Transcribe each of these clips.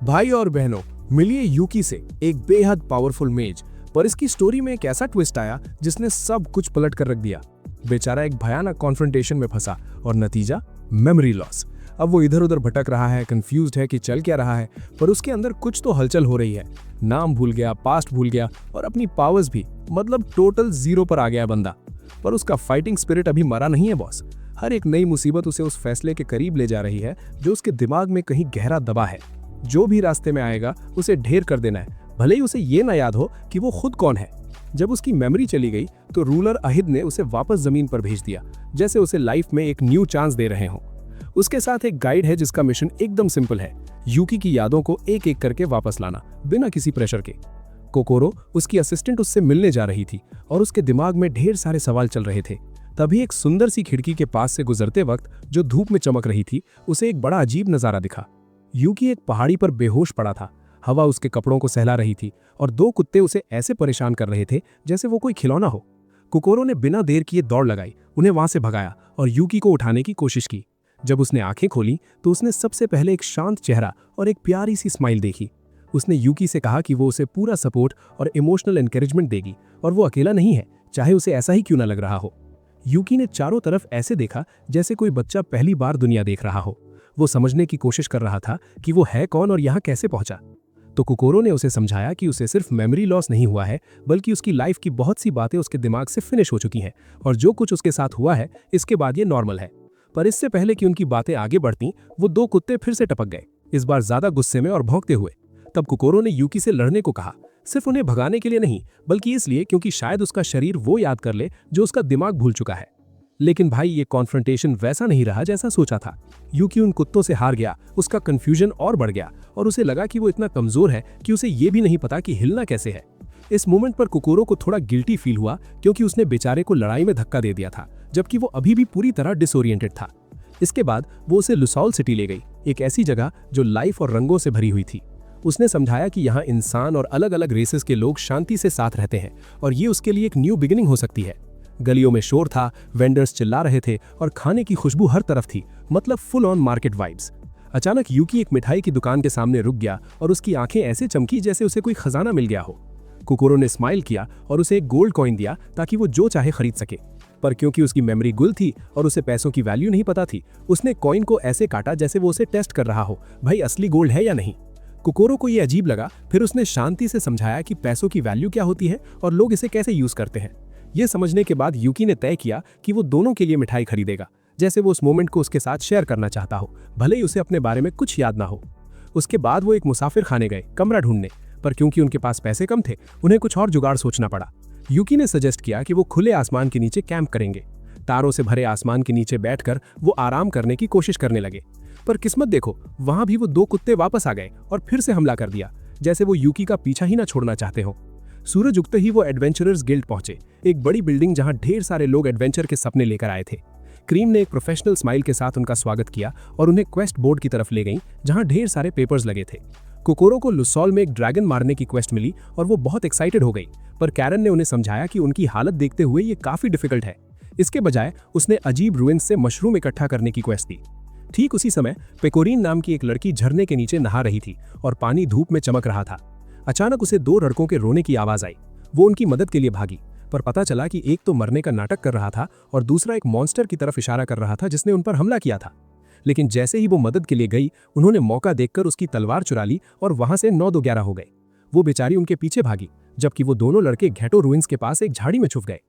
भाई और बहनों, मिलिए यूकी से, एक बेहद पावरफुल मेज। पर इसकी स्टोरी में एक ऐसा ट्विस्ट आया जिसने सब कुछ पलट कर रख दिया। बेचारा एक भयानक कॉन्फ्रंटेशन में फंसा और नतीजा मेमोरी लॉस। अब वो इधर उधर भटक रहा है, कंफ्यूज्ड है कि चल क्या रहा है, पर उसके अंदर कुछ तो हलचल हो रही है। नाम भूल गया, पास्ट भूल गया और अपनी पावर्स भी, मतलब टोटल जीरो पर आ गया बंदा। पर उसका फाइटिंग स्पिरिट अभी मरा नहीं है बॉस। हर एक नई मुसीबत उसे उस फैसले के करीब ले जा रही है जो उसके दिमाग में कहीं गहरा दबा है। जो भी रास्ते में आएगा उसे ढेर कर देना है, भले ही उसे ये ना याद हो कि वो खुद कौन है। जब उसकी मेमोरी चली गई तो रूलर अहिद ने उसे वापस जमीन पर भेज दिया, जैसे उसे लाइफ में एक न्यू चांस दे रहे हों। उसके साथ एक गाइड है जिसका मिशन एकदम सिंपल है, यूकी की यादों को एक एक करके वापस लाना, बिना किसी प्रेशर के। कोकोरो, उसकी असिस्टेंट, उससे मिलने जा रही थी और उसके दिमाग में ढेर सारे सवाल चल रहे थे। तभी एक सुंदर सी खिड़की के पास से गुजरते वक्त, जो धूप में चमक रही थी, उसे एक बड़ा अजीब नजारा दिखा। यूकी एक पहाड़ी पर बेहोश पड़ा था। हवा उसके कपड़ों को सहला रही थी और दो कुत्ते उसे ऐसे परेशान कर रहे थे जैसे वो कोई खिलौना हो। कोकोरो ने बिना देर किए दौड़ लगाई, उन्हें वहां से भगाया और यूकी को उठाने की कोशिश की। जब उसने आंखें खोली तो उसने सबसे पहले एक शांत चेहरा और एक प्यारी सी स्माइल देखी। उसने यूकी से कहा कि वो उसे पूरा सपोर्ट और इमोशनल एनकरेजमेंट देगी और वो अकेला नहीं है, चाहे उसे ऐसा ही क्यों ना लग रहा हो। यूकी ने चारों तरफ ऐसे देखा जैसे कोई बच्चा पहली बार दुनिया देख रहा हो। वो समझने की कोशिश कर रहा था कि वो है कौन और यहाँ कैसे पहुंचा। तो कोकोरो ने उसे समझाया कि उसे सिर्फ मेमोरी लॉस नहीं हुआ है, बल्कि उसकी लाइफ की बहुत सी बातें उसके दिमाग से फिनिश हो चुकी हैं और जो कुछ उसके साथ हुआ है इसके बाद ये नॉर्मल है। पर इससे पहले कि उनकी बातें आगे बढ़ती, वो दो कुत्ते फिर से टपक गए, इस बार ज्यादा गुस्से में और भौंकते हुए। तब कोकोरो ने यूकी से लड़ने को कहा, सिर्फ उन्हें भगाने के लिए नहीं, बल्कि इसलिए क्योंकि शायद उसका शरीर वो याद कर ले जो उसका दिमाग भूल चुका है। लेकिन भाई, ये कॉन्फ्रंटेशन वैसा नहीं रहा जैसा सोचा था। यूकी उन कुत्तों से हार गया, उसका कंफ्यूजन और बढ़ गया और उसे लगा कि वो इतना कमजोर है कि उसे ये भी नहीं पता कि हिलना कैसे है। इस मोमेंट पर कोकोरो को थोड़ा गिल्टी फील हुआ, क्योंकि उसने बेचारे को लड़ाई में धक्का दे दिया था, जबकि वो अभी भी पूरी तरह डिसोरिएंटेड था। इसके बाद वो उसे लुसौल सिटी ले गई, एक ऐसी जगह जो लाइफ और रंगों से भरी हुई थी। उसने समझाया कि यहाँ इंसान और अलग अलग रेसेस के लोग शांति से साथ रहते हैं और ये उसके लिए एक न्यू बिगिनिंग हो सकती है। गलियों में शोर था, वेंडर्स चिल्ला रहे थे और खाने की खुशबू हर तरफ थी, मतलब फुल ऑन मार्केट वाइब्स। अचानक यूकी एक मिठाई की दुकान के सामने रुक गया और उसकी आंखें ऐसे चमकी जैसे उसे कोई खजाना मिल गया हो। कोकोरो ने स्माइल किया और उसे एक गोल्ड कॉइन दिया ताकि वो जो चाहे खरीद सके। पर क्योंकि उसकी मेमोरी गुल थी और उसे पैसों की वैल्यू नहीं पता थी, उसने कॉइन को ऐसे काटा जैसे वो उसे टेस्ट कर रहा हो, भाई असली गोल्ड है या नहीं। कोकोरो को ये अजीब लगा, फिर उसने शांति से समझाया कि पैसों की वैल्यू क्या होती है और लोग इसे कैसे यूज करते हैं। ये समझने के बाद यूकी ने तय किया कि वो दोनों के लिए मिठाई खरीदेगा, जैसे वो उस मोमेंट को उसके साथ शेयर करना चाहता हो, भले ही उसे अपने बारे में कुछ याद ना हो। उसके बाद वो एक मुसाफिर खाने गए कमरा ढूंढने, पर क्योंकि उनके पास पैसे कम थे, उन्हें कुछ और जुगाड़ सोचना पड़ा। यूकी ने सजेस्ट किया कि वो खुले आसमान के नीचे कैंप करेंगे। तारों से भरे आसमान के नीचे बैठकर वो आराम करने की कोशिश करने लगे। पर किस्मत देखो, वहां भी वो दो कुत्ते वापस आ गए और फिर से हमला कर दिया, जैसे वो यूकी का पीछा ही ना छोड़ना चाहते हो। सूरज उगते ही वो एडवेंचरर्स गिल्ड पहुंचे, एक बड़ी बिल्डिंग जहां ढेर सारे लोग एडवेंचर के सपने लेकर आए थे। क्रीम ने एक प्रोफेशनल स्माइल के साथ उनका स्वागत किया और उन्हें क्वेस्ट बोर्ड की तरफ ले गई, जहां ढेर सारे पेपर्स लगे थे। कोकोरो को लुसौल में एक ड्रैगन मारने की क्वेस्ट मिली और वो बहुत एक्साइटेड हो गई, पर कैरन ने उन्हें समझाया कि उनकी हालत देखते हुए ये काफी डिफिकल्ट है। इसके बजाय उसने अजीब रुइंस से मशरूम इकट्ठा करने की क्वेस्ट दी। ठीक उसी समय पेकोरीन नाम की एक लड़की झरने के नीचे नहा रही थी और पानी धूप में चमक रहा था। अचानक उसे दो लड़कों के रोने की आवाज आई। वो उनकी मदद के लिए भागी, पर पता चला कि एक तो मरने का नाटक कर रहा था और दूसरा एक मॉन्स्टर की तरफ इशारा कर रहा था जिसने उन पर हमला किया था। लेकिन जैसे ही वो मदद के लिए गई, उन्होंने मौका देखकर उसकी तलवार चुरा ली और वहां से 9-2-11 हो गए। वो बेचारी उनके पीछे भागी, जबकि वो दोनों लड़के घेटो रुइंस के पास एक झाड़ी में छुप गए।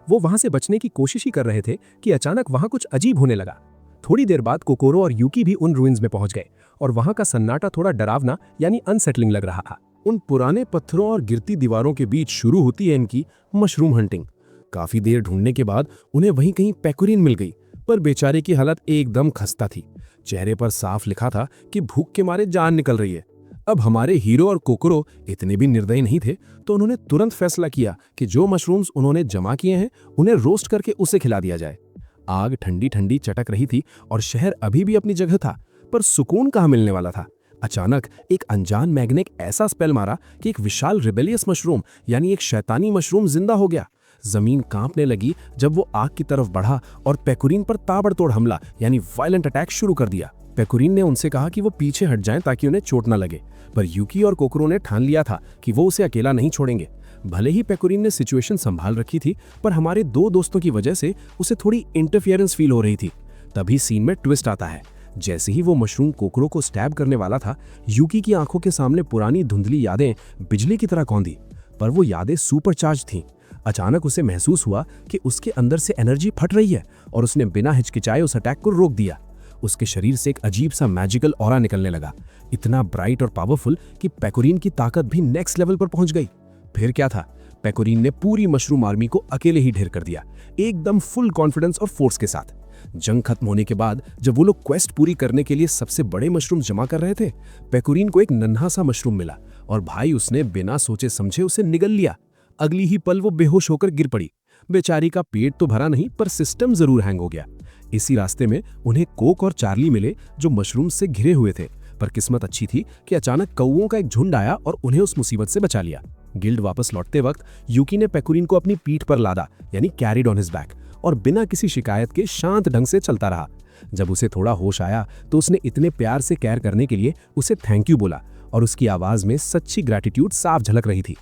वो वहां से बचने की कोशिश ही कर रहे थे कि अचानक वहां कुछ अजीब होने लगा। थोड़ी देर बाद कोकोरो और यूकी भी उन रुइंस में पहुंच गए और वहां का सन्नाटा थोड़ा डरावना यानी अनसेटलिंग लग रहा था। उन पुराने पत्थरों और गिरती दीवारों के बीच शुरू होती है इनकी मशरूम हंटिंग। काफी देर ढूंढने के बाद उन्हें वहीं कहीं पेकोरीन मिल गई, पर बेचारे की हालत एकदम खस्ता थी। चेहरे पर साफ लिखा था कि भूख के मारे जान निकल रही है। अब हमारे हीरो और कोकोरो इतने भी निर्दयी नहीं थे, तो उन्होंने तुरंत फैसला किया कि जो मशरूम्स उन्होंने जमा किए हैं उन्हें रोस्ट करके उसे खिला दिया जाए। आग ठंडी ठंडी चटक रही थी और शहर अभी भी अपनी जगह था, पर सुकून कहाँ मिलने वाला था। अचानक एक अनजान मैग ने एक ऐसा स्पेल मारा कि एक विशाल रिबेलियस मशरूम यानी एक शैतानी मशरूम जिंदा हो गया। जमीन कांपने लगी जब वो आग की तरफ बढ़ा और पेकोरीन पर ताबड़तोड़ हमला यानी वायलेंट अटैक शुरू कर दिया। पेकोरिन ने उनसे कहा कि वो पीछे हट जाएं ताकि उन्हें चोट न लगे, पर यूकी और कोकरो ने ठान लिया था कि वो उसे अकेला नहीं छोड़ेंगे। भले ही पेकोरिन ने सिचुएशन संभाल रखी थी, पर हमारे दो दोस्तों की वजह से उसे थोड़ी इंटरफियरेंस फील हो रही थी। तभी सीन में ट्विस्ट आता है। जैसे ही वो मशरूम कोकरो को स्टैब करने वाला था, यूकी की आंखों के सामने पुरानी धुंधली यादें बिजली की तरह कौंधी, पर वो यादें सुपरचार्ज थीं। अचानक उसे महसूस हुआ कि उसके अंदर से एनर्जी फट रही है और उसने बिना हिचकिचाए उस अटैक को रोक दिया। उसके शरीर से एक अजीब सा मैजिकल ऑरा निकलने लगा, इतना ब्राइट और पावरफुल कि पेकोरिन की ताकत भी नेक्स्ट लेवल पर पहुंच गई। फिर क्या था, पेकोरिन ने पूरी मशरूम आर्मी को अकेले ही ढेर कर दिया, एकदम फुल कॉन्फिडेंस और फोर्स के साथ। जंग खत्म होने के बाद जब वो लोग क्वेस्ट पूरी करने के लिए सबसे बड़े मशरूम जमा कर रहे थे, पेकोरिन को एक नन्हा सा मशरूम मिला और भाई उसने बिना सोचे समझे उसे निगल लिया। अगली ही पल वो बेहोश होकर गिर पड़ी। बेचारी का पेट तो भरा नहीं, पर सिस्टम जरूर हैंग हो गया। इसी रास्ते में उन्हें कोक और चार्ली मिले जो मशरूम से घिरे हुए थे, पर किस्मत अच्छी थी कि अचानक कौओं का एक झुंड आया और उन्हें उस मुसीबत से बचा लिया। गिल्ड वापस लौटते वक्त यूकी ने पेकोरिन को अपनी पीठ पर लादा, यानी कैरिड ऑन हिज बैक, और बिना किसी शिकायत के शांत ढंग से चलता रहा। जब उसे थोड़ा होश आया तो उसने इतने प्यार से केयर करने के लिए उसे थैंक यू बोला और उसकी आवाज में सच्ची ग्रैटिट्यूड साफ झलक रही थी।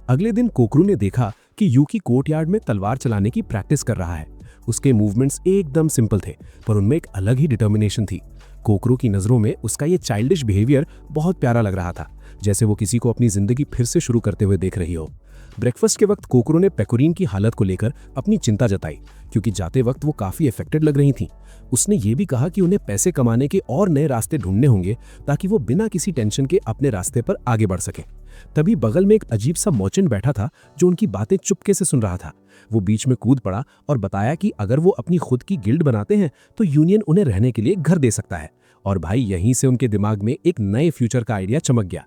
अगले दिन कोकरू ने देखा कि यूकी कोर्टयार्ड में तलवार चलाने की प्रैक्टिस कर रहा है। उसके मूवमेंट्स एकदम सिंपल थे, पर उनमें एक अलग ही डिटर्मिनेशन थी। कोकरू की नजरों में उसका ये चाइल्डिश बिहेवियर बहुत प्यारा लग रहा था, जैसे वो किसी को अपनी जिंदगी फिर से शुरू करते हुए देख रही हो। ब्रेकफास्ट के वक्त कोकरू ने पेकोरिन की हालत को लेकर अपनी चिंता जताई, क्योंकि जाते वक्त वो काफी अफेक्टेड लग रही थीं। उसने ये भी कहा कि उन्हें पैसे कमाने के और नए रास्ते ढूंढने होंगे ताकि वो बिना किसी टेंशन के अपने रास्ते पर आगे बढ़ सके। तभी बगल में एक अजीब सा मर्चेंट बैठा था जो उनकी बातें चुपके से सुन रहा था। वो बीच में कूद पड़ा और बताया कि अगर वो अपनी खुद की गिल्ड बनाते हैं तो यूनियन उन्हें रहने के लिए घर दे सकता है। और भाई यहीं से उनके दिमाग में एक नए फ्यूचर का आइडिया चमक गया।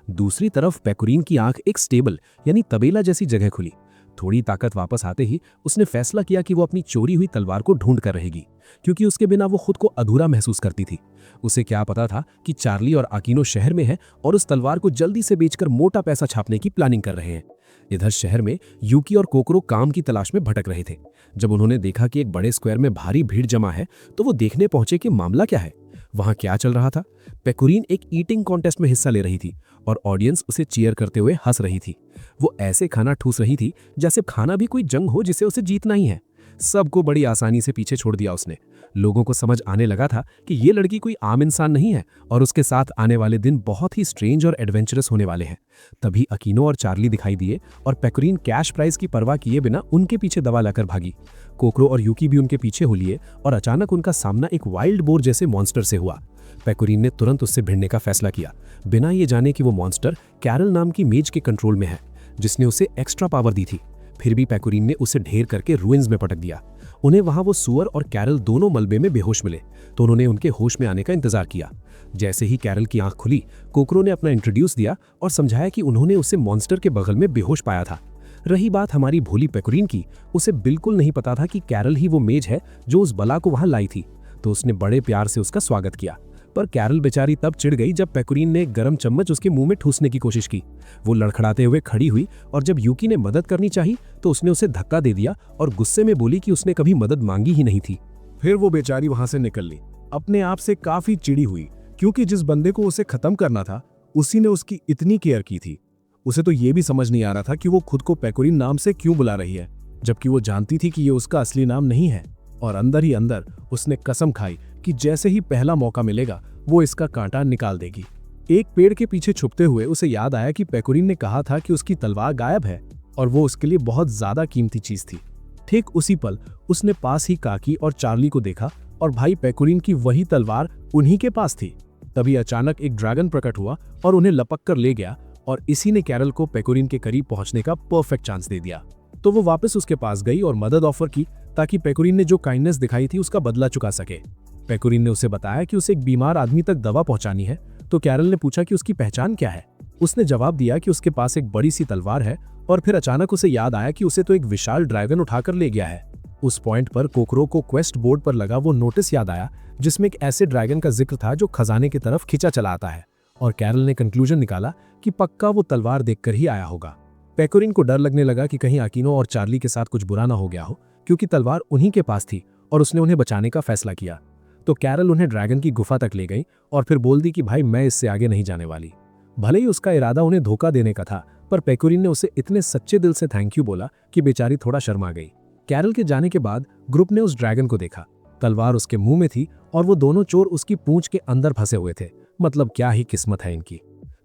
दूसरी तरफ पेकोरिन की आंख एक स्टेबल यानी तबेला जैसी जगह खुली। थोड़ी ताकत वापस आते ही उसने फैसला किया कि वो अपनी चोरी हुई तलवार को ढूंढ कर रहेगी, क्योंकि उसके बिना वो खुद को अधूरा महसूस करती थी। उसे क्या पता था कि चार्ली और आकिनो शहर में है और उस तलवार को जल्दी से बेचकर मोटा पैसा छापने की प्लानिंग कर रहे हैं। इधर शहर में यूकी और कोकरो काम की तलाश में भटक रहे थे। जब उन्होंने देखा कि एक बड़े स्क्वायर में भारी भीड़ जमा है तो वो देखने पहुंचे कि मामला क्या है, वहां क्या चल रहा था। पेकोरिन एक ईटिंग कॉन्टेस्ट में हिस्सा ले रही थी और ऑडियंस उसे चीयर करते हुए हंस रही थी। वो ऐसे खाना ठूस रही थी जैसे खाना भी कोई जंग हो जिसे उसे जीतना ही है। सबको बड़ी आसानी से पीछे छोड़ दिया उसने। लोगों को समझ आने लगा था कि ये लड़की कोई आम इंसान नहीं है और उसके साथ आने वाले दिन बहुत ही स्ट्रेंज और एडवेंचरस होने वाले हैं। तभी अकीनो और चार्ली दिखाई दिए और पेकोरिन कैश प्राइज की परवाह किए बिना उनके पीछे दवा लाकर भागी। कोकरो और यूकी भी उनके पीछे हो लिए और अचानक उनका सामना एक वाइल्ड बोर जैसे मॉन्स्टर से हुआ। पेकोरिन ने तुरंत उससे भिड़ने का फैसला किया, बिना ये जाने कि वो मॉन्स्टर कैरल नाम की मेज के कंट्रोल में है, जिसने उसे एक्स्ट्रा पावर दी थी। फिर भी पेकोरिन ने उसे ढेर करके रुइंस में पटक दिया। उन्हें वहां वो सुअर और कैरल दोनों मलबे में बेहोश मिले, तो उन्होंने उनके होश में आने का इंतजार किया। जैसे ही कैरल की आंख खुली, कोकरो ने अपना इंट्रोड्यूस दिया और समझाया कि उन्होंने उसे मॉन्स्टर के बगल में बेहोश पाया था। रही बात हमारी भोली पेकोरिन की, उसे बिल्कुल नहीं पता था कि कैरल ही वो मेज है जो उस बला को वहां लाई थी, तो उसने बड़े प्यार से उसका स्वागत किया। पर कैरल बेचारी तब चिढ़ गई जब पेकोरिन ने गरम चम्मच उसके मुंह में ठूसने की कोशिश की। वो लड़खड़ाते हुए खड़ी हुई और जब यूकी ने मदद करनी चाहिए तो उसने उसे धक्का दे दिया और गुस्से में बोली कि उसने कभी मदद मांगी ही नहीं थी। फिर वो बेचारी वहां से निकल ली, अपने आप से काफी चिड़ी हुई, क्योंकि जिस बंदे को उसे खत्म करना था उसी ने उसकी इतनी केयर की थी। उसे तो ये भी समझ नहीं आ रहा था कि वो खुद को पेकोरिन नाम से क्यों बुला रही है, जबकि वो जानती थी कि ये उसका असली नाम नहीं है। और अंदर ही अंदर उसने कसम खाई कि जैसे ही पहला मौका मिलेगा वो इसका कांटा निकाल देगी। एक पेड़ के पीछे छुपते हुए उसे याद आया कि पेकोरिन ने कहा था कि उसकी तलवार गायब है और वो उसके लिए बहुत ज्यादा कीमती चीज थी। ठीक उसी पल उसने पास ही काकी और चार्ली को देखा और भाई पेकोरिन की वही तलवार उन्हीं के पास थी। तभी अचानक एक ड्रैगन प्रकट हुआ और उन्हें लपक कर ले गया और इसी ने कैरल को पेकोरिन के करीब पहुंचने का परफेक्ट चांस दे दिया। तो वो वापस उसके पास गई और मदद ऑफर की ताकि पेकोरिन ने जो काइंडनेस दिखाई थी उसका बदला चुका सके। पेकोरिन ने उसे बताया कि उसे एक बीमार आदमी तक दवा पहुंचानी है, तो कैरल ने पूछा कि उसकी पहचान क्या है। उसने जवाब दिया कि उसके पास एक बड़ी सी तलवार है और फिर अचानक उसे याद आया कि उसे तो एक विशाल ड्रैगन उठाकर ले गया है। उस पॉइंट पर कोकरो को क्वेस्ट बोर्ड पर लगा वो नोटिस याद आया जिसमें एक ऐसे ड्रैगन का जिक्र था जो खजाने की तरफ खिंचा चला आता है, और कैरल ने कंक्लूजन निकाला कि पक्का वो तलवार देखकर ही आया होगा। पेकोरिन को डर लगने लगा कि कहीं आकिनो और चार्ली के साथ कुछ बुरा ना हो गया हो, क्योंकि तलवार उन्हीं के पास थी और उसने उन्हें बचाने का फैसला किया। तो कैरल उन्हें ड्रैगन की गुफा तक ले गई और फिर बोल दी कि भाई मैं इससे आगे नहीं जाने वाली। भले ही उसका इरादा उन्हें धोखा देने का था, पर पेकोरिन ने उसे इतने सच्चे दिल से थैंक यू बोला कि बेचारी थोड़ा शर्मा गई। कैरल के जाने के बाद ग्रुप ने उस ड्रैगन को देखा। तलवार उसके मुंह में थी और वो दोनों चोर उसकी पूंछ के अंदर फंसे हुए थे। मतलब क्या ही किस्मत है इनकी।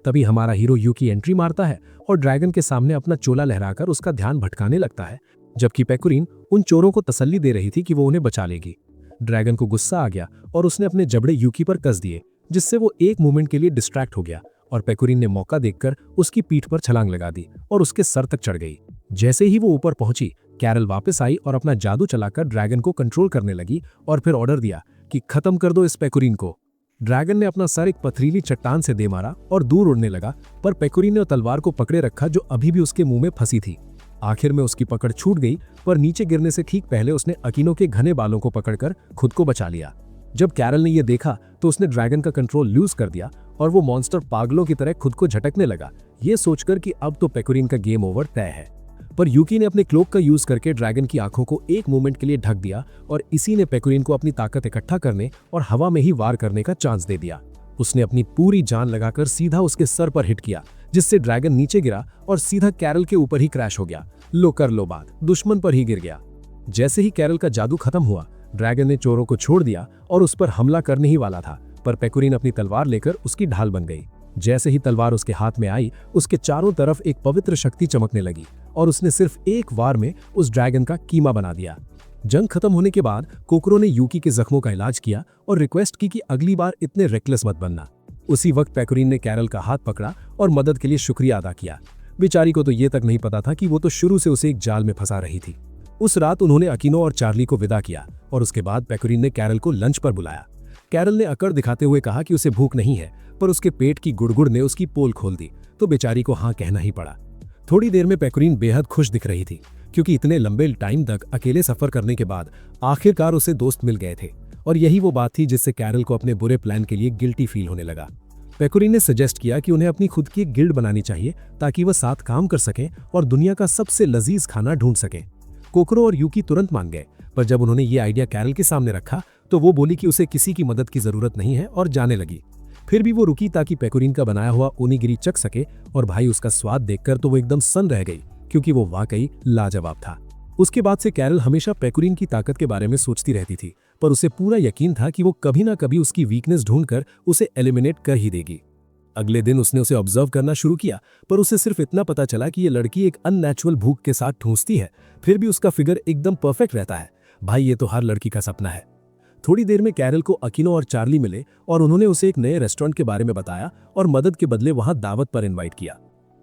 तभी हमारा हीरो यूकी एंट्री मारता है और ड्रैगन के सामने अपना चोला लहराकर उसका ध्यान भटकाने लगता है, जबकि पेकोरिन उन चोरों को तसल्ली दे रही थी कि वो उन्हें बचा लेगी। ड्रैगन को गुस्सा आ गया और उसने अपने जबड़े यूकी पर कस दिए, जिससे वो एक मोमेंट के लिए डिस्ट्रैक्ट हो गया और पेकोरिन ने मौका देखकर उसकी पीठ पर छलांग लगा दी और उसके सर तक चढ़ गई। जैसे ही वो ऊपर पहुंची, कैरल वापस आई और अपना जादू चलाकर ड्रैगन को कंट्रोल करने लगी और फिर ऑर्डर दिया कि खत्म कर दो इस पेकोरिन को। ड्रैगन ने अपना सर एक पथरीली चट्टान से दे मारा और दूर उड़ने लगा, पर पेकोरिन ने तलवार को पकड़े रखा जो अभी भी उसके मुंह में फंसी थी। आखिर में उसकी पकड़ छूट गई, पर नीचे गिरने से ठीक पहले उसने अकीनो के घने बालों को पकड़कर खुद को बचा लिया। जब कैरल ने यह देखा तो उसने ड्रैगन का कंट्रोल लूज कर दिया और वो मॉन्स्टर पागलों की तरह खुद को झटकने लगा, ये सोचकर कि अब तो पेकोरिन का गेम ओवर तय है। पर यूकी ने अपने क्लोक का यूज करके ड्रैगन की आंखों को एक मोमेंट के लिए ढक दिया और इसी ने पेकोरिन को अपनी ताकत इकट्ठा करने और हवा में ही वार करने का चांस दे दिया। उसने अपनी पूरी जान लगाकर सीधा उसके सर पर हिट किया, जिससे ड्रैगन नीचे गिरा और सीधा कैरल के ऊपर ही क्रैश हो गया। लो कर लो बात, दुश्मन पर ही गिर गया। जैसे ही कैरल का जादू खत्म हुआ, ड्रैगन ने चोरों को छोड़ दिया और उस पर हमला करने ही वाला था, पर पेकोरिन अपनी तलवार लेकर उसकी ढाल बन गई। जैसे ही तलवार उसके हाथ में आई, उसके चारों तरफ एक पवित्र शक्ति चमकने लगी और उसने सिर्फ एक वार में उस ड्रैगन का कीमा बना दिया। जंग खत्म होने के बाद कोकरो ने यूकी के जख्मों का इलाज किया और रिक्वेस्ट की कि अगली बार इतने रेकलेस मत बनना। उसी वक्त पेकोरिन ने कैरल का हाथ पकड़ा और मदद के लिए शुक्रिया अदा किया। बेचारी को तो ये तक नहीं पता था कि वो तो शुरू से उसे एक जाल में फंसा रही थी। उस रात उन्होंने अकीनो और चार्ली को विदा किया और उसके बाद पेकोरिन ने कैरल को लंच पर बुलाया। कैरल ने अकड़ दिखाते हुए कहा कि उसे भूख नहीं है, पर उसके पेट की गुड़गुड़ ने उसकी पोल खोल दी, तो बेचारी को हाँ कहना ही पड़ा। थोड़ी देर में पेकोरिन बेहद खुश दिख रही थी, क्योंकि इतने लंबे टाइम तक अकेले सफर करने के बाद आखिरकार उसे दोस्त मिल गए थे, और यही वो बात थी जिससे कैरल को अपने बुरे प्लान के लिए गिल्टी फील होने लगा। पेकोरिन ने सजेस्ट किया कि उन्हें अपनी खुद की एक गिल्ड बनानी चाहिए ताकि वह साथ काम कर सकें और दुनिया का सबसे लजीज खाना ढूंढ सकें। कोकरो और यूकी तुरंत मान गए, पर जब उन्होंने ये आइडिया कैरल के सामने रखा तो वो बोली कि उसे किसी की मदद की जरूरत नहीं है और जाने लगी। फिर भी वो रुकी ताकि पेकोरिन का बनाया हुआ ओनिगिरी चख सके, और भाई उसका स्वाद देखकर तो वो एकदम सन्न रह गई, क्योंकि वो वाकई लाजवाब था। उसके बाद से कैरल हमेशा पेकोरिन की ताकत के बारे में सोचती रहती थी, पर उसे पूरा यकीन था कि वो कभी ना कभी उसकी वीकनेस ढूंढकर उसे एलिमिनेट कर ही देगी। अगले दिन उसने उसे ऑब्जर्व करना शुरू किया, पर उसे सिर्फ इतना पता चला कि ये लड़की एक अननेचुरल भूख के साथ ठूंसती है, फिर भी उसका फिगर एकदम परफेक्ट रहता है। भाई ये तो हर लड़की का सपना है। थोड़ी देर में कैरल को अकीनो और चार्ली मिले और उन्होंने उसे एक नए रेस्टोरेंट के बारे में बताया और मदद के बदले वहां दावत पर इनवाइट किया।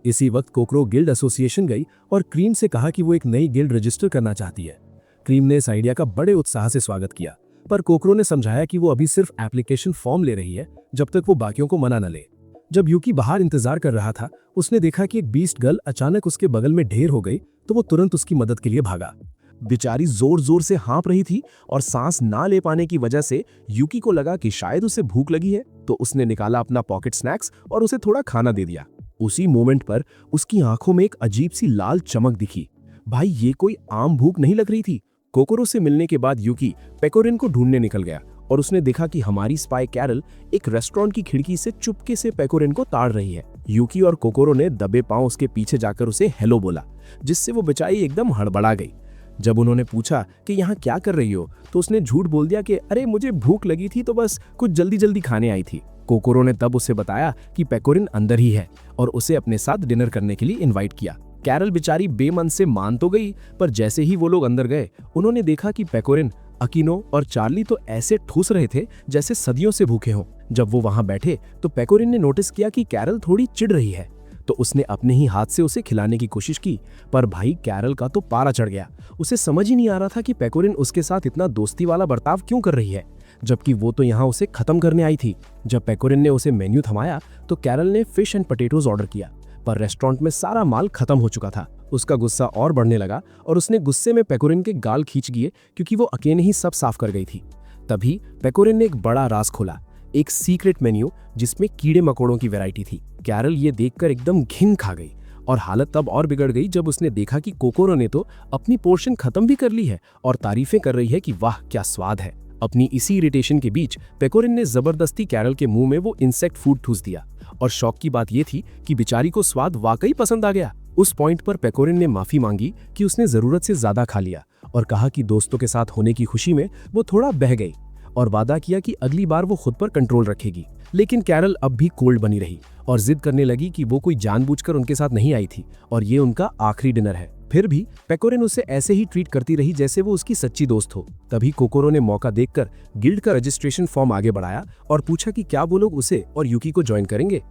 इसी वक्त कोकरो गिल्ड एसोसिएशन गई और क्रीम से कहा कि वो एक नई गिल्ड रजिस्टर करना चाहती है। क्रीम ने इस आइडिया का बड़े उत्साह से स्वागत किया, पर कोकरो ने समझाया कि वो अभी सिर्फ एप्लीकेशन फॉर्म ले रही है, जब तक वो बाकियों को मना न ले। जब यूकी बाहर इंतजार कर रहा था, उसने देखा कि एक बीस्ट गर्ल अचानक उसके बगल में ढेर हो गई, तो वो तुरंत उसकी मदद के लिए भागा। बेचारी जोर जोर से हाँप रही थी और सांस ना ले पाने की वजह से यूकी को लगा कि शायद उसे भूख लगी है, तो उसने निकाला अपना पॉकेट स्नैक्स और उसे थोड़ा खाना दे दिया। उसी मोमेंट पर उसकी आंखों में एक अजीब सी लाल चमक दिखी। भाई ये कोई आम भूख नहीं लग रही थी। कोकोरो से मिलने के बाद यूकी पेकोरिन को ढूंढने निकल गया और उसने देखा कि हमारी स्पाई कैरल एक रेस्टोरेंट की खिड़की से चुपके से पेकोरिन को ताड़ रही है। यूकी और कोकोरो ने दबे पांव उसके पीछे जाकर उसे हेलो बोला, जिससे वो बेचारी एकदम हड़बड़ा गई। जब उन्होंने पूछा कि यहाँ क्या कर रही हो, तो उसने झूठ बोल दिया कि अरे मुझे भूख लगी थी तो बस कुछ जल्दी जल्दी खाने आई थी। कोकोरो ने तब उसे बताया कि पेकोरिन अंदर ही है और उसे अपने साथ डिनर करने के लिए इनवाइट किया। कैरल बेचारी बेमन से मान तो गई, पर जैसे ही वो लोग अंदर गए, उन्होंने देखा कि पेकोरिन, अकीनो और चार्ली तो ऐसे ठूस रहे थे जैसे सदियों से भूखे हों। जब वो वहां बैठे तो पेकोरिन ने नोटिस किया कि कैरल थोड़ी चिढ़ रही है, तो उसने अपने ही हाथ से उसे खिलाने की कोशिश की, पर भाई कैरल का तो पारा चढ़ गया। उसे समझ ही नहीं आ रहा था कि पेकोरिन उसके साथ इतना दोस्ती वाला बर्ताव क्यों कर रही है, जबकि वो तो यहाँ उसे खत्म करने आई थी। जब पेकोरिन ने उसे मेन्यू थमाया तो कैरल ने फिश एंड पोटैटोज ऑर्डर किया, पर रेस्टोरेंट में सारा माल खत्म हो चुका था। उसका गुस्सा और बढ़ने लगा और उसने गुस्से में पेकोरिन के गाल खींच दिए, क्योंकि वो अकेले ही सब साफ कर गई थी। तभी पेकोरिन ने एक बड़ा राज खोला, एक सीक्रेट मेन्यू जिसमें कीड़े मकोड़ों की वैरायटी थी। कैरल ये देखकर एकदम घिन खा गई और हालत तब और बिगड़ गई जब उसने देखा कि कोकोरो ने तो अपनी पोर्शन खत्म भी कर ली है और तारीफें कर रही है कि वाह क्या स्वाद है। अपनी इसी इरिटेशन के बीच पेकोरिन ने जबरदस्ती कैरल के मुंह में वो इंसेक्ट फूड ठूस दिया और शौक की बात ये थी कि बेचारी को स्वाद वाकई पसंद आ गया। उस पॉइंट पर पेकोरिन ने माफी मांगी कि उसने जरूरत से ज्यादा खा लिया और कहा कि दोस्तों के साथ होने की खुशी में वो थोड़ा बह गई और वादा किया कि अगली बार वो खुद पर कंट्रोल रखेगी। लेकिन कैरल अब भी कोल्ड बनी रही और जिद करने लगी कि वो कोई जानबूझकर उनके साथ नहीं आई थी और ये उनका आखिरी डिनर है। फिर भी पेकोरिन उसे ऐसे ही ट्रीट करती रही जैसे वो उसकी सच्ची दोस्त हो। तभी कोकोरो ने मौका देखकर गिल्ड का रजिस्ट्रेशन फॉर्म आगे बढ़ाया और पूछा कि क्या वो लोग उसे और यूकी को ज्वाइन करेंगे।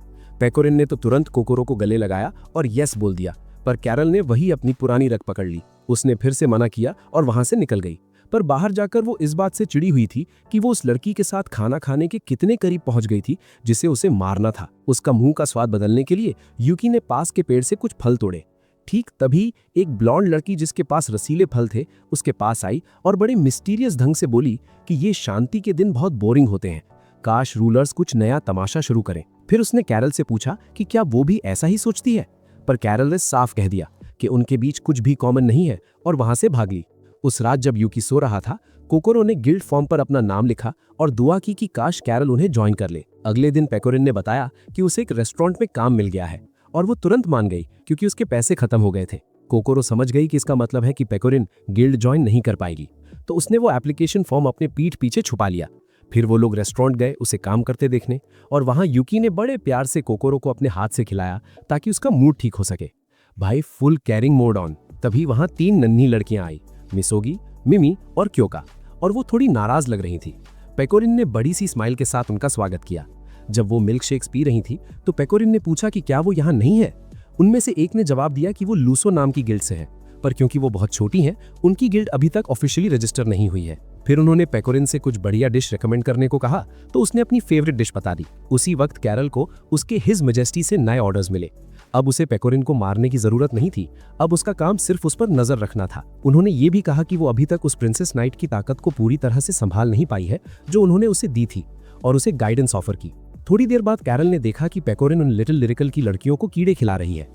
पेकोरिन ने तो तुरंत कोकोरो को गले लगाया और यस बोल दिया, पर कैरल ने वही अपनी पुरानी रग पकड़ ली। उसने फिर से मना किया और वहां से निकल गई। पर बाहर जाकर वो इस बात से चिड़ी हुई थी कि वो उस लड़की के साथ खाना खाने के कितने करीब पहुंच गई थी जिसे उसे मारना था। उसका मुंह का स्वाद बदलने के लिए यूकी ने पास के पेड़ से कुछ फल तोड़े। ठीक तभी एक ब्लॉन्ड लड़की जिसके पास रसीले फल थे उसके पास आई और बड़े मिस्टीरियस ढंग से बोली कि ये शांति के दिन बहुत बोरिंग होते हैं, काश रूलर्स कुछ नया तमाशा शुरू करें। फिर उसने कैरल से पूछा कि क्या वो भी ऐसा ही सोचती है, पर कैरल ने साफ कह दिया कि उनके बीच कुछ भी कॉमन नहीं है और वहां से भाग ली। उस रात जब यूकी सो रहा था, कोकोरो ने गिल्ड फॉर्म पर अपना नाम लिखा और दुआ की कि काश कैरल उन्हें ज्वाइन कर ले। अगले दिन पेकोरिन ने बताया कि उसे एक रेस्टोरेंट में काम मिल गया है और वो तुरंत मान गई क्योंकि उसके पैसे खत्म हो गए थे। कोकोरो समझ गई कि इसका मतलब है कि पेकोरिन गिल्ड ज्वाइन नहीं कर पाएगी, तो उसने वो एप्लीकेशन फॉर्म अपने पीठ पीछे छुपा लिया। फिर वो लोग रेस्टोरेंट गए उसे काम करते देखने और वहां यूकी ने बड़े प्यार से कोकोरो को अपने हाथ से खिलाया ताकि उसका मूड ठीक हो सके। भाई फुल कैरिंग मोड ऑन। तभी वहां 3 नन्ही लड़कियां आई, मिसोगी, मिमी और क्योका, और वो थोड़ी नाराज लग रही थी। पेकोरिन ने बड़ी सी स्माइल के साथ उनका स्वागत किया। जब वो मिल्क शेक्स पी रही थी तो पेकोरिन ने पूछा कि क्या वो यहाँ नहीं है। उनमें से एक ने जवाब दिया कि वो लूसो नाम की गिल्ड से है, पर क्योंकि वो बहुत छोटी हैं, उनकी गिल्ड अभी तक ऑफिशियली रजिस्टर नहीं हुई है। फिर उन्होंने पेकोरिन से कुछ बढ़िया डिश रेकमेंड करने को कहा तो उसने अपनी फेवरेट डिश बता दी। उसी वक्त कैरल को उसके हिज मेजेस्टी से नए ऑर्डर्स मिले। अब उसे पेकोरिन को मारने की जरूरत नहीं थी, अब उसका काम सिर्फ उस पर नजर रखना था। उन्होंने ये भी कहा कि वो अभी तक उस प्रिंसेस नाइट की ताकत को पूरी तरह से संभाल नहीं पाई है जो उन्होंने उसे दी थी, और उसे गाइडेंस ऑफर की। थोड़ी देर बाद कैरल ने देखा कि पेकोरिन उन लिटिल लिरिकल की लड़कियों को कीड़े खिला रही है।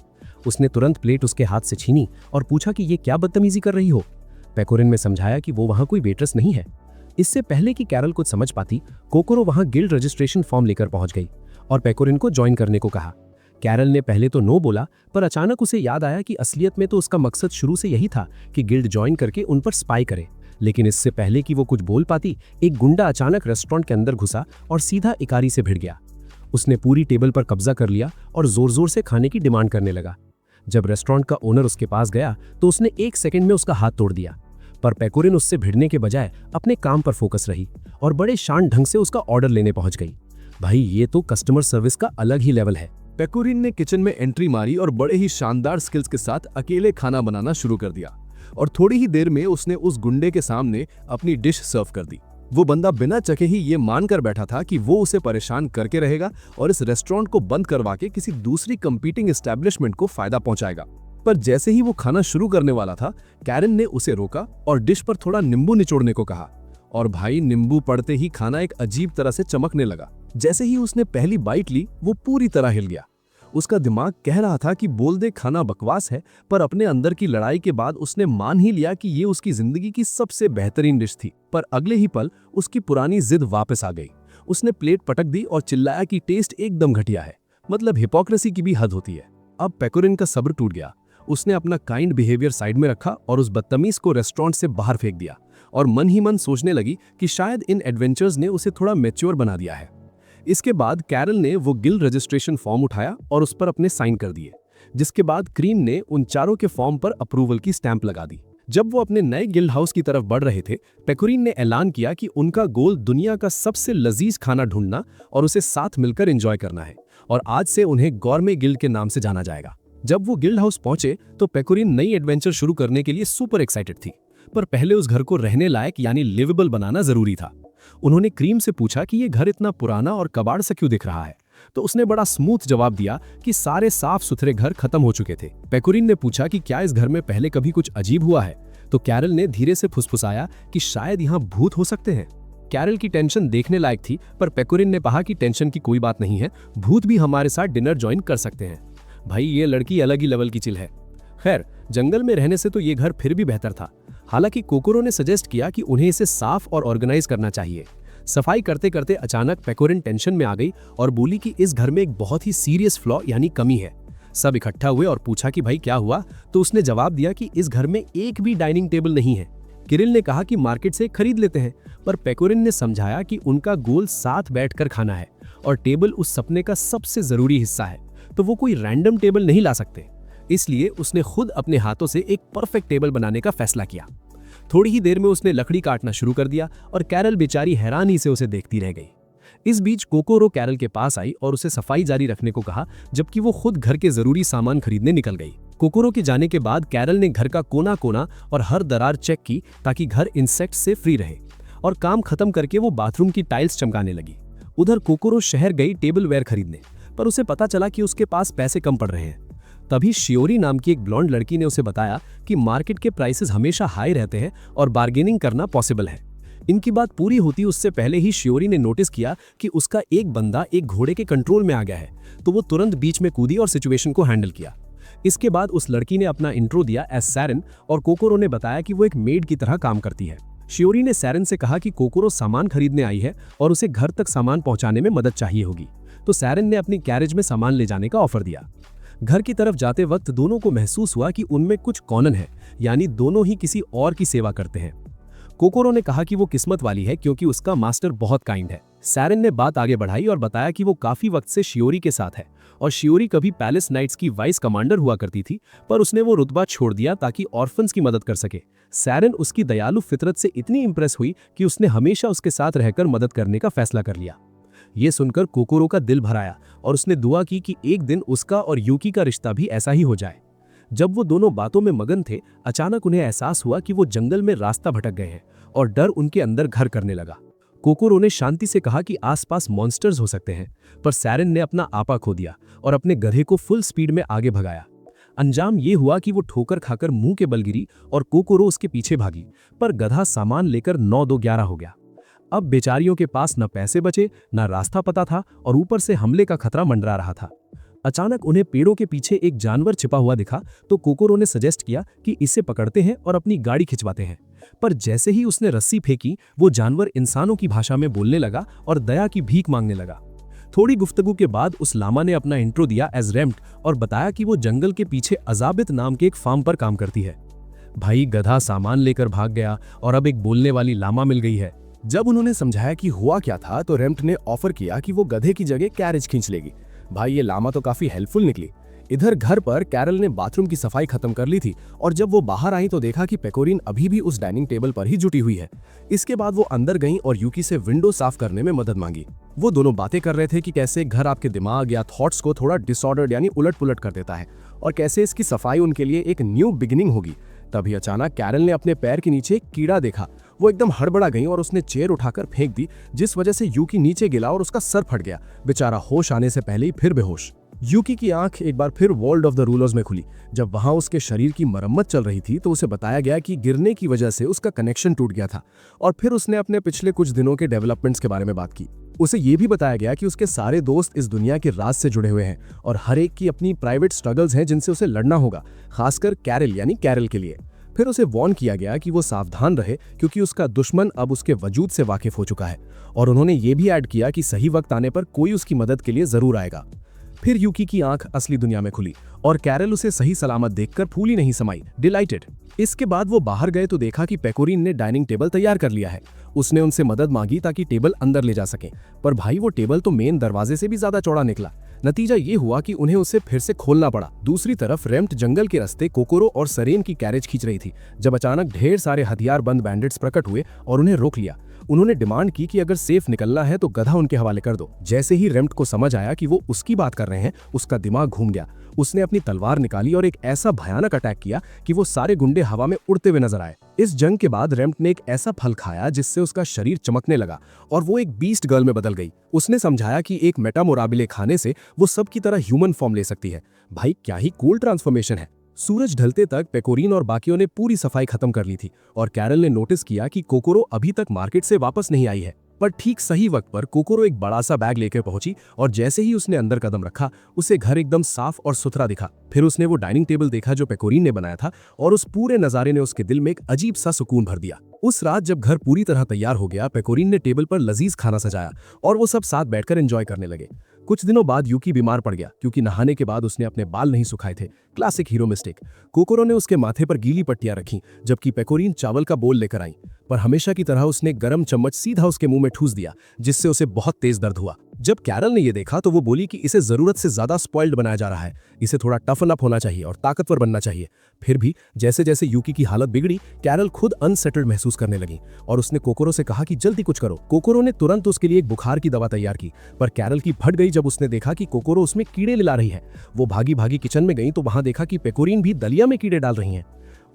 उसने तुरंत प्लेट उसके हाथ से छीनी और पूछा कि ये क्या बदतमीजी कर रही हो। पेकोरिन ने समझाया कि वो वहां कोई वेट्रेस नहीं है। इससे पहले कि कैरल कुछ समझ पाती, कोकोरो वहां गिल्ड रजिस्ट्रेशन फॉर्म लेकर पहुंच गई और पेकोरिन को ज्वाइन करने को कहा। कैरल ने पहले तो नो बोला, पर अचानक उसे याद आया कि असलियत में तो उसका मकसद शुरू से यही था कि गिल्ड ज्वाइन करके उन पर स्पाई करे। लेकिन इससे पहले कि वो कुछ बोल पाती, एक गुंडा अचानक रेस्टोरेंट के अंदर घुसा और सीधा इकारी से भिड़ गया। उसने पूरी टेबल पर कब्जा कर लिया और जोर जोर से खाने की डिमांड करने लगा। जब रेस्टोरेंट का ओनर उसके पास गया तो उसने 1 सेकंड में उसका हाथ तोड़ दिया, पर पेकोरिन उससे भिड़ने के बजाय अपने काम पर फोकस रही और बड़े शांत ढंग से उसका ऑर्डर लेने पहुंच गई। भाई ये तो कस्टमर सर्विस का अलग ही लेवल है। पेकोरिन ने किचन में एंट्री मारी और बड़े ही शानदार स्किल्स के साथ अकेले खाना बनाना शुरू कर दिया, और थोड़ी ही देर में उसने उस गुंडे के सामने अपनी डिश सर्व कर दी। वो बंदा बिना चखे ही ये मानकर बैठा था कि वो उसे परेशान करके रहेगा और इस रेस्टोरेंट को बंद करवा के किसी दूसरी कंपीटिंग एस्टेब्लिशमेंट को फायदा पहुंचाएगा। पर जैसे ही वो खाना शुरू करने वाला था, कैरन ने उसे रोका और डिश पर थोड़ा नींबू निचोड़ने को कहा, और भाई नींबू पड़ते ही खाना एक अजीब तरह से चमकने लगा। जैसे ही उसने पहली बाइट ली, वो पूरी तरह हिल गया। उसका दिमाग कह रहा था कि बोल दे खाना बकवास है, पर अपने अंदर की लड़ाई के बाद उसने मान ही लिया कि ये उसकी जिंदगी की सबसे बेहतरीन डिश थी। पर अगले ही पल उसकी पुरानी जिद वापस आ गई। उसने प्लेट पटक दी और चिल्लाया कि टेस्ट एकदम घटिया है। मतलब हिपोक्रेसी की भी हद होती है। अब पेकोरिन का सब्र टूट गया। उसने अपना काइंड बिहेवियर साइड में रखा और उस बदतमीज को रेस्टोरेंट से बाहर फेंक दिया, और मन ही मन सोचने लगी कि शायद इन एडवेंचर्स ने उसे थोड़ा मैच्योर बना दिया है। इसके बाद कैरल ने वो गिल्ड रजिस्ट्रेशन फॉर्म उठाया और उस पर अपने साइन कर दिए, जिसके बाद क्रीम ने उन चारों के फॉर्म पर अप्रूवल की स्टैंप लगा दी। जब वो अपने नए गिल्ड हाउस की तरफ बढ़ रहे थे, पेकोरिन ने ऐलान किया कि उनका गोल दुनिया का सबसे लजीज खाना ढूंढना और उसे साथ मिलकर एंजॉय करना है, और आज से उन्हें गॉर्मे गिल्ड के नाम से जाना जाएगा। जब वो गिल्ड हाउस पहुंचे तो पेकोरिन नई एडवेंचर शुरू करने के लिए सुपर एक्साइटेड थी, पर पहले उस घर को रहने लायक यानी लिवेबल बनाना जरूरी था। उन्होंने क्रीम से पूछा कि ये घर इतना पुराना और कबाड़ सा क्यों दिख रहा है, तो उसने बड़ा स्मूथ जवाब दिया कि सारे साफ सुथरे घर खत्म हो चुके थे। पेकोरिन ने पूछा कि क्या इस घर में पहले कभी कुछ अजीब हुआ है, तो कैरल ने धीरे से फुसफुसाया कि शायद यहाँ भूत हो सकते हैं। कैरल की टेंशन देखने लायक थी, पर पेकोरिन ने कहा कि टेंशन की कोई बात नहीं है, भूत भी हमारे साथ डिनर ज्वाइन कर सकते हैं। भाई ये लड़की अलग ही लेवल की चिल है। खैर, जंगल में रहने से तो ये घर फिर भी बेहतर था। हालांकि कोकोरो ने सजेस्ट किया कि उन्हें इसे साफ और ऑर्गेनाइज करना चाहिए। सफाई करते करते अचानक पेकोरिन टेंशन में आ गई और बोली कि इस घर में एक बहुत ही सीरियस फ्लॉ यानी कमी है। सब इकट्ठा हुए और पूछा कि भाई क्या हुआ, तो उसने जवाब दिया कि इस घर में एक भी डाइनिंग टेबल नहीं है। किरिल ने कहा कि मार्केट से खरीद लेते हैं, पर पेकोरिन ने समझाया कि उनका गोल साथ बैठकर खाना है और टेबल उस सपने का सबसे जरूरी हिस्सा है, तो वो कोई रैंडम टेबल नहीं ला सकते। इसलिए उसने खुद अपने हाथों से एक परफेक्ट टेबल बनाने का फैसला किया। थोड़ी ही देर में उसने लकड़ी काटना शुरू कर दिया और कैरल बेचारी हैरानी से उसे देखती रह गई। इस बीच कोकोरो कैरल के पास आई और उसे सफाई जारी रखने को कहा, जबकि वो खुद घर के जरूरी सामान खरीदने निकल गई। कोकोरो के जाने के बाद कैरल ने घर का कोना कोना और हर दरार चेक की ताकि घर इंसेक्ट से फ्री रहे, और काम खत्म करके वो बाथरूम की टाइल्स चमकाने लगी। उधर कोकोरो शहर गई टेबल वेयर खरीदने, पर उसे पता चला कि उसके पास पैसे कम पड़ रहे हैं। तभी शियोरी नाम की एक ब्लॉन्ड लड़की ने उसे बताया कि मार्केट के प्राइसेस हमेशा हाई रहते हैं और बार्गेनिंग करना पॉसिबल है। इनकी बात पूरी होती उससे पहले ही शियोरी ने नोटिस किया कि उसका एक बंदा एक घोड़े के कंट्रोल में आ गया है, तो वो तुरंत बीच में कूदी और सिचुएशन को हैंडल किया। इसके बाद उस लड़की ने अपना इंट्रो दिया एज सैरन, और कोकोरो ने बताया कि वो एक मेड की तरह काम करती है। शियोरी ने सैरन से कहा कि कोकोरो सामान खरीदने आई है और उसे घर तक सामान पहुंचाने में मदद चाहिए होगी, तो सैरन ने अपनी कैरेज में सामान ले जाने का ऑफर दिया। घर की तरफ जाते वक्त दोनों को महसूस हुआ कि उनमें कुछ कॉमन है, यानी दोनों ही किसी और की सेवा करते हैं। कोकोरो ने कहा कि वो किस्मत वाली है क्योंकि उसका मास्टर बहुत काइंड है। सैरन ने बात आगे बढ़ाई और बताया कि वो काफी वक्त से शियोरी के साथ है और शियोरी कभी पैलेस नाइट्स की वाइस कमांडर हुआ करती थी, पर उसने वो रुतबा छोड़ दिया ताकि ऑर्फन्स की मदद कर सके। सैरन उसकी दयालु फितरत से इतनी इंप्रेस हुई कि उसने हमेशा उसके साथ रहकर मदद करने का फैसला कर लिया। ये सुनकर कोकोरो का दिल भर आया और उसने दुआ की कि एक दिन उसका और यूकी का रिश्ता भी ऐसा ही हो जाए। जब वो दोनों बातों में मगन थे, अचानक उन्हें एहसास हुआ कि वो जंगल में रास्ता भटक गए हैं और डर उनके अंदर घर करने लगा। कोकोरो ने शांति से कहा कि आसपास मॉन्स्टर्स हो सकते हैं, पर सैरन ने अपना आपा खो दिया और अपने गधे को फुल स्पीड में आगे भगाया। अंजाम ये हुआ कि वो ठोकर खाकर मुंह के बल गिरी और कोकोरो उसके पीछे भागी, पर गधा सामान लेकर 9-2-11 हो गया। अब बेचारियों के पास न पैसे बचे, न रास्ता पता था, और ऊपर से हमले का खतरा मंडरा रहा था। अचानक उन्हें पेड़ों के पीछे एक जानवर छिपा हुआ दिखा, तो कोकोरो ने सजेस्ट किया कि इसे पकड़ते हैं और अपनी गाड़ी खिंचवाते हैं। पर जैसे ही उसने रस्सी फेंकी, वो जानवर इंसानों की भाषा में बोलने लगा और दया की भीख मांगने लगा। थोड़ी गुफ्तगू के बाद उस लामा ने अपना इंट्रो दिया एज रेम्ट और बताया कि वो जंगल के पीछे अजाबित नाम के एक फार्म पर काम करती है। भाई, गधा सामान लेकर भाग गया और अब एक बोलने वाली लामा मिल गई है। जब उन्होंने समझाया कि हुआ क्या था, तो रेम्ट ने ऑफर किया कि वो गधे की जगह कैरेज खींच लेगी। भाई, ये लामा तो काफी हेल्पफुल निकली। इधर घर पर कैरल ने बाथरूम की सफाई खत्म कर ली थी और जब वो बाहर आई तो देखा कि पेकोरिन अभी भी उस डाइनिंग टेबल पर ही जुटी हुई है। इसके बाद वो अंदर गईं और यूकी से विंडो साफ करने में मदद मांगी। वो दोनों बातें कर रहे थे कि कैसे घर आपके दिमाग या थॉट्स को थोड़ा डिसऑर्डर्ड यानी उलट पुलट कर देता है और कैसे इसकी सफाई उनके लिए एक न्यू बिगिनिंग होगी। तभी अचानक कैरल ने अपने पैर के नीचे एक कीड़ा देखा। वो एकदम हड़बड़ा गई और उसने चेयर उठाकर फेंक दी, जिस वजह से यूकी नीचे गिरा और उसका सर फट गया। बेचारा होश आने से पहले ही फिर बेहोश। यूकी की आंख एक बार फिर वर्ल्ड ऑफ द रूलर्स में खुली। जब वहां उसके शरीर की मरम्मत चल रही थी तो उसे बताया गया कि गिरने की वजह से उसका कनेक्शन टूट गया था, और फिर उसने अपने पिछले कुछ दिनों के डेवलपमेंट्स के बारे में बात की। उसे ये भी बताया गया कि उसके सारे दोस्त इस दुनिया के राज से जुड़े हुए हैं और हर एक की अपनी प्राइवेट स्ट्रगल्स हैं जिनसे उसे लड़ना होगा, खासकर कैरल यानी कैरल के लिए। फिर उसे वार्न किया गया कि वो सावधान रहे क्योंकि उसका दुश्मन अब उसके वजूद से वाकिफ हो चुका है, और उन्होंने ये भी ऐड किया कि सही वक्त आने पर कोई उसकी मदद के लिए जरूर आएगा। फिर यूकी की आंख असली दुनिया में खुली और कैरल उसे सही सलामत देखकर फूली नहीं समाई, डिलाइटेड। इसके बाद वो बाहर गए तो देखा कि पेकोरिन ने डाइनिंग टेबल तैयार कर लिया है। उसने उनसे मदद मांगी ताकि टेबल अंदर ले जा सके, पर भाई वो टेबल तो मेन दरवाजे से भी ज्यादा चौड़ा निकला। नतीजा ये हुआ कि उन्हें उसे फिर से खोलना पड़ा। दूसरी तरफ रेम्ट जंगल के रास्ते कोकोरो और सरेन की कैरेज खींच रही थी जब अचानक ढेर सारे हथियार बंद बैंडिट्स प्रकट हुए और उन्हें रोक लिया। उन्होंने डिमांड की कि अगर सेफ निकलना है तो गधा उनके हवाले कर दो। जैसे ही रेम्ट को समझ आया कि वो उसकी बात कर रहे हैं, उसका दिमाग घूम गया। उसने अपनी तलवार निकाली और एक ऐसा भयानक अटैक किया कि वो सारे गुंडे हवा में उड़ते हुए नजर आए। इस जंग के बाद रेम्ट ने एक ऐसा फल खाया जिससे उसका शरीर चमकने लगा और वो एक बीस्ट गर्ल में बदल गई। उसने समझाया कि एक मेटामोराबिले खाने से वो सबकी तरह ह्यूमन फॉर्म ले सकती है। भाई, क्या ही कूल ट्रांसफॉर्मेशन है। सूरज ढलते तक पेकोरिन और बाकियों ने पूरी सफाई खत्म कर ली थी और कैरल ने नोटिस किया कि कोकोरो अभी तक मार्केट से वापस नहीं आई है। पर ठीक सही वक्त पर कोकोरो एक बड़ा सा बैग लेकर पहुंची और जैसे ही उसने अंदर कदम रखा उसे घर एकदम साफ और सुथरा दिखा। फिर उसने वो डाइनिंग टेबल देखा जो पेकोरीन ने बनाया था और उस पूरे नजारे ने उसके दिल में एक अजीब सा सुकून भर दिया। उस रात जब घर पूरी तरह तैयार हो गया, पेकोरीन ने टेबल पर लजीज खाना सजाया और वो सब साथ बैठकर एंजॉय करने लगे। कुछ दिनों बाद यूकी बीमार पड़ गया क्योंकि नहाने के बाद उसने अपने बाल नहीं सुखाए थे। Classic hero mistake. कोकोरो ने उसके माथे पर गीली पट्टियां रखी जबकि पेकोरीन चावल का बोल लेकर आई, पर हमेशा की तरह उसने गरम चम्मच सीधा उसके मुंह में ठूस दिया जिससे उसे बहुत तेज दर्द हुआ। जब कैरल ने यह देखा तो वो बोली कि इसे जरूरत से ज्यादा स्पॉइल्ड बनाया जा रहा है, इसे थोड़ा टफन अप होना चाहिए और ताकतवर बनना चाहिए। फिर भी जैसे जैसे यूकी की हालत बिगड़ी, कैरल खुद अनसेटल्ड महसूस करने लगी और उसने कोकोरो से कहा कि जल्दी कुछ करो। कोकोरो ने तुरंत उसके लिए एक बुखार की दवा तैयार की, पर कैरल की फट गई जब उसने देखा कि कोकोरो उसमें कीड़े लिला रही है। वो भागी भागी किचन में गई तो वहां देखा कि पेकोरीन भी दलिया में कीड़े डाल रही हैं।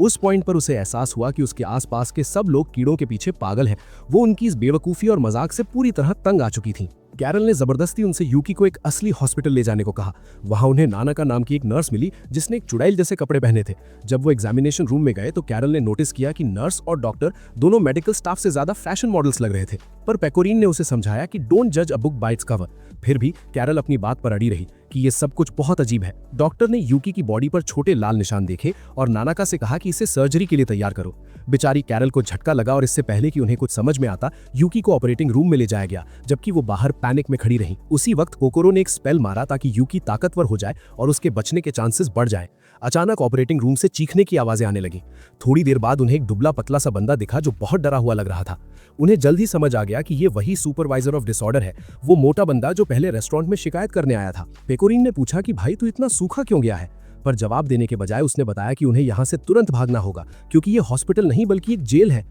उस पॉइंट पर उसे एहसास हुआ कि उसके आसपास के सब लोग कीड़ों के पीछे पागल हैं। वो उनकी इस बेवकूफी और मजाक से पूरी तरह तंग आ चुकी थी। कैरल ने जबरदस्ती उनसे यूकी को एक असली हॉस्पिटल ले जाने को कहा। वहां उन्हें नानाका नाम की एक नर्स मिली जिसने एक चुड़ैल जैसे कपड़े पहने थे। जब वो एग्जामिनेशन रूम में गए तो कैरल ने नोटिस किया कि नर्स और डॉक्टर दोनों मेडिकल स्टाफ से ज्यादा फैशन मॉडल्स लग रहे थे। पर पेकोरीन ने उसे समझाया कि डोंट जज a book by its cover. फिर भी कैरल अपनी बात पर अड़ी रही कि ये सब कुछ बहुत अजीब है। डॉक्टर ने यूकी की बॉडी पर छोटे लाल निशान देखे और नानाका से कहा कि इसे सर्जरी के लिए तैयार करो। बेचारी कैरल को झटका लगा और इससे पहले कि उन्हें कुछ समझ में आता, यूकी को ऑपरेटिंग रूम में ले जाया गया जबकि वो बाहर पैनिक में खड़ी रही। उसी वक्त कोकोरो ने एक स्पेल मारा ताकि यूकी ताकतवर हो जाए और उसके बचने के चांसेस बढ़ जाएं। अचानक ऑपरेटिंग रूम से चीखने की आवाजें आने लगी। थोड़ी देर बाद उन्हें एक दुबला पतला सा बंदा दिखा जो बहुत डरा हुआ लग रहा था। उन्हें जल्द ही समझ आ गया कि ये वही सुपरवाइजर ऑफ डिसऑर्डर है, वो मोटा बंदा जो पहले रेस्टोरेंट में शिकायत करने आया था। पेकोरीन ने पूछा कि भाई तू इतना सूखा क्यों गया है, पर जवाब देने के बजाय उसने बताया कि उन्हें यहाँ से तुरंत भागना होगा क्योंकि ये हॉस्पिटल नहीं बल्कि एक जेल है।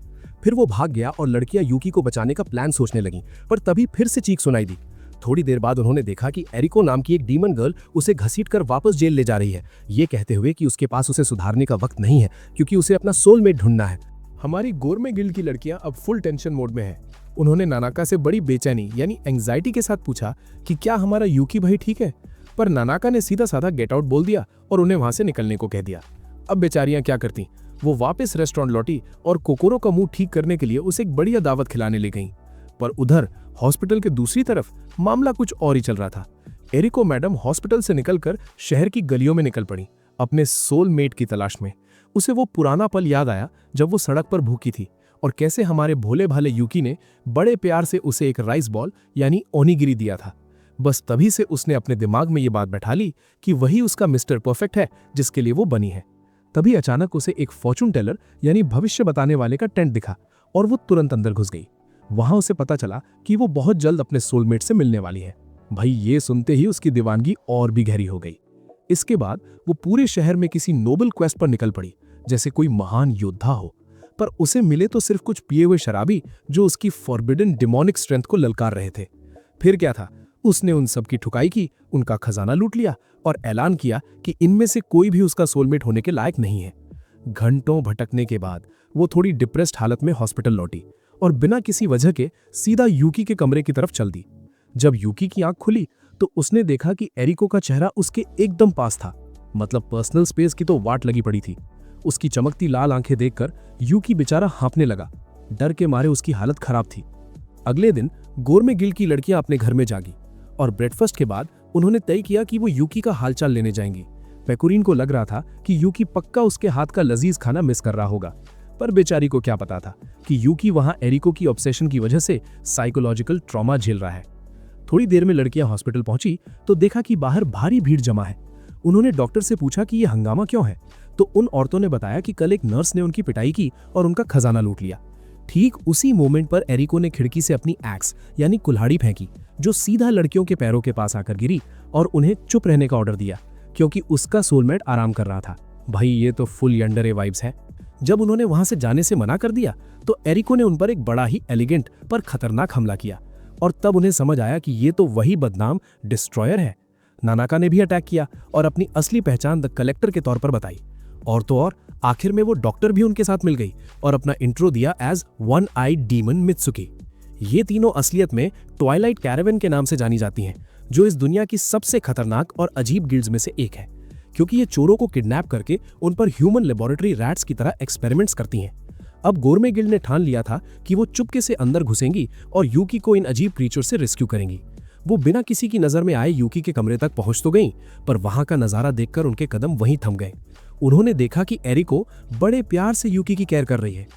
फिर वो भाग गया और लड़कियां यूकी को बचाने का प्लान सोचने लगीं, पर तभी फिर से चीख सुनाई दी। थोड़ी देर बाद उन्होंने देखा कि एरिको नाम की एक डीमन गर्ल उसे घसीटकर वापस जेल ले जा रही है, ये कहते हुए कि उसके पास उसे सुधारने का वक्त नहीं है क्योंकि उसे अपना सोलमेट ढूंढना है। हमारी गोरमे गिल्ड की लड़कियां अब फुल टेंशन मोड में हैं। उन्होंने नानाका से बड़ी बेचैनी यानी एंजाइटी के साथ पूछा कि क्या हमारा यूकी भाई ठीक है, पर नानाका ने सीधा साधा गेट आउट बोल दिया और उन्हें वहां से निकलने को कह दिया। अब बेचारियां क्या करती, वो वापस रेस्टोरेंट लौटी और कोकोरो का मुंह ठीक करने के लिए उसे एक बढ़िया दावत खिलाने ले गईं। पर उधर हॉस्पिटल के दूसरी तरफ मामला कुछ और ही चल रहा था। एरिको मैडम हॉस्पिटल से निकलकर शहर की गलियों में निकल पड़ी अपने सोलमेट की तलाश में। उसे वो पुराना पल याद आया जब वो सड़क पर भूखी थी और कैसे हमारे भोले भाले यूकी ने बड़े प्यार से उसे एक राइस बॉल यानी ओनिगिरी दिया था। बस तभी से उसने अपने दिमाग में ये बात बैठा ली कि वही उसका मिस्टर परफेक्ट है जिसके लिए वो बनी है। तभी अचानक उसे एक फॉर्चून टेलर यानी भविष्य बताने वाले का टेंट दिखा और वो तुरंत अंदर घुस गई। वहां उसे पता चला कि वो बहुत जल्द अपने सोलमेट से मिलने वाली है। भाई ये सुनते ही उसकी दीवानगी और भी गहरी हो गई। इसके बाद वो पूरे शहर में किसी नोबल क्वेस्ट पर निकल पड़ी जैसे कोई महान योद्धा हो, पर उसे मिले तो सिर्फ कुछ पिए हुए शराबी जो उसकी फॉरबिडन डिमोनिक स्ट्रेंथ को ललकार रहे थे। फिर क्या था, उसने उन सब की ठुकाई की, उनका खजाना लूट लिया और ऐलान किया कि इनमें से कोई भी उसका सोलमेट होने के लायक नहीं है। घंटों भटकने के बाद वो थोड़ी डिप्रेस्ड हालत में हॉस्पिटल लौटी और बिना किसी वजह के सीधा यूकी के कमरे की तरफ चल दी। जब यूकी की आंख खुली तो उसने देखा कि एरिको का चेहरा उसके एकदम पास था, मतलब पर्सनल स्पेस की तो वाट लगी पड़ी थी। उसकी चमकती लाल आंखें देखकर यूकी बेचारा हाँफने लगा। डर के मारे उसकी हालत खराब थी। अगले दिन गोरमे गिल्ड की लड़कियां अपने घर में जागी और ब्रेकफास्ट के बाद उन्होंने तय किया कि वो यूकी का हालचाल लेने जाएंगी। पेकोरीन को लग रहा था कि यूकी पक्का उसके हाथ का लजीज खाना मिस कर रहा होगा, पर बेचारी को क्या पता था कि यूकी वहां एरिको की ऑब्सेशन की वजह से साइकोलॉजिकल ट्रॉमा झेल रहा है। थोड़ी देर में लड़कियां हॉस्पिटल पहुंची तो देखा कि बाहर भारी भीड़ जमा है। उन्होंने डॉक्टर से पूछा कि यह हंगामा क्यों है, तो उन औरतों ने बताया कि कल एक नर्स ने उनकी पिटाई की और उनका खजाना लूट लिया। ठीक उसी मोमेंट पर एरिको ने खिड़की से अपनी एक्स यानी कुल्हाड़ी फेंकी जो सीधा लड़कियों के पैरों के पास आकर गिरी और उन्हें चुप रहने का ऑर्डर दिया क्योंकि उसका सोलमेट आराम कर रहा था। भाई ये तो फुल यंडरे वाइब्स है। जब उन्होंने वहां से जाने से मना कर दिया तो एरिको ने उन पर एक बड़ा ही एलिगेंट पर खतरनाक हमला किया और तब उन्हें समझ आया कि ये तो वही बदनाम डिस्ट्रॉयर है। नानाका ने भी अटैक किया और अपनी असली पहचान द कलेक्टर के तौर पर बताई। और तो और आखिर में वो डॉक्टर भी उनके साथ मिल गई और अपना इंट्रो दिया एज वन आइड डीमन मित्सुकी। ये तीनों असलियत में ट्वाइलाइट कैरावन के नाम से जानी जाती हैं, जो इस दुनिया की सबसे खतरनाक और अजीब गिल्ड्स में से एक है, क्योंकि ये चोरों को किडनैप करके उन पर ह्यूमन लेबोरेटरी रैट्स की तरह एक्सपेरिमेंट्स करती हैं। अब गोरमे गिल्ड ने ठान लिया था कि वो चुपके से अंदर घुसेंगी और यूकी को इन अजीब क्रीचर से रेस्क्यू करेंगी। वो बिना किसी की नजर में आए यूकी के कमरे तक पहुंच तो गईं, पर वहां का नजारा देखकर उनके कदम वहीं थम गए। उन्होंने देखा कि एरिको बड़े प्यार से यूकी की केयर कर रही है।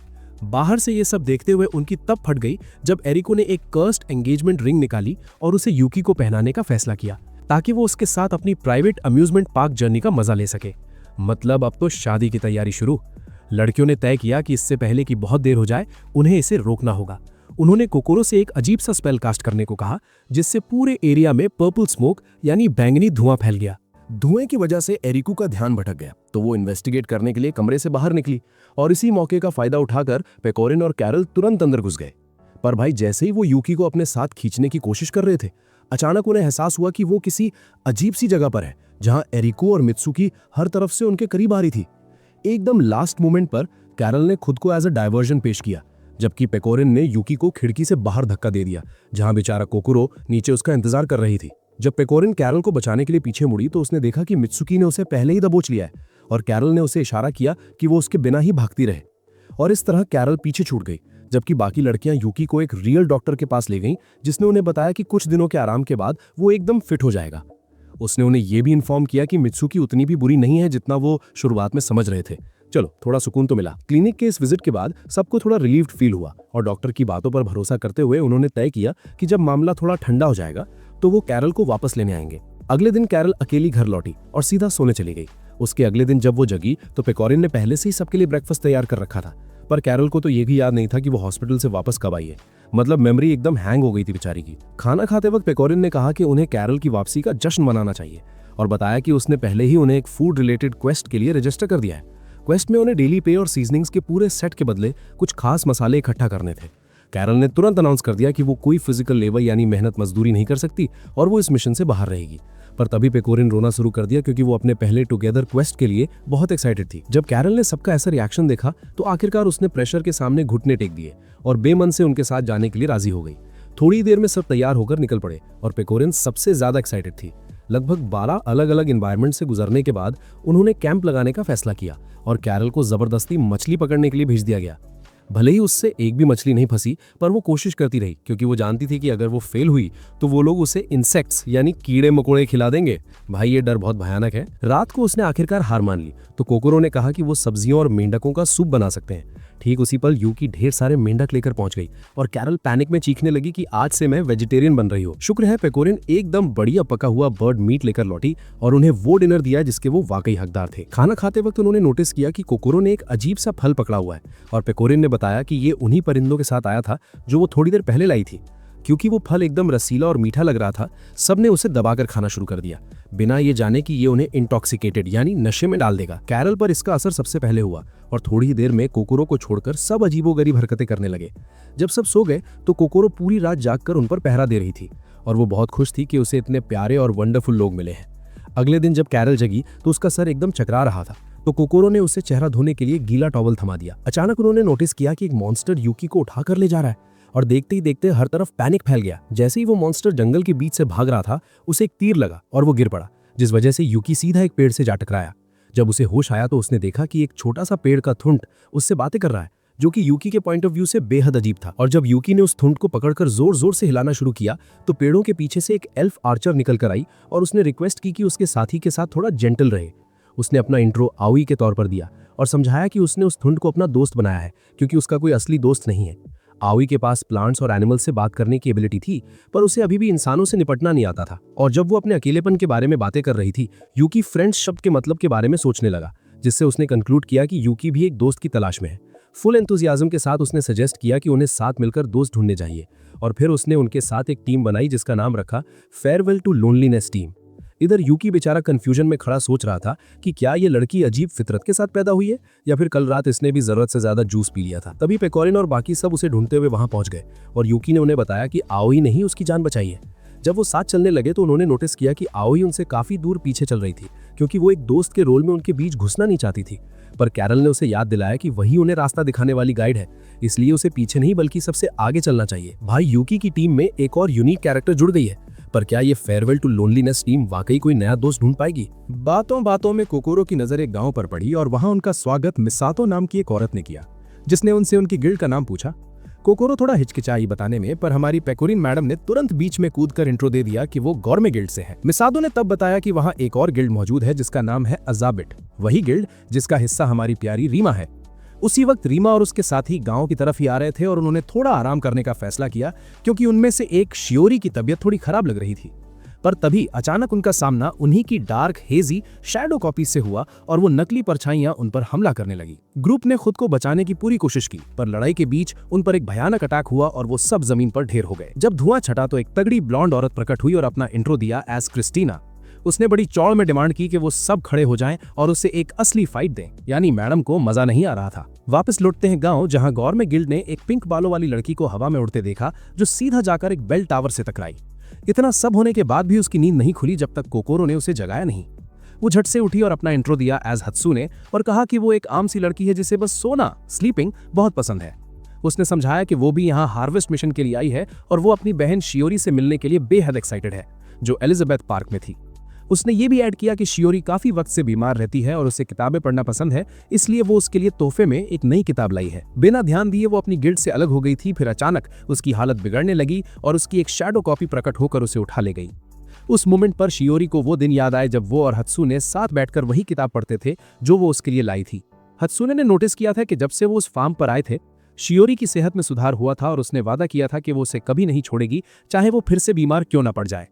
बाहर से ये सब देखते हुए उनकी तब फट गई जब एरिको ने एक कर्स्ड एंगेजमेंट रिंग निकाली और उसे यूकी को पहनाने का फैसला किया, ताकि वो उसके साथ अपनी प्राइवेट अम्यूजमेंट पार्क जर्नी का मजा ले सके। मतलब अब तो शादी की तैयारी शुरू। लड़कियों ने तय किया कि इससे पहले कि बहुत देर हो जाए उन्हें इसे रोकना होगा। उन्होंने कोकोरो से एक अजीब सा स्पेल कास्ट करने को कहा, जिससे पूरे एरिया में पर्पल स्मोक यानी बैंगनी धुआं फैल गया। धुएं की वजह से एरिको का ध्यान भटक गया, तो वो इन्वेस्टिगेट करने के लिए कमरे से बाहर निकली और इसी मौके का फायदा उठाकर पेकोरिन और कैरल तुरंत अंदर घुस गए। पर भाई जैसे ही वो यूकी को अपने साथ खींचने की कोशिश कर रहे थे, अचानक उन्हें एहसास हुआ कि वो किसी अजीब सी जगह पर है जहां एरिको और मित्सुकी हर तरफ से उनके करीब आ रही थी। एकदम लास्ट मोमेंट पर कैरल ने खुद को एज अ डायवर्जन पेश किया, जबकि पेकोरिन ने यूकी को खिड़की से बाहर धक्का दे दिया, जहां बेचारा कोकोरो नीचे उसका इंतजार कर रही थी। जब पेकोरिन कैरल को बचाने के लिए पीछे मुड़ी तो उसने देखा कि मित्सुकी ने उसे पहले ही दबोच लिया है और कैरल ने उसे इशारा किया कि वो उसके बिना ही भागती रहे। और इस तरह कैरल पीछे छूट गई, जबकि बाकी लड़कियां यूकी को एक रियल डॉक्टर के पास ले गईं, जिसने उन्हें बताया कि कुछ दिनों के आराम के बाद वो एकदम फिट हो जाएगा। उसने उन्हें यह भी इन्फॉर्म किया कि मित्सुकी उतनी भी बुरी नहीं है जितना वो शुरुआत में समझ रहे थे। चलो थोड़ा सुकून तो मिला। क्लिनिक के इस विजिट के बाद सबको थोड़ा रिलीव्ड फील हुआ और डॉक्टर की बातों पर भरोसा करते हुए उन्होंने तय किया कि जब मामला थोड़ा ठंडा हो जाएगा तो वो कैरल को वापस लेने आएंगे। अगले दिन कैरल अकेली घर लौटी और सीधा सोने चली गई। उसके अगले दिन जब वो जगी तो पेकोरिन ने पहले से ही सबके लिए ब्रेकफास्ट तैयार कर रखा था, पर कैरल को तो ये भी याद नहीं था कि वो हॉस्पिटल से वापस कब आई है। मतलब मेमोरी एकदम हैंग हो गई थी बेचारी की। खाना खाते वक्त पेकोरिन ने कहा कि उन्हें कैरल की वापसी का जश्न मनाना चाहिए और बताया कि उसने पहले ही उन्हें एक फूड रिलेटेड क्वेस्ट के लिए रजिस्टर कर दिया है। क्वेस्ट में उन्हें डेली पे और सीजनिंग्स के पूरे सेट के बदले कुछ खास मसाले इकट्ठा करने थे। कैरल ने तुरंत अनाउंस कर दिया कि वो कोई फिजिकल लेबर यानी मेहनत मजदूरी नहीं कर सकती और वो इस मिशन से बाहर रहेगी। पर तभी पेकोरिन रोना शुरू कर दिया, क्योंकि वो अपने पहले टुगेदर क्वेस्ट के लिए बहुत एक्साइटेड थी। जब कैरल ने सबका ऐसा रिएक्शन देखा तो आखिरकार उसने प्रेशर के सामने घुटने टेक दिए और बेमन से उनके साथ जाने के लिए राजी हो गई। थोड़ी देर में सब तैयार होकर निकल पड़े और पेकोरिन सबसे ज्यादा एक्साइटेड थी। लगभग 12 अलग अलग एनवायरनमेंट से गुजरने के बाद उन्होंने कैंप लगाने का फैसला किया और कैरल को जबरदस्ती मछली पकड़ने के लिए भेज दिया गया। भले ही उससे एक भी मछली नहीं फंसी, पर वो कोशिश करती रही, क्योंकि वो जानती थी कि अगर वो फेल हुई तो वो लोग उसे इंसेक्ट्स यानी कीड़े मकोड़े खिला देंगे। भाई ये डर बहुत भयानक है। रात को उसने आखिरकार हार मान ली तो कोकोरो ने कहा कि वो सब्जियों और मेंढकों का सूप बना सकते हैं। ठीक उसी पल यूकी ढेर सारे मेंढक लेकर पहुंच गई और कैरल पैनिक में चीखने लगी कि आज से मैं वेजिटेरियन बन रही हूँ। शुक्र है पेकोरिन एकदम बढ़िया पका हुआ बर्ड मीट लेकर लौटी और उन्हें वो डिनर दिया जिसके वो वाकई हकदार थे। खाना खाते वक्त उन्होंने नोटिस किया कि कोकोरो ने एक अजीब सा फल पकड़ा हुआ है और पेकोरिन ने बताया कि ये उन्हीं परिंदों के साथ आया था जो वो थोड़ी देर पहले लाई थी। क्योंकि वो फल एकदम रसीला और मीठा लग रहा था, सबने उसे दबाकर खाना शुरू कर दिया, बिना ये जाने कि ये उन्हें इंटॉक्सिकेटेड यानी नशे में डाल देगा। कैरल पर इसका असर सबसे पहले हुआ और थोड़ी ही देर में कोकोरो को छोड़कर सब अजीबोगरीब हरकतें करने लगे। जब सब सो गए तो कोकोरो पूरी रात जागकर उन पर पहरा दे रही थी और वो बहुत खुश थी कि उसे इतने प्यारे और वंडरफुल लोग मिले हैं। अगले दिन जब कैरल जगी तो उसका सर एकदम चकरा रहा था, तो कोकोरो ने उसे चेहरा धोने के लिए गीला टॉवल थमा दिया। अचानक उन्होंने नोटिस किया कि एक मॉन्स्टर यूकी को उठाकर ले जा रहा है और देखते ही देखते हर तरफ पैनिक फैल गया। जैसे ही वो मॉन्स्टर जंगल के बीच से भाग रहा था, उसे एक तीर लगा और वो गिर पड़ा, जिस वजह से यूकी सीधा एक पेड़ से जा टकराया। जब उसे होश आया तो उसने देखा कि एक छोटा सा पेड़ का थुंड उससे बातें कर रहा है, जो कि यूकी के पॉइंट ऑफ व्यू से बेहद अजीब था। और जब यूकी ने उस थुंड को पकड़कर जोर जोर से हिलाना शुरू किया तो पेड़ों के पीछे से एक एल्फ आर्चर निकल कर आई और उसने रिक्वेस्ट की कि उसके साथी के साथ थोड़ा जेंटल रहे। उसने अपना इंट्रो आउई के तौर पर दिया और समझाया कि उसने उस थुंड को अपना दोस्त बनाया है, क्योंकि उसका कोई असली दोस्त नहीं है। आउई के पास प्लांट्स और एनिमल्स से बात करने की एबिलिटी थी, पर उसे अभी भी इंसानों से निपटना नहीं आता था। और जब वो अपने अकेलेपन के बारे में बातें कर रही थी, यूकी फ्रेंड्स शब्द के मतलब के बारे में सोचने लगा, जिससे उसने कंक्लूड किया कि यूकी भी एक दोस्त की तलाश में है। फुल एंथुजियाज्म के साथ उसने सजेस्ट किया कि उन्हें साथ मिलकर दोस्त ढूंढने चाहिए और फिर उसने उनके साथ एक टीम बनाई जिसका नाम रखा फेयरवेल टू लोनलीनेस टीम। इधर यूकी बेचारा कंफ्यूजन में खड़ा सोच रहा था कि क्या ये लड़की अजीब फितरत के साथ पैदा हुई है या फिर कल रात इसने भी जरूरत से ज्यादा जूस पी लिया था। तभी पेकोरिन और बाकी सब उसे ढूंढते हुए वहां पहुंच गए और यूकी ने उन्हें बताया कि आउई ने ही उसकी जान बचाई है। जब वो साथ चलने लगे तो उन्होंने नोटिस किया कि आउई उनसे काफी दूर पीछे चल रही थी, क्योंकि वो एक दोस्त के रोल में उनके बीच घुसना नहीं चाहती थी। पर कैरल ने उसे याद दिलाया कि वही उन्हें रास्ता दिखाने वाली गाइड है, इसलिए उसे पीछे नहीं बल्कि सबसे आगे चलना चाहिए। भाई यूकी की टीम में एक और यूनिक कैरेक्टर जुड़ गई है, पर क्या ये फेयरवेल टू लोनलीनेस टीम वाकई कोई नया दोस्त ढूंढ पाएगी? बातों बातों में कोकोरो की नजर एक गांव पर पड़ी और वहां उनका स्वागत मिसातो नाम की एक औरत ने किया, जिसने उनसे उनकी गिल्ड का नाम पूछा। कोकोरो थोड़ा हिचकिचाई बताने में, पर हमारी पेकोरिन मैडम ने तुरंत बीच में कूदकर इंट्रो दे दिया कि वो गॉर्मे गिल्ड से है। मिसादो ने तब बताया कि वहाँ एक और गिल्ड मौजूद है जिसका नाम है अजाबिट, वही गिल्ड जिसका हिस्सा हमारी प्यारी रीमा है। उसी वक्त रीमा और उसके साथी गांव की तरफ ही आ रहे थे और उन्होंने थोड़ा आराम करने का फैसला किया क्योंकि उनमें से एक शियोरी की तबीयत थोड़ी खराब लग रही थी। पर तभी अचानक उनका सामना उन्हीं की डार्क हेजी शैडो कॉपी से हुआ और वो नकली परछाइयां उन पर हमला करने लगी। ग्रुप ने खुद को बचाने की पूरी कोशिश की, पर लड़ाई के बीच उन पर एक भयानक अटैक हुआ और वो सब जमीन पर ढेर हो गए। जब धुआं छटा तो एक तगड़ी ब्लॉन्ड औरत प्रकट हुई और अपना इंट्रो दिया एज क्रिस्टीना। उसने बड़ी चौड़ में डिमांड की कि वो सब खड़े हो जाएं और उसे एक असली फाइट दें। यानी मैडम को मजा नहीं आ रहा था। वापस लौटते हैं गांव, जहां गॉर्मे गिल्ड ने एक पिंक बालों वाली लड़की को हवा में उड़ते देखा जो सीधा जाकर एक बेल टावर से टकराई। इतना सब होने के बाद भी उसकी नींद नहीं खुली जब तक कोकोरो ने उसे जगाया नहीं। वो झट से उठी और अपना इंट्रो दिया एज हत्सुने और कहा कि वो एक आम सी लड़की है जिसे बस सोना, स्लीपिंग बहुत पसंद है। उसने समझाया कि वो भी यहाँ हार्वेस्ट मिशन के लिए आई है और वो अपनी बहन शियोरी से मिलने के लिए बेहद एक्साइटेड है, जो एलिजाबेथ पार्क में थी। उसने ये भी ऐड किया कि शियोरी काफी वक्त से बीमार रहती है और उसे किताबें पढ़ना पसंद है, इसलिए वो उसके लिए तोहफे में एक नई किताब लाई है। बिना ध्यान दिए वो अपनी गिल्ड से अलग हो गई थी। फिर अचानक उसकी हालत बिगड़ने लगी और उसकी एक शैडो कॉपी प्रकट होकर उसे उठा ले गई। उस मोमेंट पर शियोरी को वो दिन याद आए जब वो और हत्सुने साथ बैठकर वही किताब पढ़ते थे जो वो उसके लिए लाई थी। हत्सुने ने नोटिस किया था कि जब से वो उस फार्म पर आए थे, शियोरी की सेहत में सुधार हुआ था और उसने वादा किया था कि वो उसे कभी नहीं छोड़ेगी, चाहे वो फिर से बीमार क्यों ना पड़ जाए।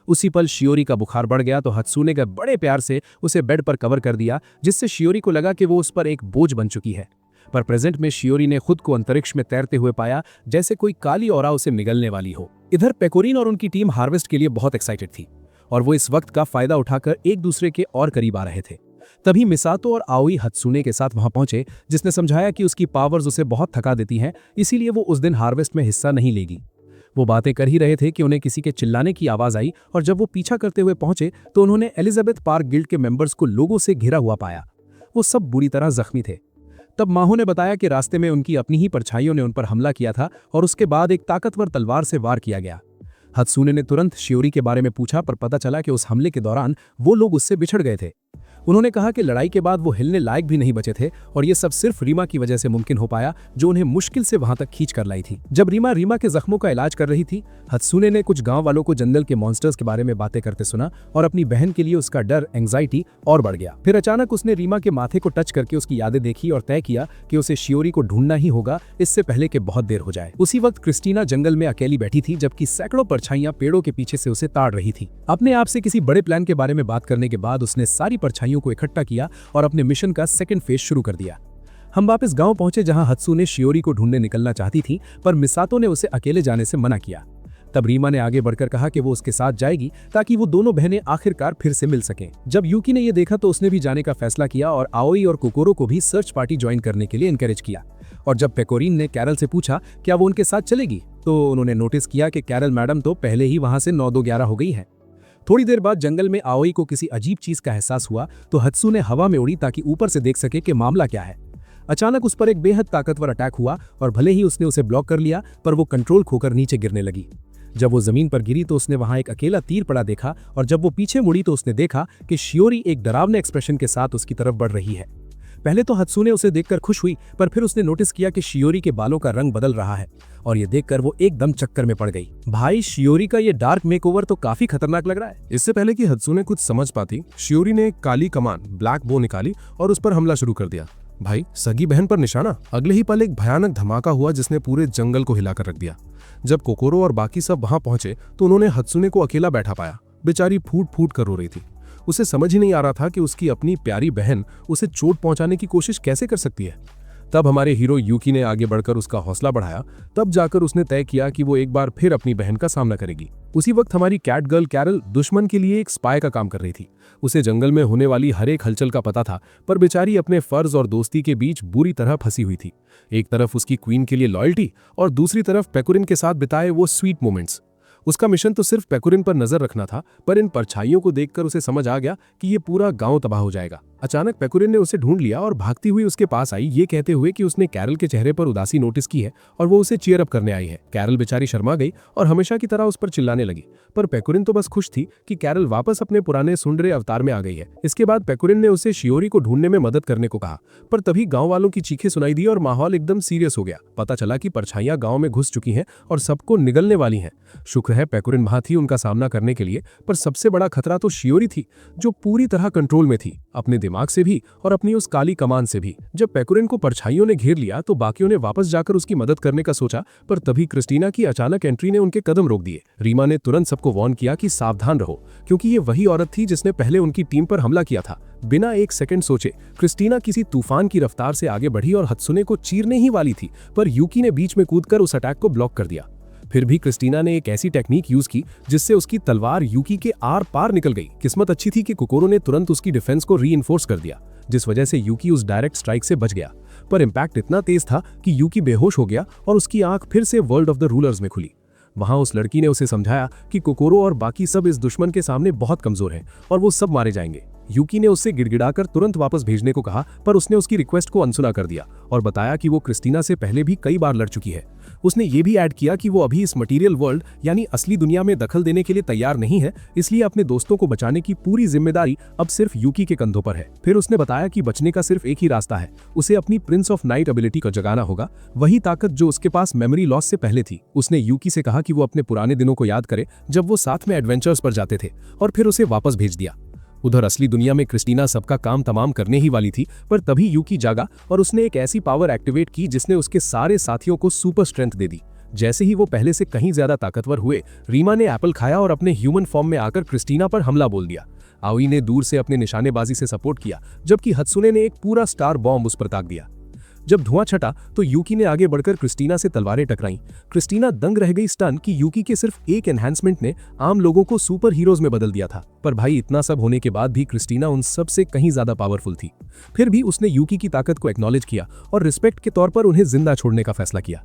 उसी पल शियोरी का बुखार बढ़ गया तो हत्सुने ने बड़े प्यार से उसे बेड पर कवर कर दिया, जिससे शियोरी को लगा कि वो उस पर एक बोझ बन चुकी है। पर प्रेजेंट में शियोरी ने खुद को अंतरिक्ष में तैरते हुए पाया, जैसे कोई काली औरा उसे निगलने वाली हो। इधर पेकोरिन और उनकी टीम हार्वेस्ट के लिए बहुत एक्साइटेड थी और वो इस वक्त का फायदा उठाकर एक दूसरे के और करीब आ रहे थे। तभी मिसातो और आओई हत्सुने के साथ वहां पहुंचे, जिसने समझाया कि उसकी पावर्स उसे बहुत थका देती हैं, इसीलिए वो उस दिन हार्वेस्ट में हिस्सा नहीं लेगी। वो बातें कर ही रहे थे कि उन्हें किसी के चिल्लाने की आवाज आई और जब वो पीछा करते हुए पहुंचे तो उन्होंने एलिजाबेथ पार्क गिल्ड के मेंबर्स को लोगों से घिरा हुआ पाया। वो सब बुरी तरह जख्मी थे। तब माहो ने बताया कि रास्ते में उनकी अपनी ही परछाइयों ने उन पर हमला किया था और उसके बाद एक ताकतवर तलवार से वार किया गया। हत्सुने ने तुरंत शियोरी के बारे में पूछा, पर पता चला कि उस हमले के दौरान वो लोग उससे बिछड़ गए थे। उन्होंने कहा कि लड़ाई के बाद वो हिलने लायक भी नहीं बचे थे और ये सब सिर्फ रीमा की वजह से मुमकिन हो पाया, जो उन्हें मुश्किल से वहां तक खींच कर लाई थी। जब रीमा के जख्मों का इलाज कर रही थी, हत्सुने ने कुछ गांव वालों को जंगल के मॉन्स्टर्स के बारे में बातें करते सुना और अपनी बहन के लिए उसका डर, एंग्जाइटी और बढ़ गया। फिर अचानक उसने रीमा के माथे को टच करके उसकी यादें देखी और तय किया कि उसे शियोरी को ढूंढना ही होगा, इससे पहले कि बहुत देर हो जाए। उसी वक्त क्रिस्टीना जंगल में अकेली बैठी थी, जबकि सैकड़ों परछाइयां पेड़ों के पीछे से उसे ताड़ रही थी। अपने आप से किसी बड़े प्लान के बारे में बात करने के बाद उसने सारी परछाइयों को इकट्ठा किया और अपने मिशन का सेकंड फेज शुरू कर दिया। हम वापस गांव पहुंचे, जहां हत्सुने शियोरी को ढूंढने निकलना चाहती थी, पर मिसातो ने उसे अकेले जाने से मना किया। तब रीमा ने आगे बढ़कर कहा कि वो उसके साथ जाएगी ताकि वो दोनों बहनें आखिरकार फिर से मिल सकें। जब यूकी ने यह देखा तो उसने भी जाने का फैसला किया और आओई और कोकोरो को भी सर्च पार्टी ज्वाइन करने के लिए एनकरेज किया। और जब पेकोरिन ने कैरल से पूछा क्या वो उनके साथ चलेगी, तो उन्होंने नोटिस किया कि कैरल मैडम तो पहले ही वहां से 9-2-11 हो गई है। थोड़ी देर बाद जंगल में आओई को किसी अजीब चीज का एहसास हुआ तो हत्सुने हवा में उड़ी ताकि ऊपर से देख सके कि मामला क्या है। अचानक उस पर एक बेहद ताकतवर अटैक हुआ और भले ही उसने उसे ब्लॉक कर लिया, पर वो कंट्रोल खोकर नीचे गिरने लगी। जब वो जमीन पर गिरी तो उसने वहां एक अकेला तीर पड़ा देखा और जब वो पीछे मुड़ी तो उसने देखा कि शियोरी एक डरावने एक्सप्रेशन के साथ उसकी तरफ बढ़ रही है। पहले तो हत्सुने उसे देखकर खुश हुई, पर फिर उसने नोटिस किया कि शियोरी के बालों का रंग बदल रहा है और ये देखकर वो एकदम चक्कर में पड़ गई। भाई, शियोरी का ये डार्क मेकओवर तो काफी खतरनाक लग रहा है। इससे पहले कि हत्सुने कुछ समझ पाती, शियोरी ने एक काली कमान, ब्लैक बो निकाली और उस पर हमला शुरू कर दिया। भाई, सगी बहन पर निशाना। अगले ही पल एक भयानक धमाका हुआ जिसने पूरे जंगल को हिलाकर रख दिया। जब कोकोरो और बाकी सब वहां पहुंचे तो उन्होंने हत्सुने को अकेला बैठा पाया। बेचारी फूट फूट कर रो रही थी। उसे समझ ही नहीं आ रहा था कि उसकी अपनी प्यारी बहन उसे चोट पहुंचाने की कोशिश कैसे कर सकती है। तब हमारे हीरो यूकी ने आगे बढ़कर उसका हौसला बढ़ाया। तब जाकर उसने तय किया कि वो एक बार फिर अपनी बहन का सामना करेगी। उसी वक्त हमारी कैट गर्ल कैरल दुश्मन के लिए एक स्पाई का काम कर रही थी। उसे जंगल में होने वाली हर एक हलचल का पता था, पर बेचारी अपने फर्ज और दोस्ती के बीच बुरी तरह फंसी हुई थी। एक तरफ उसकी क्वीन के लिए लॉयल्टी और दूसरी तरफ पेकोरिन के साथ बिताए वो स्वीट मोमेंट्स। उसका मिशन तो सिर्फ पेकोरिन पर नजर रखना था, पर इन परछाइयों को देखकर उसे समझ आ गया कि ये पूरा गांव तबाह हो जाएगा। अचानक पेकुरिन ने उसे ढूंढ लिया और भागती हुई उसके पास आई, ये कहते हुए कि उसने कैरल के चेहरे पर उदासी नोटिस की है और वो उसे चीयर अप करने आई है। कैरल बेचारी शर्मा गई और हमेशा की तरह उस पर चिल्लाने लगी, पर पेकुरिन तो बस खुश थी कि कैरल वापस अपने पुराने सुंडरे अवतार में आ गई है। इसके बाद पेकुरिन ने उसे शियोरी को ढूंढने में मदद करने को कहा, पर तभी गांव वालों की चीखें सुनाई दी और माहौल एकदम सीरियस हो गया। पता चला कि परछाइयां गांव में घुस चुकी हैं और सबको निगलने वाली हैं। शुक्र है पेकुरिन वहां थी उनका सामना करने के लिए, पर सबसे बड़ा खतरा तो शियोरी थी, जो पूरी तरह कंट्रोल में थी, अपने दिमाग से भी और अपनी उस काली कमान से भी। जब पेकुरिन को परछाइयों ने घेर लिया तो बाकियों ने वापस जाकर उसकी मदद करने का सोचा, पर तभी क्रिस्टीना की अचानक एंट्री ने उनके कदम रोक दिए। रीमा ने तुरंत सबको वार्न किया कि सावधान रहो, क्योंकि ये वही औरत थी जिसने पहले उनकी टीम पर हमला किया था। बिना एक सेकंड सोचे क्रिस्टीना किसी तूफान की रफ्तार से आगे बढ़ी और हत्सुने को चीरने ही वाली थी, पर यूकी ने बीच में कूदकर उस अटैक को ब्लॉक कर दिया। फिर भी क्रिस्टीना ने एक ऐसी टेक्निक यूज की जिससे उसकी तलवार यूकी के आर पार निकल गई। किस्मत अच्छी थी कि कोकोरो ने तुरंत उसकी डिफेंस को रीइंफोर्स कर दिया, जिस वजह से यूकी उस डायरेक्ट स्ट्राइक से बच गया। पर इम्पैक्ट इतना तेज था कि यूकी बेहोश हो गया और उसकी आंख फिर से वर्ल्ड ऑफ द रूलर्स में खुली। वहां उस लड़की ने उसे समझाया कि कोकोरो और बाकी सब इस दुश्मन के सामने बहुत कमजोर हैं और वो सब मारे जाएंगे। यूकी ने उससे गिड़गिड़ाकर तुरंत वापस भेजने को कहा, पर उसने उसकी रिक्वेस्ट को अनसुना कर दिया और बताया कि वो क्रिस्टीना से पहले भी कई बार लड़ चुकी है। उसने ये भी ऐड किया कि वो अभी इस मटेरियल वर्ल्ड यानी असली दुनिया में दखल देने के लिए तैयार नहीं है, इसलिए अपने दोस्तों को बचाने की पूरी जिम्मेदारी अब सिर्फ यूकी के कंधों पर है। फिर उसने बताया कि बचने का सिर्फ एक ही रास्ता है, उसे अपनी प्रिंस ऑफ नाइट एबिलिटी को जगाना होगा, वही ताकत जो उसके पास मेमोरी लॉस से पहले थी। उसने यूकी से कहा कि वो अपने पुराने दिनों को याद करे जब वो साथ में एडवेंचर्स पर जाते थे, और फिर उसे वापस भेज दिया। उधर असली दुनिया में क्रिस्टीना सबका काम तमाम करने ही वाली थी, पर तभी यूकी जागा और उसने एक ऐसी पावर एक्टिवेट की जिसने उसके सारे साथियों को सुपर स्ट्रेंथ दे दी। जैसे ही वो पहले से कहीं ज्यादा ताकतवर हुए, रीमा ने एप्पल खाया और अपने ह्यूमन फॉर्म में आकर क्रिस्टीना पर हमला बोल दिया। आउई ने दूर से अपने निशानेबाजी से सपोर्ट किया, जबकि हत्सुने ने एक पूरा स्टार बॉम्ब उस पर ताक दिया। जब धुआं छटा तो यूकी ने आगे बढ़कर क्रिस्टीना से तलवारें टकराईं। क्रिस्टीना दंग रह गई स्टन कि यूकी के सिर्फ एक एनहांसमेंट ने आम लोगों को सुपर हीरोज में बदल दिया था। पर भाई इतना सब होने के बाद भी क्रिस्टीना उन सब से कहीं ज्यादा पावरफुल थी। फिर भी उसने यूकी की ताकत को एक्नॉलेज किया और रिस्पेक्ट के तौर पर उन्हें जिंदा छोड़ने का फैसला किया।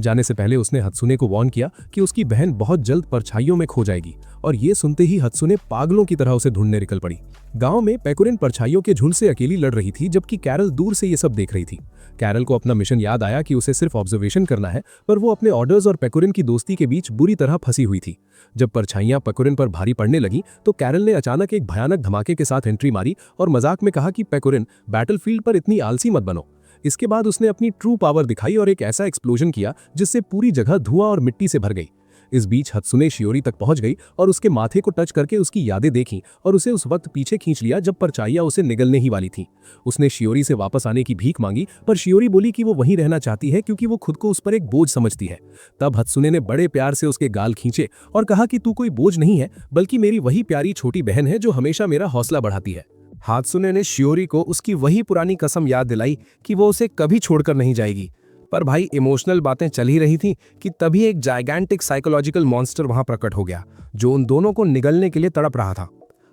जाने से पहले उसने हत्सुने को वार्न किया कि उसकी बहन बहुत जल्द परछाइयों में खो जाएगी, और ये सुनते ही हत्सुने पागलों की तरह उसे ढूंढने निकल पड़ी। गांव में पेकुरिन परछाइयों के झुंड से अकेली लड़ रही थी, जबकि कैरल दूर से ये सब देख रही थी। कैरल को अपना मिशन याद आया कि उसे सिर्फ ऑब्जर्वेशन करना है, पर वो अपने ऑर्डर्स और पेकुरिन की दोस्ती के बीच बुरी तरह फंसी हुई थी। जब परछाइयां पेकुरिन पर भारी पड़ने लगी तो कैरल ने अचानक एक भयानक धमाके के साथ एंट्री मारी और मजाक में कहा कि पेकुरिन, बैटलफील्ड पर इतनी आलसी मत बनो। इसके बाद उसने अपनी ट्रू पावर दिखाई और एक ऐसा एक्सप्लोजन किया जिससे पूरी जगह धुआं और मिट्टी से भर गई। इस बीच हत्सुने शियोरी तक पहुंच गई और उसके माथे को टच करके उसकी यादें देखीं और उसे उस वक्त पीछे खींच लिया जब परछाइयां उसे निगलने ही वाली थी। उसने शियोरी से वापस आने की भीख मांगी, पर शियोरी बोली कि वो वहीं रहना चाहती है क्योंकि वो खुद को उस पर एक बोझ समझती है। तब हत्सुने ने बड़े प्यार से उसके गाल खींचे और कहा कि तू कोई बोझ नहीं है, बल्कि मेरी वही प्यारी छोटी बहन है जो हमेशा मेरा हौसला बढ़ाती है। हात्सुने ने शियोरी को उसकी वही पुरानी कसम याद दिलाई कि वो उसे कभी छोड़कर नहीं जाएगी। पर भाई इमोशनल बातें चल ही रही थी कि तभी एक जाइगैंटिक साइकोलॉजिकल मॉन्स्टर वहां प्रकट हो गया जो उन दोनों को निगलने के लिए तड़प रहा था।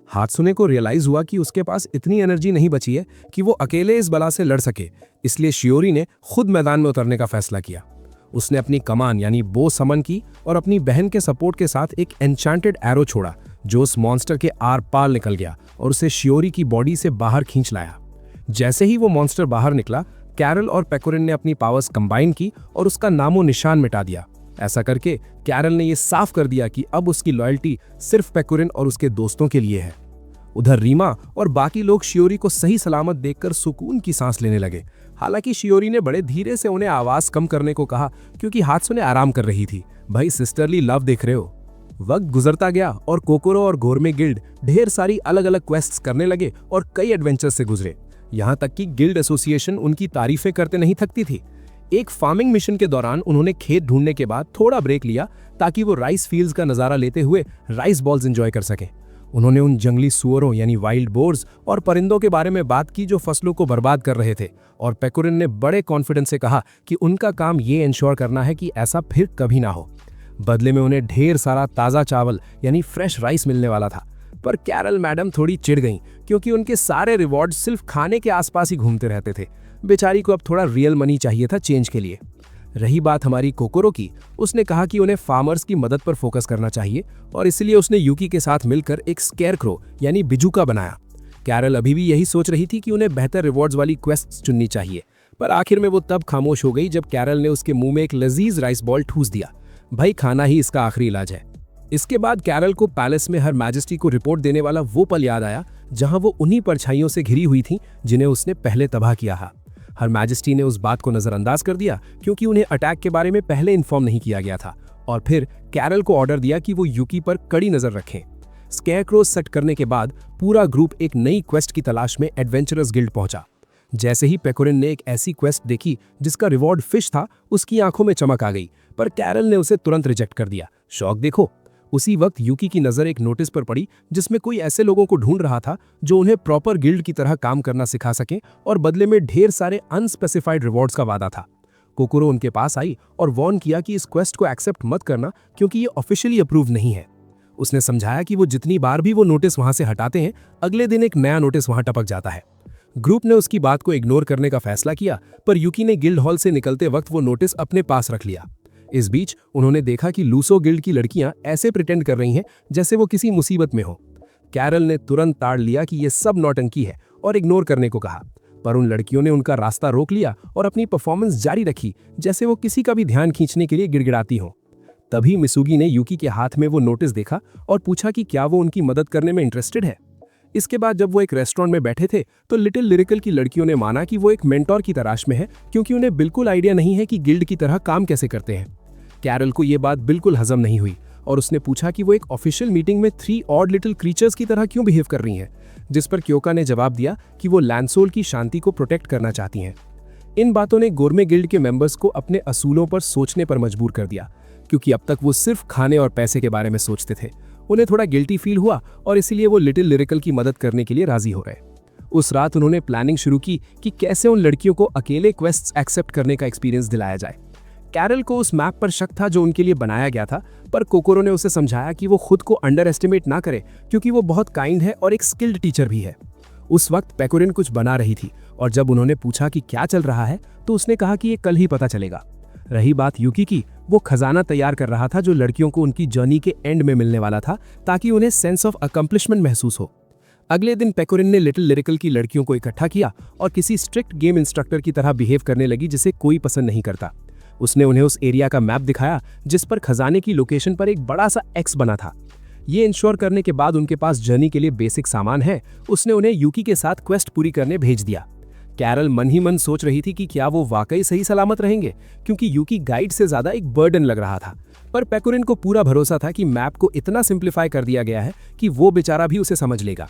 हात्सुने को रियलाइज हुआ कि उसके पास इतनी एनर्जी नहीं बची है कि वो अकेले इस बला से लड़ सके, इसलिए शियोरी ने खुद मैदान में उतरने का फैसला किया। उसने अपनी कमान यानी बो समन की और अपनी बहन के सपोर्ट के साथ एक एन्चांटेड एरो छोड़ा जो उस मॉन्स्टर के आर पार निकल गया और उसे शियोरी की बॉडी से बाहर खींच लाया। जैसे ही वो मॉन्स्टर बाहर निकला, कैरल और पेकुरिन ने अपनी पावर्स कंबाइन की और उसका नामो निशान मिटा दिया। ऐसा करके कैरल ने यह साफ कर दिया कि अब उसकी लॉयल्टी सिर्फ पेकुरिन और उसके दोस्तों के लिए है। उधर रीमा और बाकी लोग शियोरी को सही सलामत देखकर सुकून की सांस लेने लगे। हालांकि शियोरी ने बड़े धीरे से उन्हें आवाज कम करने को कहा क्योंकि हात्सुने आराम कर रही थी। भाई सिस्टरली लव देख रहे हो। वक्त गुजरता गया और कोकोरो और गोरमे गिल्ड ढेर सारी अलग अलग क्वेस्ट्स करने लगे और कई एडवेंचर्स से गुजरे। यहाँ तक कि गिल्ड एसोसिएशन उनकी तारीफें करते नहीं थकती थी। एक फार्मिंग मिशन के दौरान उन्होंने खेत ढूंढने के बाद थोड़ा ब्रेक लिया ताकि वो राइस फील्ड्स का नजारा लेते हुए राइस बॉल्स एंजॉय कर सकें। उन्होंने उन जंगली सुअरों यानी वाइल्ड बोर्स और परिंदों के बारे में बात की जो फसलों को बर्बाद कर रहे थे, और पेकुरिन ने बड़े कॉन्फिडेंस से कहा कि उनका काम ये इंश्योर करना है कि ऐसा फिर कभी ना हो। बदले में उन्हें ढेर सारा ताज़ा चावल यानी फ्रेश राइस मिलने वाला था। पर कैरल मैडम थोड़ी चिढ़ गईं क्योंकि उनके सारे रिवॉर्ड सिर्फ खाने के आसपास ही घूमते रहते थे। बेचारी को अब थोड़ा रियल मनी चाहिए था चेंज के लिए। रही बात हमारी कोकोरो की, उसने कहा कि उन्हें फार्मर्स की मदद पर फोकस करना चाहिए और इसलिए उसने यूकी के साथ मिलकर एक स्केयरक्रो यानी बिजुका बनाया। कैरल अभी भी यही सोच रही थी कि उन्हें बेहतर रिवॉर्ड्स वाली क्वेस्ट्स चुननी चाहिए, पर आखिर में वो तब खामोश हो गई जब कैरल ने उसके मुंह में एक लजीज राइस बॉल ठूस दिया। भाई, खाना ही इसका आखिरी इलाज है। इसके बाद कैरल को पैलेस में हर मैजेस्टी को रिपोर्ट देने वाला वो पल याद आया जहां वो उन्हीं परछाइयों से घिरी हुई थी जिन्हें उसने पहले तबाह किया था। हर मैजेस्टी ने उस बात को नजरअंदाज कर दिया क्योंकि उन्हें अटैक के बारे में पहले इन्फॉर्म नहीं किया गया था, और फिर कैरल को ऑर्डर दिया कि वो यूकी पर कड़ी नजर रखें। स्केयरक्रो सेट करने के बाद पूरा ग्रुप एक नई क्वेस्ट की तलाश में एडवेंचरस गिल्ड पहुंचा। जैसे ही पेकोरिन ने एक ऐसी क्वेस्ट देखी जिसका रिवॉर्ड फिश था, उसकी आंखों में चमक आ गई, पर कैरल ने उसे तुरंत रिजेक्ट कर दिया। शौक देखो। उसी वक्त यूकी की नजर एक नोटिस पर पड़ी जिसमें कोई ऐसे लोगों को ढूंढ रहा था जो उन्हें प्रॉपर गिल्ड की तरह काम करना सिखा सके और बदले में ढेर सारे अनस्पेसिफाइड रिवॉर्ड्स का वादा था। कोकोरो उनके पास आई और वॉर्न किया कि इस क्वेस्ट को एक्सेप्ट मत करना क्योंकि ये ऑफिशियली अप्रूव नहीं है। उसने समझाया कि वो जितनी बार भी वो नोटिस वहां से हटाते हैं, अगले दिन एक नया नोटिस वहां टपक जाता है। ग्रुप ने उसकी बात को इग्नोर करने का फैसला किया, पर यूकी ने गिल्ड हॉल से निकलते वक्त वो नोटिस अपने पास रख लिया। इस बीच उन्होंने देखा कि लूसो गिल्ड की लड़कियां ऐसे प्रिटेंड कर रही हैं जैसे वो किसी मुसीबत में हो। कैरल ने तुरंत ताड़ लिया कि ये सब नौटंकी है और इग्नोर करने को कहा, पर उन लड़कियों ने उनका रास्ता रोक लिया और अपनी परफॉर्मेंस जारी रखी जैसे वो किसी का भी ध्यान खींचने के लिए गिड़गिड़ाती हों। तभी मिसुगी ने यूकी के हाथ में वो नोटिस देखा और पूछा कि क्या वो उनकी मदद करने में इंटरेस्टेड है। इसके बाद जब वो एक रेस्टोरेंट में बैठे थे तो लिटिल लिरिकल की लड़कियों ने माना कि वो एक मेंटोर की तलाश में है क्योंकि उन्हें बिल्कुल आइडिया नहीं है कि गिल्ड की तरह काम कैसे करते हैं। कैरल को ये बात बिल्कुल हजम नहीं हुई और उसने पूछा कि वो एक ऑफिशियल मीटिंग में 3 ऑड लिटिल क्रीचर्स की तरह क्यों बिहेव कर रही हैं, जिस पर क्योका ने जवाब दिया कि वो लैंसोल की शांति को प्रोटेक्ट करना चाहती हैं। इन बातों ने गोरमे गिल्ड के मेंबर्स को अपने असूलों पर सोचने पर मजबूर कर दिया, क्योंकि अब तक वो सिर्फ खाने और पैसे के बारे में सोचते थे। उन्हें थोड़ा गिल्टी फील हुआ और इसीलिए वो लिटिल लिरिकल की मदद करने के लिए राजी हो गए। उस रात उन्होंने प्लानिंग शुरू की कि कैसे उन लड़कियों को अकेले क्वेस्ट्स एक्सेप्ट करने का एक्सपीरियंस दिलाया जाए। कैरल को उस मैप पर शक था जो उनके लिए बनाया गया था, पर कोकोरो ने उसे समझाया कि वो खुद को अंडर एस्टिमेट ना करे क्योंकि वो बहुत काइंड है और एक स्किल्ड टीचर भी है। उस वक्त पेकोरिन कुछ बना रही थी और जब उन्होंने पूछा कि क्या चल रहा है तो उसने कहा कि ये कल ही पता चलेगा। रही बात यूकी की, वो खजाना तैयार कर रहा था जो लड़कियों को उनकी जर्नी के एंड में मिलने वाला था ताकि उन्हें सेंस ऑफ अकम्प्लिशमेंट महसूस हो। अगले दिन पेकोरिन ने लिटिल लिरिकल की लड़कियों को इकट्ठा किया और किसी स्ट्रिक्ट गेम इंस्ट्रक्टर की तरह बिहेव करने लगी जिसे कोई पसंद नहीं करता। उसने उन्हें उस एरिया का मैप दिखाया जिस पर खजाने की लोकेशन पर एक बड़ा सा एक्स बना था। ये इंश्योर करने के बाद उनके पास जर्नी के लिए बेसिक सामान है, उसने उन्हें यूकी के साथ क्वेस्ट पूरी करने भेज दिया। कैरल मन ही मन सोच रही थी कि क्या वो वाकई सही सलामत रहेंगे, क्योंकि यूकी गाइड से ज्यादा एक बर्डन लग रहा था। पर पेकोरिन को पूरा भरोसा था कि मैप को इतना सिंप्लीफाई कर दिया गया है कि वो बेचारा भी उसे समझ लेगा।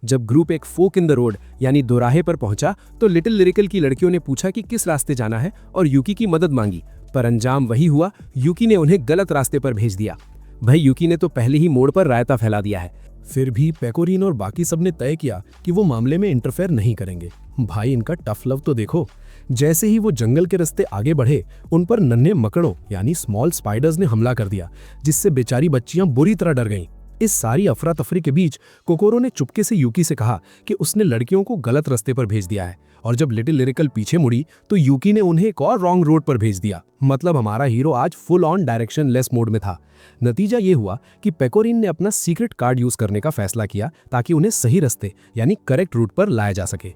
जब ग्रुप एक फोक इन द रोड यानी दोराहे पर पहुंचा तो लिटिल लिरिकल की लड़कियों ने पूछा कि किस रास्ते जाना है और यूकी की मदद मांगी, पर अंजाम वही हुआ, यूकी ने उन्हें गलत रास्ते पर भेज दिया। भाई, यूकी ने तो पहले ही मोड़ पर रायता फैला दिया है। फिर भी पेकोरिन और बाकी सब ने तय किया कि वो मामले में इंटरफेयर नहीं करेंगे। भाई, इनका टफ लव तो देखो। जैसे ही वो जंगल के रास्ते आगे बढ़े, उन पर नन्हे मकड़ों यानी स्मॉल स्पाइडर्स ने हमला कर दिया, जिससे बेचारी बच्चियां बुरी तरह डर गईं। इस सारी अफरा तफरी के बीच कोकोरो ने चुपके से यूकी से कहा कि उसने लड़कियों को गलत रास्ते पर भेज दिया है, और जब लिटिल लिरिकल पीछे मुड़ी तो यूकी ने उन्हें एक और रॉन्ग रोड पर भेज दिया। मतलब हमारा हीरो आज full on direction less mode में था। नतीजा ये हुआ कि पेकोरिन ने अपना सीक्रेट कार्ड यूज करने का फैसला किया ताकि उन्हें सही रास्ते यानी करेक्ट रूट पर लाया जा सके।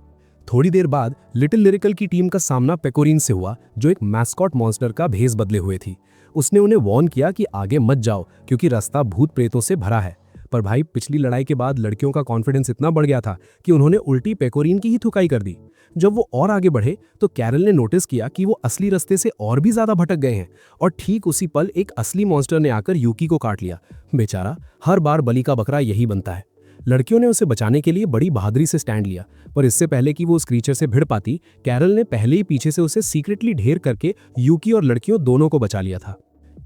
थोड़ी देर बाद लिटिल लिरिकल की टीम का सामना पेकोरिन से हुआ, जो एक मैस्कॉट मॉन्स्टर का भेष बदले हुए थी। उसने उन्हें वार्न किया कि आगे मत जाओ क्योंकि रास्ता भूत प्रेतों से भरा है। पर भाई, पिछली लड़ाई के बाद लड़कियों का कॉन्फिडेंस इतना बढ़ गया था कि उन्होंने उल्टी पेकोरिन की ही थुकाई कर दी। जब वो और आगे बढ़े तो कैरल ने नोटिस किया कि वो असली रास्ते से और भी ज्यादा भटक गए हैं, और ठीक उसी पल एक असली मॉन्स्टर ने आकर यूकी को काट लिया। बेचारा, हर बार बलि का बकरा यही बनता है। लड़कियों ने उसे बचाने के लिए बड़ी बहादुरी से स्टैंड लिया, पर इससे पहले कि वो उस क्रीचर से भिड़ पाती, कैरल ने पहले ही पीछे से उसे सीक्रेटली ढेर करके यूकी और लड़कियों दोनों को बचा लिया था।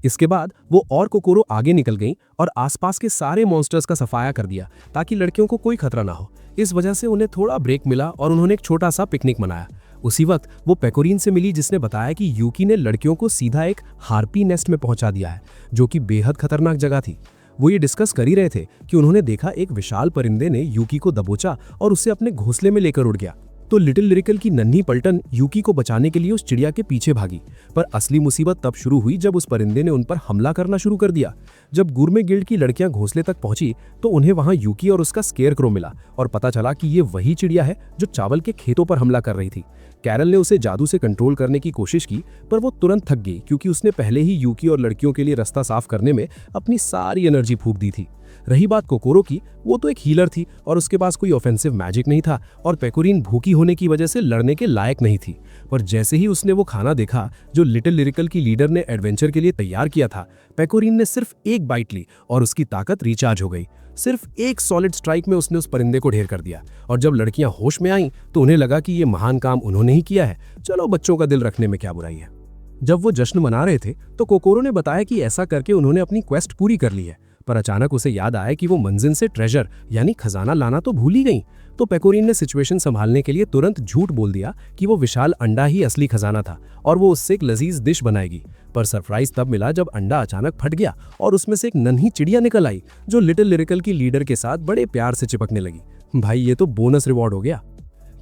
इसके बाद वो और कोकोरो आगे निकल गईं और आसपास के सारे मॉन्स्टर्स का सफाया कर दिया ताकि लड़कियों को कोई खतरा ना हो। इस वजह से उन्हें थोड़ा ब्रेक मिला और उन्होंने एक छोटा सा पिकनिक मनाया। उसी वक्त वो पेकोरिन से मिली, जिसने बताया कि यूकी ने लड़कियों को सीधा एक हार्पी नेस्ट में पहुंचा दिया है, जो कि बेहद खतरनाक जगह थी। वो ये डिस्कस कर ही रहे थे कि उन्होंने देखा एक विशाल परिंदे ने यूकी को दबोचा और उसे अपने घोंसले में लेकर उड़ गया। तो लिटिल लिरिकल की नन्ही पलटन यूकी को बचाने के लिए उस चिड़िया के पीछे भागी। पर असली मुसीबत तब शुरू हुई जब उस परिंदे ने उन पर हमला करना शुरू कर दिया। जब गुरमे गिल्ड की लड़कियां घोंसले तक पहुंची तो उन्हें वहां यूकी और उसका स्केयरक्रो मिला और पता चला कि ये वही चिड़िया है जो चावल के खेतों पर हमला कर रही थी। कैरल ने उसे जादू से कंट्रोल करने की कोशिश की, पर वो तुरंत थक गई क्योंकि उसने पहले ही यूकी और लड़कियों के लिए रास्ता साफ करने में अपनी सारी एनर्जी फूंक दी थी। रही बात कोकोरो की, वो तो एक हीलर थी और उसके पास कोई ऑफेंसिव मैजिक नहीं था और पेकोरिन भूखी होने की वजह से लड़ने के लायक नहीं थी। पर जैसे ही उसने वो खाना देखा जो लिटिल लिरिकल की लीडर ने एडवेंचर के लिए तैयार किया था, पेकोरिन ने सिर्फ एक बाइट ली और उसकी ताकत रिचार्ज हो गई। सिर्फ एक सॉलिड स्ट्राइक में उसने उस परिंदे को ढेर कर दिया और जब लड़कियां होश में आईं तो उन्हें लगा कि ये महान काम उन्होंने ही किया है, चलो बच्चों का दिल रखने में क्या बुराई है। जब वो जश्न मना रहे थे तो कोकोरो ने बताया कि ऐसा करके उन्होंने अपनी क्वेस्ट पूरी कर ली है, पर अचानक उसे याद आया कि वो मंजिल से ट्रेजर यानी खजाना लाना तो भूल ही गई। तो पेकोरिन ने सिचुएशन संभालने के लिए तुरंत झूठ बोल दिया कि वो विशाल अंडा ही असली खजाना था और वो उससे एक लजीज डिश बनाएगी। पर सरप्राइज तब मिला जब अंडा अचानक फट गया और उसमें से एक नन्ही चिड़िया निकल आई जो लिटिल लिरिकल की लीडर के साथ बड़े प्यार से चिपकने लगी। भाई ये तो बोनस रिवॉर्ड हो गया।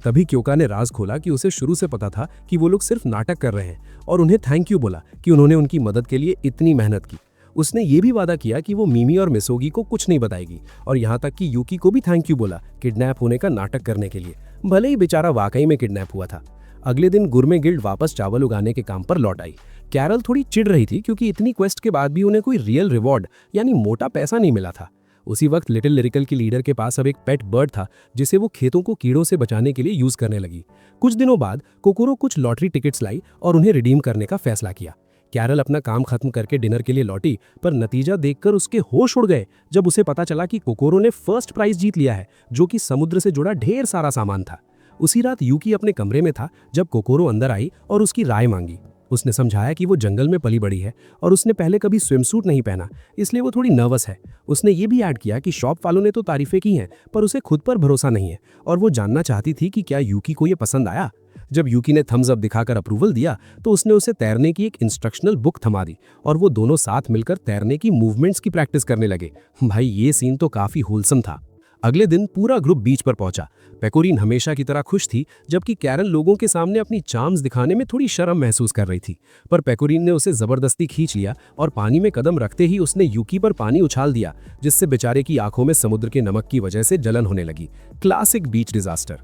तभी क्योका ने राज खोला कि उसे शुरू से पता था कि वो लोग सिर्फ नाटक कर रहे हैं और उन्हें थैंक यू बोला कि उन्होंने उनकी मदद के लिए इतनी मेहनत की। उसने ये भी वादा किया कि वो मिमी और मिसोगी को कुछ नहीं बताएगी और यहाँ तक कि यूकी को भी थैंक यू बोला किडनैप होने का नाटक करने के लिए, भले ही बेचारा वाकई में किडनैप हुआ था। अगले दिन गुरमे गिल्ड वापस चावल उगाने के काम पर लौट आई। कैरल थोड़ी चिढ़ रही थी क्योंकि इतनी क्वेस्ट के बाद भी उन्हें कोई रियल रिवॉर्ड यानी मोटा पैसा नहीं मिला था। उसी वक्त लिटिल लिरिकल की लीडर के पास अब एक पेट बर्ड था जिसे वो खेतों को कीड़ों से बचाने के लिए यूज करने लगी। कुछ दिनों बाद कोकोरो कुछ लॉटरी टिकट्स लाई और उन्हें रिडीम करने का फैसला किया। कैरल अपना काम खत्म करके डिनर के लिए लौटी, पर नतीजा देखकर उसके होश उड़ गए जब उसे पता चला कि कोकोरो ने फर्स्ट प्राइज जीत लिया है, जो कि समुद्र से जुड़ा ढेर सारा सामान था। उसी रात यूकी अपने कमरे में था जब कोकोरो अंदर आई और उसकी राय मांगी। उसने समझाया कि वो जंगल में पली बड़ी है और उसने पहले कभी स्विमसूट नहीं पहना, इसलिए वो थोड़ी नर्वस है। उसने ये भी ऐड किया कि शॉप वालों ने तो तारीफें की हैं, पर उसे खुद पर भरोसा नहीं है और वो जानना चाहती थी कि क्या यूकी को ये पसंद आया। जब यूकी ने थम्स अप दिखाकर अप्रूवल दिया तो उसने उसे तैरने की एक इंस्ट्रक्शनल बुक थमा दी और वो दोनों साथ मिलकर तैरने की मूवमेंट्स की प्रैक्टिस करने लगे। भाई ये सीन तो काफी होलसम था। अगले दिन पूरा ग्रुप बीच पर पहुंचा। पेकोरिन हमेशा की तरह खुश थी, जबकि कैरल लोगों के सामने अपनी चार्म्स दिखाने में थोड़ी शर्म महसूस कर रही थी। पर पेकोरिन ने उसे जबरदस्ती खींच लिया और पानी में कदम रखते ही उसने यूकी पर पानी उछाल दिया, जिससे बेचारे की आंखों में समुद्र के नमक की वजह से जलन होने लगी। क्लासिक बीच डिजास्टर।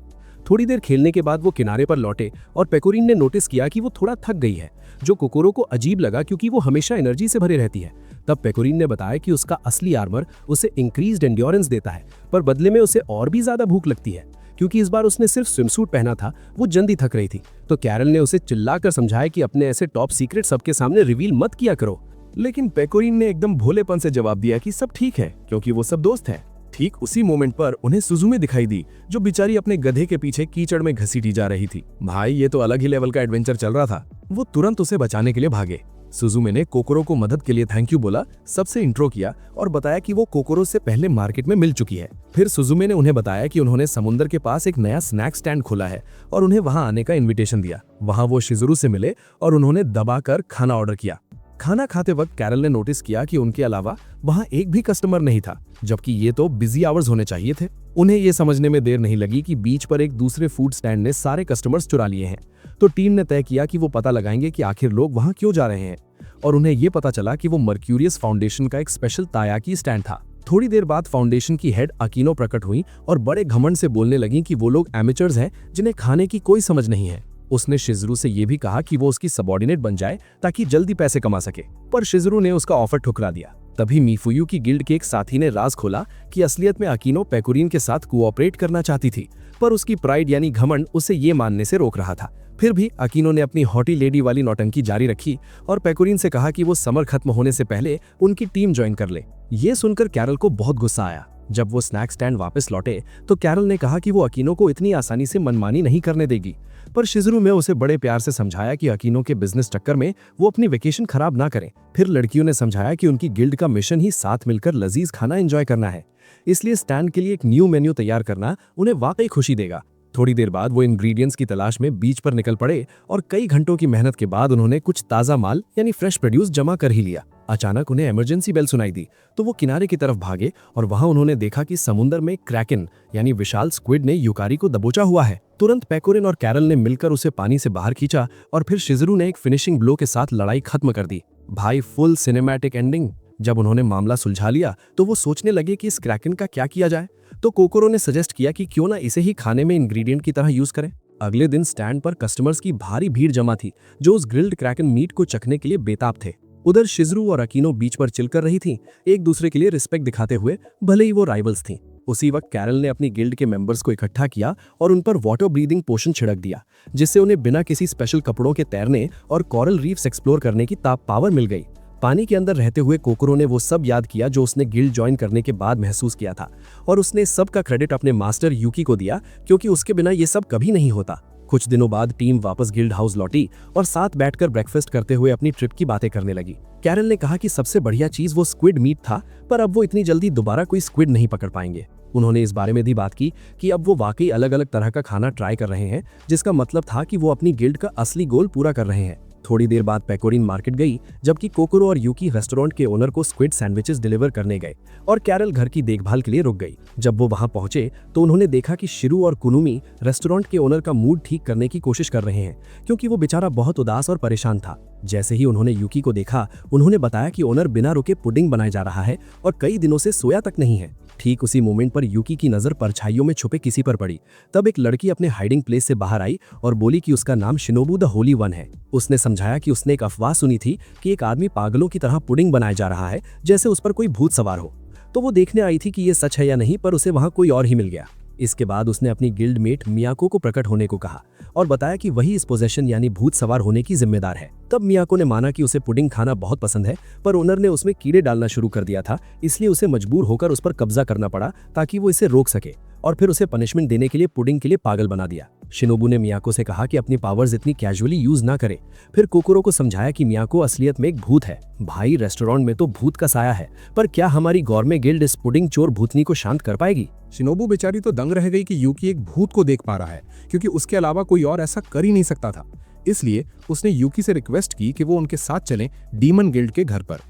थोड़ी देर खेलने के बाद वो किनारे पर लौटे और पेकोरिन ने नोटिस किया कि वो थोड़ा थक गई है, जो कोकोरो को अजीब लगा क्योंकि वो हमेशा एनर्जी से भरे रहती है। तब पेकोरिन ने बताया कि उसका असली आर्मर उसे इंक्रीज्ड एंड्योरेंस देता है, पर बदले में उसे और भी ज्यादा भूख लगती है। क्योंकि इस बार उसने सिर्फ स्विमसूट पहना था, वो जल्दी थक रही थी। तो कैरल ने उसे चिल्लाकर समझाया कि अपने ऐसे टॉप सीक्रेट सबके सामने रिवील मत किया करो। लेकिन पेकोरिन ने एकदम भोलेपन से जवाब दिया कि सब ठीक है क्योंकि वो सब दोस्त हैं। ठीक उसी मोमेंट पर उन्हें सुजुमे दिखाई दी, जो बेचारी अपने गधे के पीछे कीचड़ में घसीटी जा रही थी। भाई ये तो अलग ही लेवल का एडवेंचर चल रहा था। वो तुरंत उसे बचाने के लिए भागे। सुजुमे ने कोकोरो को मदद के लिए थैंक यू बोला, सबसे इंट्रो किया और बताया कि वो कोकोरो से पहले मार्केट में मिल चुकी है। फिर सुजुमे ने उन्हें बताया कि उन्होंने समुद्र के पास एक नया स्नैक स्टैंड खोला है और उन्हें वहां आने का इन्विटेशन दिया। वहां वो शिजुरु से मिले और उन्होंने दबाकर खाना ऑर्डर किया। खाना खाते वक्त कैरल ने नोटिस किया कि उनके अलावा वहां एक भी कस्टमर नहीं था, जबकि ये तो बिजी आवर्स होने चाहिए थे। उन्हें ये समझने में देर नहीं लगी कि बीच पर एक दूसरे फूड स्टैंड ने सारे कस्टमर्स चुरा लिए हैं। तो टीम ने तय किया कि वो पता लगाएंगे कि आखिर लोग वहां क्यों जा रहे हैं, और उन्हें ये पता चला कि वो मर्क्यूरियस फाउंडेशन का एक स्पेशल तायाकी स्टैंड था। थोड़ी देर बाद फाउंडेशन की हेड अकीनो प्रकट हुई और बड़े घमंड से बोलने लगी कि वो लोग एमेचर्स हैं जिन्हें खाने की कोई समझ नहीं है। उसने शिजुरु से ये भी कहा कि वो उसकी सबॉर्डिनेट बन जाए ताकि जल्दी पैसे कमा सके, पर शिजुरु ने उसका ऑफर ठुकरा दिया। तभी मीफुयू की गिल्ड के एक साथी ने राज खोला कि असलियत में अकीनो पेकोरिन के साथ कोऑपरेट करना चाहती थी, पर उसकी प्राइड यानी घमंड उसे ये मानने से रोक रहा था। फिर भी अकीनो ने अपनी हॉटी लेडी वाली नौटंकी जारी रखी और पेकोरिन से कहा कि वो समर खत्म होने से पहले उनकी टीम ज्वाइन कर ले। ये सुनकर कैरल को बहुत गुस्सा आया। जब वो स्नैक स्टैंड वापस लौटे तो कैरल ने कहा कि वो अकीनो को इतनी आसानी से मनमानी नहीं करने देगी, पर शिजुरु ने उसे बड़े प्यार से समझाया कि अकीनो के बिजनेस चक्कर में वो अपनी वेकेशन खराब ना करें। फिर लड़कियों ने समझाया कि उनकी गिल्ड का मिशन ही साथ मिलकर लजीज खाना एंजॉय करना है, इसलिए स्टैंड के लिए एक न्यू मेन्यू तैयार करना उन्हें वाकई खुशी देगा। थोड़ी देर बाद वो इंग्रेडिएंट्स की तलाश में बीच पर निकल पड़े और कई घंटों की मेहनत के बाद उन्होंने कुछ ताज़ा माल यानी फ्रेश प्रोड्यूस जमा कर ही लिया। अचानक उन्हें इमरजेंसी बेल सुनाई दी तो वो किनारे की तरफ भागे और वहां उन्होंने देखा कि समुद्र में क्रैकन यानी विशाल स्क्विड ने यूकारी को दबोचा हुआ है। तुरंत पेकोरिन और कैरल ने मिलकर उसे पानी से बाहर खींचा और फिर शिज़रू ने एक फिनिशिंग ब्लो के साथ लड़ाई खत्म कर दी। भाई, फुल सिनेमैटिक एंडिंग। जब उन्होंने मामला सुलझा लिया तो वो सोचने लगे कि इस क्रैकन का क्या किया जाए। तो कोकोरो ने सजेस्ट किया कि क्यों ना इसे ही खाने में इंग्रेडिएंट की तरह यूज करें। अगले दिन स्टैंड पर कस्टमर्स की भारी भीड़ जमा थी जो उस ग्रिल्ड क्रैकन मीट को चखने के लिए बेताब थे। उधर शिज़रू और अकीनो बीच पर चिल कर रही थी, एक दूसरे के लिए रिस्पेक्ट दिखाते हुए, भले ही वो राइवल्स थीं। उसी वक्त कैरल ने अपनी गिल्ड के मेंबर्स को इकट्ठा किया और उन पर वाटर ब्रीदिंग पोशन छिड़क दिया, जिससे उन्हें बिना किसी स्पेशल कपड़ों के तैरने और कोरल रीफ्स एक्सप्लोर करने की पावर मिल गई। पानी के अंदर रहते हुए कोकोरो ने वो सब याद किया जो उसने गिल्ड ज्वाइन करने के बाद महसूस किया था, और उसने सब का क्रेडिट अपने मास्टर यूकी को दिया, क्योंकि उसके बिना ये सब कभी नहीं होता। कुछ दिनों बाद टीम वापस गिल्ड हाउस लौटी और साथ बैठकर ब्रेकफास्ट करते हुए अपनी ट्रिप की बातें करने लगी। कैरल ने कहा कि सबसे बढ़िया चीज वो स्क्विड मीट था, पर अब वो इतनी जल्दी दोबारा कोई स्क्विड नहीं पकड़ पाएंगे। उन्होंने इस बारे में भी बात की कि अब वो वाकई अलग अलग तरह का खाना ट्राई कर रहे हैं, जिसका मतलब था कि वो अपनी गिल्ड का असली गोल पूरा कर रहे हैं। थोड़ी देर बाद पेकोरिन मार्केट गई, जबकि कोकोरो और यूकी रेस्टोरेंट के ओनर को स्क्विड सैंडविचेस डिलीवर करने गए और कैरल घर की देखभाल के लिए रुक गई। जब वो वहां पहुंचे तो उन्होंने देखा कि शिरू और कुनुमी रेस्टोरेंट के ओनर का मूड ठीक करने की कोशिश कर रहे हैं, क्योंकि वो बेचारा बहुत उदास और परेशान था। जैसे ही उन्होंने यूकी को देखा, उन्होंने बताया कि ओनर बिना रुके पुडिंग बनाए जा रहा है और कई दिनों से सोया तक नहीं है। ठीक उसी मोमेंट पर यूकी की नजर परछाइयों में छुपे किसी पर पड़ी। तब एक लड़की अपने हाइडिंग प्लेस से बाहर आई और बोली कि उसका नाम शिनोबू द होली वन है। उसने समझाया कि उसने एक अफवाह सुनी थी कि एक आदमी पागलों की तरह पुडिंग बनाया जा रहा है, जैसे उस पर कोई भूत सवार हो। तो वो देखने आई थी कि ये सच है या नहीं, पर उसे वहां कोई और ही मिल गया। इसके बाद उसने अपनी गिल्ड मेट मियाको को प्रकट होने को कहा और बताया कि वही इस पोजेशन यानी भूत सवार होने की जिम्मेदार है। तब मियाको ने माना कि उसे पुडिंग खाना बहुत पसंद है, पर ओनर ने उसमें कीड़े डालना शुरू कर दिया था, इसलिए उसे मजबूर होकर उस पर कब्जा करना पड़ा ताकि वो इसे रोक सके, और फिर उसे पनिशमेंट देने के लिए पुडिंग के लिए पागल बना दिया। शिनोबू ने मियाको से कहा कि अपनी पावर्स इतनी कैजुअली यूज ना करे। फिर कोकोरो को समझाया कि मियाको असलियत में एक भूत है। भाई, रेस्टोरेंट में तो भूत का साया है, पर क्या हमारी गौरमे गिल्ड इस पुडिंग चोर भूतनी को शांत कर पाएगी? शिनोबू बेचारी तो दंग रह गई कि यूकी एक भूत को देख पा रहा है, क्योंकि उसके अलावा कोई और ऐसा कर ही नहीं सकता था। इसलिए उसने यूकी से रिक्वेस्ट की कि वो उनके साथ चलें डीमन गिल्ड के घर पर।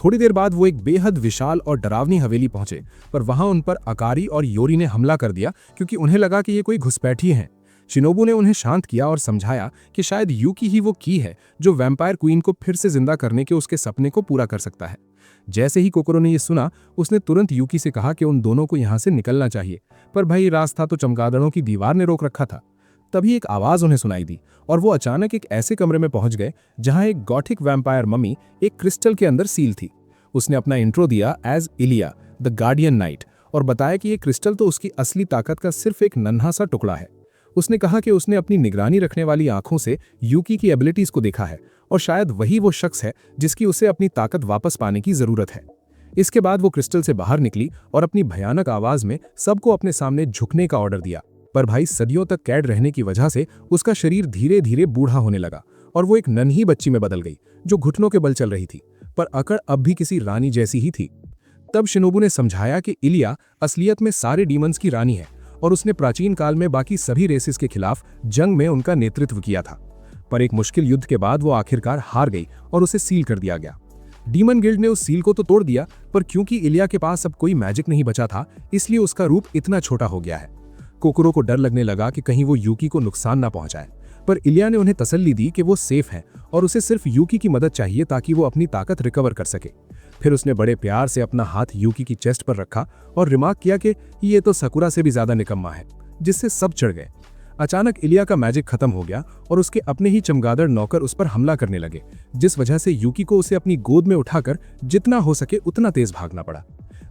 थोड़ी देर बाद वो एक बेहद विशाल और डरावनी हवेली पहुंचे, पर वहां उन पर अकारी और योरी ने हमला कर दिया, क्योंकि उन्हें लगा कि ये कोई घुसपैठी हैं। शिनोबू ने उन्हें शांत किया और समझाया कि शायद यूकी ही वो की है जो वैम्पायर क्वीन को फिर से जिंदा करने के उसके सपने को पूरा कर सकता है। जैसे ही कोकोरो ने ये सुना, उसने तुरंत यूकी से कहा कि उन दोनों को यहाँ से निकलना चाहिए, पर भाई रास्ता तो चमगादड़ों की दीवार ने रोक रखा था। तभी एक आवाज उन्हें सुनाई दी और वो अचानक एक ऐसे कमरे में पहुंच गए जहां एक गॉथिक वैम्पायर मम्मी एक क्रिस्टल के अंदर सील थी। उसने अपना इंट्रो दिया as Iliya the guardian night और बताया कि ये क्रिस्टल तो उसकी असली ताकत का सिर्फ एक नन्हा सा टुकड़ा है। उसने कहा कि उसने अपनी निगरानी रखने वाली आंखों से यूकी की एबिलिटीज को देखा है और शायद वही वो शख्स है जिसकी उसे अपनी ताकत वापस पाने की जरूरत है। इसके बाद वो क्रिस्टल से बाहर निकली और अपनी भयानक आवाज में सबको अपने सामने झुकने का ऑर्डर दिया। पर भाई, सदियों तक कैद रहने की वजह से उसका शरीर धीरे धीरे बूढ़ा होने लगा और वो एक नन्ही बच्ची में बदल गई जो घुटनों के बल चल रही थी, पर अकड़ अब भी किसी रानी जैसी ही थी। तब शिनोबू ने समझाया कि इलिया असलियत में सारे डीमंस की रानी है और उसने प्राचीन काल में बाकी सभी रेसेस के खिलाफ जंग में उनका नेतृत्व किया था। पर एक मुश्किल युद्ध के बाद वो आखिरकार हार गई और उसे सील कर दिया गया। डीमन गिल्ड ने उस सील को तो तोड़ दिया, पर क्योंकि इलिया के पास अब कोई मैजिक नहीं बचा था, इसलिए उसका रूप इतना छोटा हो गया है। कोकोरो को डर लगने लगा कि कहीं वो यूकी को नुकसान ना पहुंचाए, पर इलिया ने उन्हें तसल्ली दी कि वो सेफ है और उसे सिर्फ यूकी की मदद चाहिए ताकि वो अपनी ताकत रिकवर कर सके। फिर उसने बड़े प्यार से अपना हाथ यूकी की चेस्ट पर रखा और रिमार्क किया कि ये तो सकुरा से भी ज्यादा निकम्मा है, जिससे सब चढ़ गए। अचानक इलिया का मैजिक खत्म हो गया और उसके अपने ही चमगादड़ नौकर उस पर हमला करने लगे, जिस वजह से यूकी को उसे अपनी गोद में उठाकर जितना हो सके उतना तेज भागना पड़ा।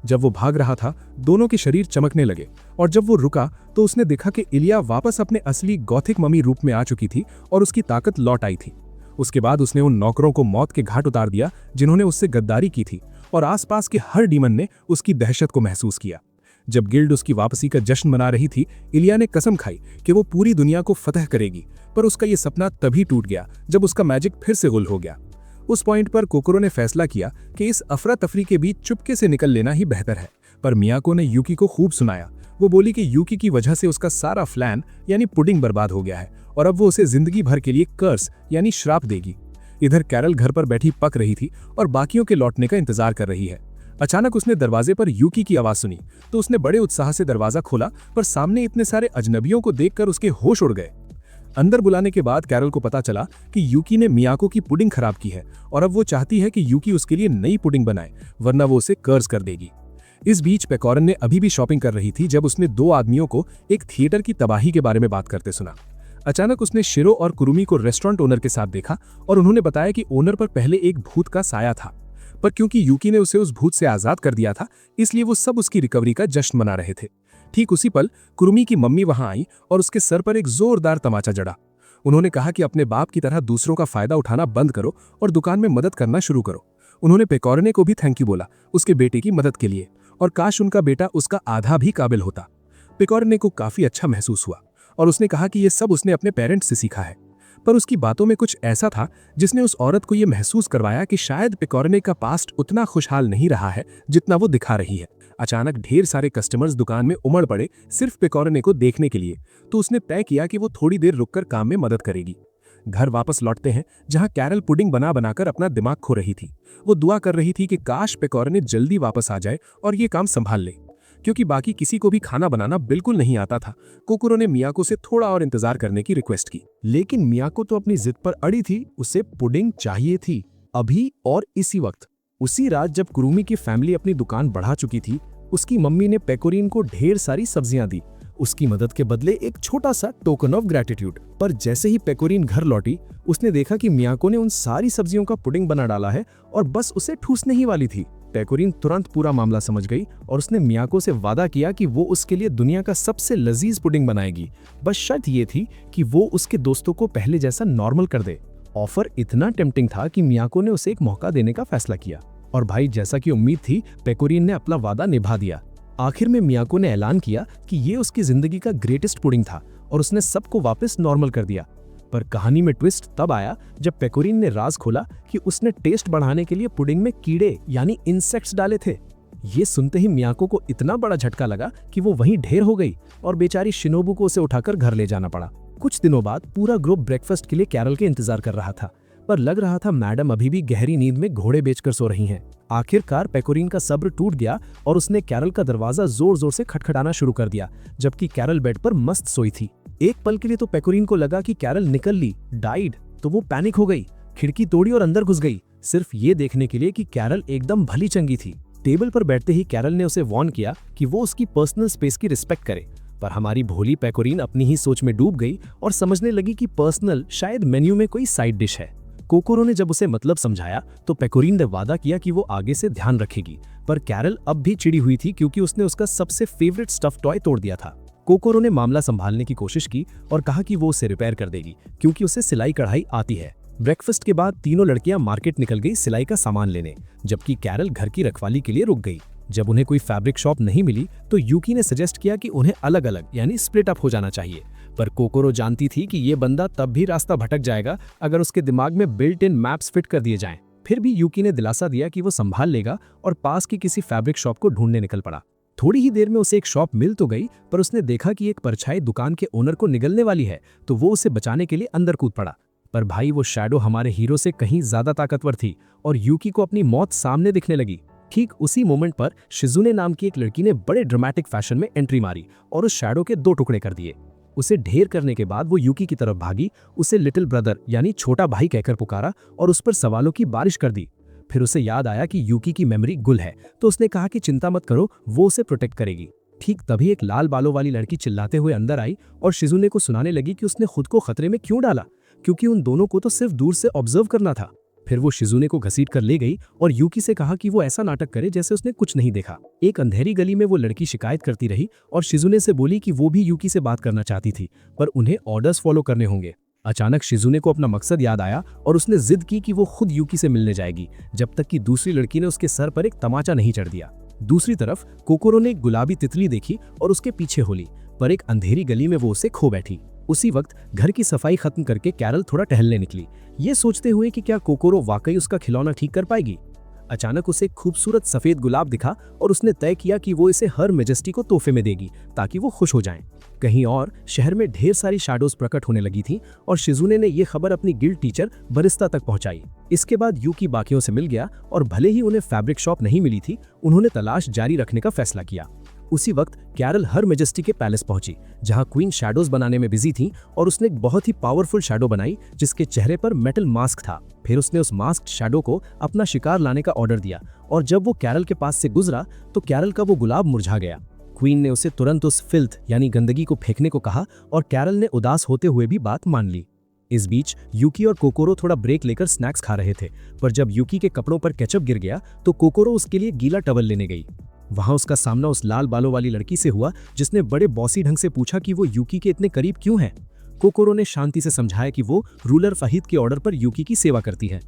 जब वो भाग रहा था, दोनों के शरीर चमकने लगे और जब वो रुका तो उसने देखा कि इलिया वापस अपने असली गॉथिक मम्मी रूप में आ चुकी थी और उसकी ताकत लौट आई थी। उसके बाद उसने उन नौकरों को मौत के घाट उतार दिया जिन्होंने उससे गद्दारी की थी, और आसपास के हर डीमन ने उसकी दहशत को महसूस किया। जब गिल्ड उसकी वापसी का जश्न मना रही थी, इलिया ने कसम खाई कि वो पूरी दुनिया को फतह करेगी, पर उसका ये सपना तभी टूट गया जब उसका मैजिक फिर से गुल हो गया। उस पॉइंट पर कोकोरो ने फैसला किया कि इस अफरा तफरी के बीच चुपके से निकल लेना ही बेहतर है, पर मियाको ने यूकी को खूब सुनाया। वो बोली कि यूकी की वजह से उसका सारा प्लान यानी पुडिंग बर्बाद हो गया है और अब वो उसे जिंदगी भर के लिए कर्स यानी श्राप देगी। इधर कैरल घर पर बैठी पक रही थी और बाकियों के लौटने का इंतजार कर रही है। अचानक उसने दरवाजे पर यूकी की आवाज सुनी तो उसने बड़े उत्साह से दरवाजा खोला, पर सामने इतने सारे अजनबियों को देखकर उसके होश उड़ गए। अंदर बुलाने के बाद कैरल को पता चला कि यूकी ने मियाको की पुडिंग खराब की है और अब वो चाहती है कि यूकी उसके लिए नई पुडिंग बनाए, वरना वो उसे कर्ज कर देगी। इस बीच पेकोरन ने अभी भी शॉपिंग कर रही थी जब उसने दो आदमियों को एक थिएटर की तबाही के बारे में बात करते सुना। अचानक उसने शिरो और कुरुमी को रेस्टोरेंट ओनर के साथ देखा और उन्होंने बताया कि ओनर पर पहले एक भूत का साया था, पर क्योंकि यूकी ने उसे उस भूत से आजाद कर दिया था, इसलिए वो सब उसकी रिकवरी का जश्न मना रहे थे। ठीक उसी पल कुरुमी की मम्मी वहां आई और उसके सर पर एक जोरदार तमाचा जड़ा। उन्होंने कहा कि अपने बाप की तरह दूसरों का फायदा उठाना बंद करो और दुकान में मदद करना शुरू करो। उन्होंने पेकोरने को भी थैंक यू बोला उसके बेटे की मदद के लिए, और काश उनका बेटा उसका आधा भी काबिल होता। पेकोरने को काफी अच्छा महसूस हुआ और उसने कहा कि ये सब उसने अपने पेरेंट्स से सीखा है, पर उसकी बातों में कुछ ऐसा था जिसने उस औरत को यह महसूस करवाया कि शायद पेकोरने का पास्ट उतना खुशहाल नहीं रहा है जितना वो दिखा रही है। अचानक ढेर सारे कस्टमर्स दुकान में उमड़ पड़े सिर्फ पेकोरने को देखने के लिए, तो उसने तय किया कि वो थोड़ी देर रुककर काम में मदद करेगी। घर वापस लौटते हैं जहां कैरल पुडिंग बना बनाकर अपना दिमाग खो रही थी। वो दुआ कर रही थी कि काश पेकोरने जल्दी वापस आ जाए और ये काम संभाल ले, क्योंकि बाकी किसी को भी खाना बनाना बिल्कुल नहीं आता था। कोकोरो ने मियाको से थोड़ा और इंतजार करने की रिक्वेस्ट की, लेकिन मियाको तो अपनी जिद पर अड़ी थी, उसे पुडिंग चाहिए थी, अभी और इसी वक्त। उसी रात जब कुरुमी की फैमिली अपनी दुकान बढ़ा चुकी थी, उसकी मम्मी ने पेकोरिन को ढेर सारी सब्जियां दी, उसकी मदद के बदले एक छोटा सा टोकन ऑफ ग्रेटिट्यूड। पर जैसे ही पेकोरिन घर लौटी, उसने देखा कि मियाको ने उन सारी सब्जियों का पुडिंग बना डाला है और बस उसे ठूसने ही वाली थी। पेकोरिन तुरंत पूरा मामला समझ गई और उसने मियाको से वादा किया कि वो उसके लिए दुनिया का सबसे लजीज पुडिंग बनाएगी, बस शर्त ये थी कि वो उसके दोस्तों को पहले जैसा नॉर्मल कर दे। ऑफर इतना टेम्पटिंग था कि मियाको ने उसे एक मौका देने का फैसला किया, और भाई जैसा कि उम्मीद थी पेकोरिन ने अपना वादा निभा दिया। आखिर में मियाको ने ऐलान किया कि ये उसकी जिंदगी का ग्रेटेस्ट पुडिंग था और उसने सबको वापस नॉर्मल कर दिया। पर कहानी में ट्विस्ट तब आया जब पेकोरिन ने राज खोला कि उसने टेस्ट बढ़ाने के लिए पुडिंग में कीड़े यानी इंसेक्ट्स डाले थे। ये सुनते ही मियाको को इतना बड़ा झटका लगा कि वो वहीं ढेर हो गई और बेचारी शिनोबू को उसे उठाकर घर ले जाना पड़ा। कुछ दिनों बाद पूरा ग्रुप ब्रेकफास्ट के लिए कैरल के इंतजार कर रहा था, पर लग रहा था मैडम अभी भी गहरी नींद में घोड़े बेचकर सो रही हैं। आखिरकार पेकोरिन का सब्र टूट गया और उसने कैरल का दरवाजा जोर जोर से खटखटाना शुरू कर दिया, जबकि कैरल बेड पर मस्त सोई थी। एक पल के लिए तो पेकोरिन को लगा कि कैरल निकल ली, डाइड, तो वो पैनिक हो गई, खिड़की तोड़ी और अंदर घुस गई, सिर्फ ये देखने के लिए कि कैरल एकदम भली चंगी थी। टेबल पर बैठते ही कैरल ने उसे वार्न किया कि वो उसकी पर्सनल स्पेस की रिस्पेक्ट करे, पर हमारी भोली पेकोरिन अपनी ही सोच में डूब गई और समझने लगी कि पर्सनल शायद मेन्यू में कोई साइड डिश है। कोकोरो ने जब उसे मतलब समझाया तो पेकोरिन ने वादा किया कि वो आगे से ध्यान रखेगी, पर कैरल अब भी चिड़ी हुई थी क्योंकि उसने उसका सबसे फेवरेट स्टफ टॉय तोड़ दिया था। कोकोरो ने मामला संभालने की कोशिश की और कहा कि वो उसे रिपेयर कर देगी क्योंकि उसे सिलाई कढ़ाई आती है। ब्रेकफास्ट के बाद तीनों लड़कियां मार्केट निकल गई सिलाई का सामान लेने, जबकि कैरल घर की रखवाली के लिए रुक गई। जब उन्हें कोई फैब्रिक शॉप नहीं मिली तो यूकी ने सजेस्ट किया कि उन्हें अलग अलग यानी स्प्लिट अप हो जाना चाहिए, पर कोकोरो जानती थी कि ये बंदा तब भी रास्ता भटक जाएगा अगर उसके दिमाग में बिल्ट इन मैप्स फिट कर दिए जाएं। फिर भी यूकी ने दिलासा दिया कि वो संभाल लेगा और पास की किसी फैब्रिक शॉप को ढूंढने निकल पड़ा। थोड़ी ही देर में उसे एक शॉप मिल तो गई, पर उसने देखा कि एक परछाई दुकान के ओनर को निगलने वाली है, तो वो उसे बचाने के लिए अंदर कूद पड़ा। पर भाई वो शैडो हमारे हीरो से कहीं ज्यादा ताकतवर थी और यूकी को अपनी मौत सामने दिखने लगी। ठीक उसी मोमेंट पर शिजुने नाम की एक लड़की ने बड़े ड्रामेटिक फैशन में एंट्री मारी और उस शैडो के 2 टुकड़े कर दिए। उसे ढेर करने के बाद वो यूकी की तरफ भागी, उसे लिटिल ब्रदर यानी छोटा भाई कहकर पुकारा और उस पर सवालों की बारिश कर दी। फिर उसे याद आया कि यूकी की मेमोरी गुल है, तो उसने कहा कि चिंता मत करो, वो उसे प्रोटेक्ट करेगी। ठीक तभी एक लाल बालों वाली लड़की चिल्लाते हुए अंदर आई और शिजुने को सुनाने लगी कि उसने खुद को खतरे में क्यों डाला, क्योंकि उन दोनों को तो सिर्फ दूर से ऑब्जर्व करना था। फिर वो शिजुने को घसीट कर ले गई और यूकी से कहा कि वो ऐसा नाटक करे जैसे उसने कुछ नहीं देखा। एक अंधेरी गली में वो लड़की शिकायत करती रही और शिजुने से बोली कि वो भी यूकी से बात करना चाहती थी, पर उन्हें ऑर्डर्स फॉलो करने होंगे। अचानक शिजुने को अपना मकसद याद आया और उसने जिद की कि वो खुद यूकी से मिलने जाएगी, जब तक कि दूसरी लड़की ने उसके सर पर एक तमाचा नहीं चढ़ दिया। दूसरी तरफ कोकोरो ने एक गुलाबी तितली देखी और उसके पीछे हो ली, पर एक अंधेरी गली में वो उसे खो बैठी। उसी वक्त घर की सफाई खत्म करके कैरल थोड़ा टहलने निकली, ये सोचते हुए कि क्या कोकोरो वाकई उसका खिलौना ठीक कर पाएगी। अचानक उसे एक खूबसूरत सफेद गुलाब दिखा और उसने तय किया कि वो इसे हर मेजेस्टी को तोहफे में देगी ताकि वो खुश हो जाएं। कहीं और शहर में ढेर सारी शैडोज प्रकट होने लगी थी और शिजुने ने यह खबर अपनी गिल्ड टीचर बरिस्ता तक पहुंचाई। इसके बाद यूकी बाकियों से मिल गया और भले ही उन्हें फैब्रिक शॉप नहीं मिली थी, उन्होंने तलाश जारी रखने का फैसला किया। उसी वक्त कैरल हर मेजेस्टी के पैलेस पहुंची, जहां क्वीन शैडोज बनाने में बिजी थी और उसने एक बहुत ही पावरफुल शैडो बनाई जिसके चेहरे पर मेटल मास्क था। फिर उसने उस मास्क शैडो को अपना शिकार लाने का ऑर्डर दिया और जब वो कैरल के पास से गुजरा तो कैरल का वो गुलाब मुरझा गया। क्वीन ने उसे तुरंत उस फिल्थ यानी गंदगी को फेंकने को कहा और कैरल ने उदास होते हुए भी बात मान ली। इस बीच यूकी और कोकोरो थोड़ा ब्रेक लेकर स्नैक्स खा रहे थे, पर जब यूकी के कपड़ों पर केचप गिर गया तो कोकोरो उसके लिए गीला टवल लेने गई। वहां उसका सामना उस लाल बालों वाली लड़की से हुआ जिसने बड़े बॉसी ढंग से पूछा कि वो यूकी के इतने करीब क्यों है। कोकोरो ने शांति से समझाया कि वो रूलर फहीद के ऑर्डर पर यूकी की सेवा करती है।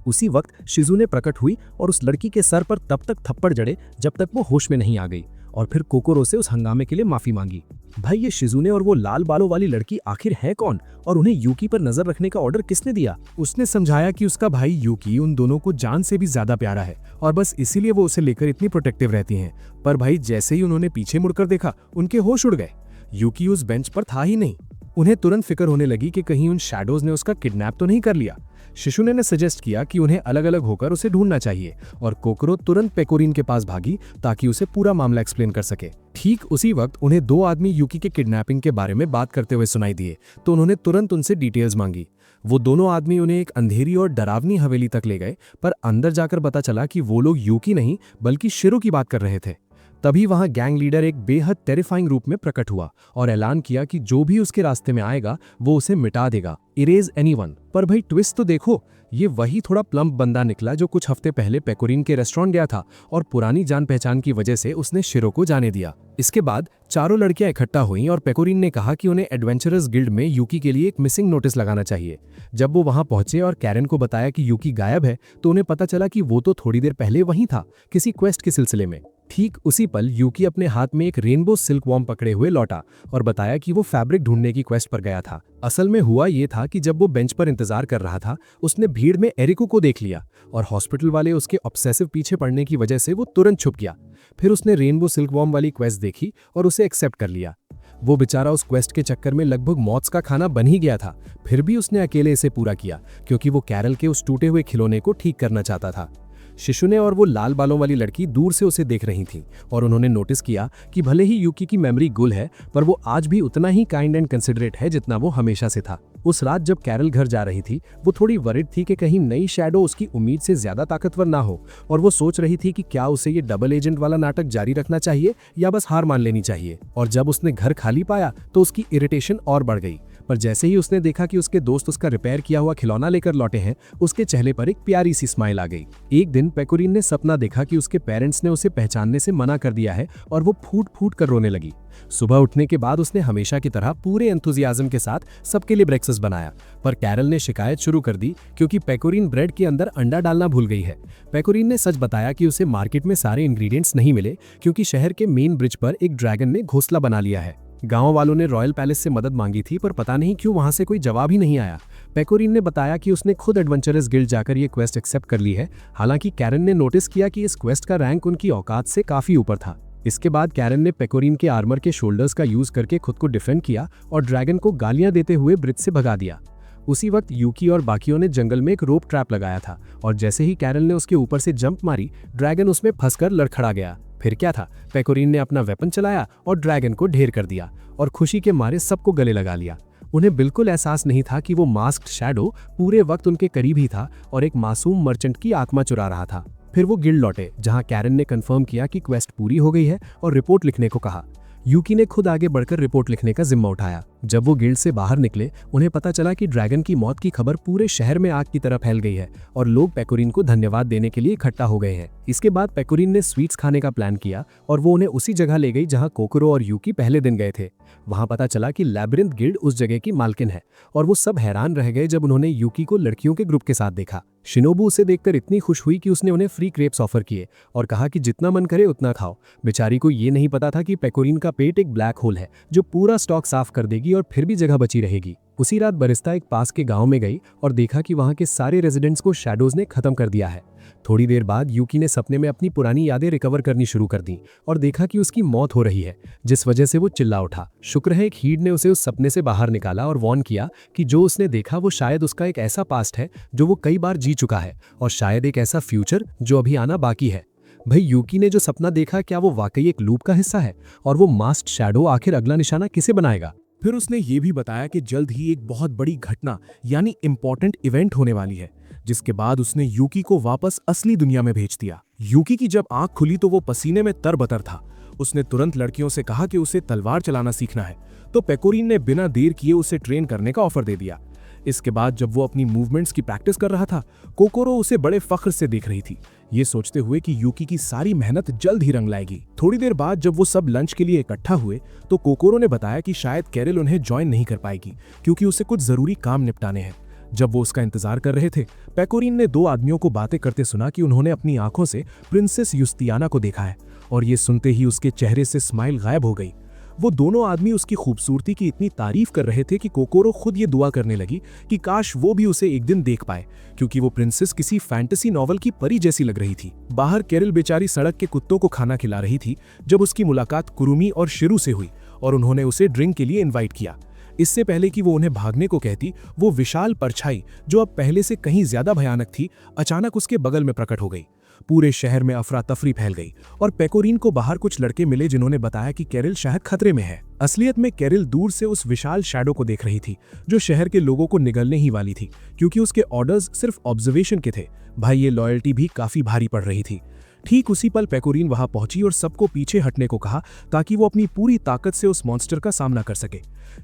उसी वक्त शिजुने प्रकट हुई और उस लड़की के सर पर तब तक थप्पड़ जड़े जब तक वो होश में नहीं आ गई और फिर कोकोरो से उस हंगामे के लिए माफी मांगी। भाई, ये शिजुने और वो लाल बालों वाली लड़की आखिर है कौन और उन्हें यूकी पर नजर रखने का ऑर्डर किसने दिया? उसने समझाया कि उसका भाई यूकी उन दोनों को जान से भी ज्यादा प्यारा है और बस इसीलिए वो उसे लेकर इतनी प्रोटेक्टिव रहती हैं। पर भाई, जैसे ही उन्होंने पीछे मुड़कर देखा, उनके होश उड़ गए। यूकी उस बेंच पर था ही नहीं। उन्हें तुरंत फिक्र होने लगी कि कहीं उन शैडोज ने उसका किडनैप तो नहीं कर लिया। शिशुने ने सजेस्ट किया कि उन्हें अलग अलग होकर उसे ढूंढना चाहिए और कोकोरो तुरंत पेकोरिन के पास भागी ताकि उसे पूरा मामला एक्सप्लेन कर सके। ठीक उसी वक्त उन्हें 2 आदमी यूकी के किडनैपिंग के बारे में बात करते हुए सुनाई दिए, तो उन्होंने तुरंत उनसे डिटेल्स मांगी। वो दोनों आदमी उन्हें एक अंधेरी और डरावनी हवेली तक ले गए, पर अंदर जाकर पता चला कि वो लोग यूकी नहीं बल्कि शिरो की बात कर रहे थे। तभी वहां गैंग लीडर एक बेहद टेरिफाइंग रूप में प्रकट हुआ और ऐलान किया कि जो भी उसके रास्ते में आएगा वो उसे मिटा देगा, इरेज एनीवन। पर भाई, ट्विस्ट तो देखो, ये वही थोड़ा प्लम्प बंदा निकला जो कुछ हफ्ते पहले पेकोरिन के रेस्टोरेंट गया था और पुरानी जान पहचान की वजह से उसने शिरो को जाने दिया। इसके बाद चारों लड़कियां इकट्ठा हुईं और पेकोरिन ने कहा कि उन्हें एडवेंचरस गिल्ड में यूकी के लिए एक मिसिंग नोटिस लगाना चाहिए। जब वो वहां पहुंचे और कैरन को बताया कि यूकी गायब है, तो उन्हें पता चला कि वो तो थोड़ी देर पहले वहीं था, किसी क्वेस्ट के सिलसिले में। ठीक उसी पल यूकी अपने हाथ में एक रेनबो सिल्क वॉर्म पकड़े हुए लौटा और बताया कि वो फैब्रिक ढूंढने की क्वेस्ट पर गया था। असल में हुआ ये था कि जब वो बेंच पर इंतजार कर रहा था, उसने भीड़ में एरिको को देख लिया और हॉस्पिटल वाले उसके ऑब्सेसिव पीछे पड़ने की वजह से वो तुरंत छुप गया। फिर उसने रेनबो सिल्क वॉर्म वाली क्वेस्ट देखी और उसे एक्सेप्ट कर लिया। वो बेचारा उस क्वेस्ट के चक्कर में लगभग मौत का खाना बन ही गया था, फिर भी उसने अकेले इसे पूरा किया क्योंकि वो कैरल के उस टूटे हुए खिलौने को ठीक करना चाहता था। शिशुने और वो लाल बालों वाली लड़की दूर से उसे देख रही थी और उन्होंने नोटिस किया कि भले ही यूकी की मेमोरी गुल है, पर वो आज भी उतना ही काइंड एंड कंसिडरेट है जितना वो हमेशा से था। उस रात जब कैरल घर जा रही थी, वो थोड़ी वरिड थी कि कहीं नई शैडो उसकी उम्मीद से ज्यादा ताकतवर ना हो और वो सोच रही थी कि क्या उसे ये डबल एजेंट वाला नाटक जारी रखना चाहिए या बस हार मान लेनी चाहिए। और जब उसने घर खाली पाया तो उसकी इरिटेशन और बढ़ गई। पर जैसे ही उसने देखा कि उसके दोस्त उसका रिपेयर किया हुआ खिलौना लेकर लौटे हैं, उसके चेहरे पर एक प्यारी सी स्माइल आ गई। एक दिन पेकोरिन ने सपना देखा कि उसके पेरेंट्स ने उसे पहचानने से मना कर दिया है और वो फूट फूट कर रोने लगी। सुबह उठने के बाद उसने हमेशा की तरह पूरे एंथुजियाज्म के साथ सबके लिए ब्रेकफास्ट बनाया, पर कैरल ने शिकायत शुरू कर दी क्योंकि पेकोरिन ब्रेड के अंदर अंडा डालना भूल गई है। पेकोरिन ने सच बताया कि उसे मार्केट में सारे इंग्रेडिएंट्स नहीं मिले क्योंकि शहर के मेन ब्रिज पर एक ड्रैगन ने घोंसला बना लिया है। गांव वालों ने रॉयल पैलेस से मदद मांगी थी, पर पता नहीं क्यों वहां से कोई जवाब ही नहीं आया। पेकोरिन ने बताया कि उसने खुद एडवेंचरस गिल्ड जाकर ये क्वेस्ट एक्सेप्ट कर ली है। हालांकि कैरन ने नोटिस किया कि इस क्वेस्ट का रैंक उनकी औकात से काफी ऊपर था। इसके बाद कैरन ने पेकोरिन के आर्मर के शोल्डर्स का यूज करके खुद को डिफेंड किया और ड्रैगन को गालियां देते हुए ब्रिज से भगा दिया। उसी वक्त यूकी और बाकियों ने जंगल में एक रोप ट्रैप लगाया था और जैसे ही कैरल ने उसके ऊपर से जंप मारी, ड्रैगन उसमें फंसकर लड़खड़ा गया। फिर क्या था, पेकोरिन ने अपना वेपन चलाया और ड्रैगन को ढेर कर दिया और खुशी के मारे सबको गले लगा लिया। उन्हें बिल्कुल एहसास नहीं था कि वो मास्क्ड शैडो पूरे वक्त उनके करीब ही था और एक मासूम मर्चेंट की आत्मा चुरा रहा था। फिर वो गिल्ड लौटे, जहां कैरन ने कंफर्म किया कि क्वेस्ट पूरी हो गई है और रिपोर्ट लिखने को कहा। यूकी ने खुद आगे बढ़कर रिपोर्ट लिखने का जिम्मा उठाया। जब वो गिल्ड से बाहर निकले, उन्हें पता चला कि ड्रैगन की मौत की खबर पूरे शहर में आग की तरह फैल गई है और लोग पेकोरिन को धन्यवाद देने के लिए इकट्ठा हो गए हैं। इसके बाद पेकोरिन ने स्वीट्स खाने का प्लान किया और वो उन्हें उसी जगह ले गई जहां कोकोरो और यूकी पहले दिन गए थे। वहां पता चला कि लैबिरिंथ गिल्ड उस जगह की मालकिन है और वो सब हैरान रह गए जब उन्होंने यूकी को लड़कियों के ग्रुप के साथ देखा। शिनोबू उसे देखकर इतनी खुश हुई कि उसने उन्हें फ्री क्रेप्स ऑफर किए और कहा कि जितना मन करे उतना खाओ। बेचारी को ये नहीं पता था कि पेकोरिन का पेट एक ब्लैक होल है जो पूरा स्टॉक साफ कर देगी और फिर भी जगह बची रहेगी। उसी रात बरिस्ता एक पास के गांव में गई और देखा कि वहां के सारे रेजिडेंट्स को शैडोज ने खत्म कर दिया है। थोड़ी देर बाद यूकी ने सपने में अपनी पुरानी यादें रिकवर करनी शुरू कर दी और देखा कि उसकी मौत हो रही है, जिस वजह से वो चिल्ला उठा। शुक्र है एक हीड ने उसे उस सपने से बाहर निकाला और वार्न किया कि जो उसने देखा वो शायद उसका एक ऐसा पास्ट है जो वो कई बार जी चुका है और शायद एक ऐसा फ्यूचर जो अभी आना बाकी है। भाई यूकी ने जो सपना देखा, क्या वो वाकई एक लूप का हिस्सा है? और वो मास्क्ड शैडो आखिर अगला निशाना किसे बनाएगा? फिर उसने ये भी बताया कि जल्द ही एक बहुत बड़ी घटना यानी इंपॉर्टेंट इवेंट होने वाली है, जिसके बाद उसने यूकी को वापस असली दुनिया में भेज दिया। यूकी की जब आंख खुली तो वो पसीने में तरबतर था। उसने तुरंत लड़कियों से कहा कि उसे तलवार चलाना सीखना है, तो पेकोरिन ने बिना देर किए उसे ट्रेन करने का ऑफर दे दिया। इसके बाद जब वो अपनी मूवमेंट्स की प्रैक्टिस कर रहा था, कोकोरो उसे बड़े फख्र से देख रही थी, ये सोचते हुए कि यूकी की सारी मेहनत जल्द ही रंग लाएगी। थोड़ी देर बाद जब वो सब लंच के लिए इकट्ठा हुए तो कोकोरो ने बताया कि शायद कैरल उन्हें ज्वाइन नहीं कर पाएगी क्योंकि उसे कुछ जरूरी काम निपटाने हैं। जब वो उसका इंतजार कर रहे थे, पेकोरिन ने दो आदमियों को बातें करते सुना कि उन्होंने अपनी आंखों से प्रिंसेस युस्तियाना को देखा है, और ये सुनते ही उसके चेहरे से स्माइल गायब हो गई। वो दोनों आदमी उसकी खूबसूरती की इतनी तारीफ कर रहे थे कि कोकोरो खुद ये दुआ करने लगी कि काश वो भी उसे एक दिन देख पाए, क्योंकि वो प्रिंसेस किसी फैंटेसी नॉवल की परी जैसी लग रही थी। बाहर कैरल बेचारी सड़क के कुत्तों को खाना खिला रही थी जब उसकी मुलाकात कुरुमी और शिरू से हुई और उन्होंने उसे ड्रिंक के लिए इन्वाइट किया। इससे पहले कि वो उन्हें भागने को कहती, वो विशाल परछाई जो अब पहले से कहीं ज्यादा भयानक थी, अचानक उसके बगल में प्रकट हो गई। पूरे शहर में अफरा तफरी फैल गई और पेकोरिन को बाहर कुछ लड़के मिले जिन्होंने बताया कि कैरल शायद खतरे में है। असलियत में कैरल दूर से उस विशाल शैडो को देख रही थी जो शहर के लोगों को निगलने ही वाली थी, क्योंकि उसके ऑर्डर्स सिर्फ ऑब्जर्वेशन के थे। भाई ये लॉयल्टी भी काफी भारी पड़ रही थी। ठीक उसी पल पेकोरिन वहां पहुंची और सबको पीछे हटने को कहा ताकि वो अपनी पूरी ताकत से उस मॉन्स्टर का सामना कर सके।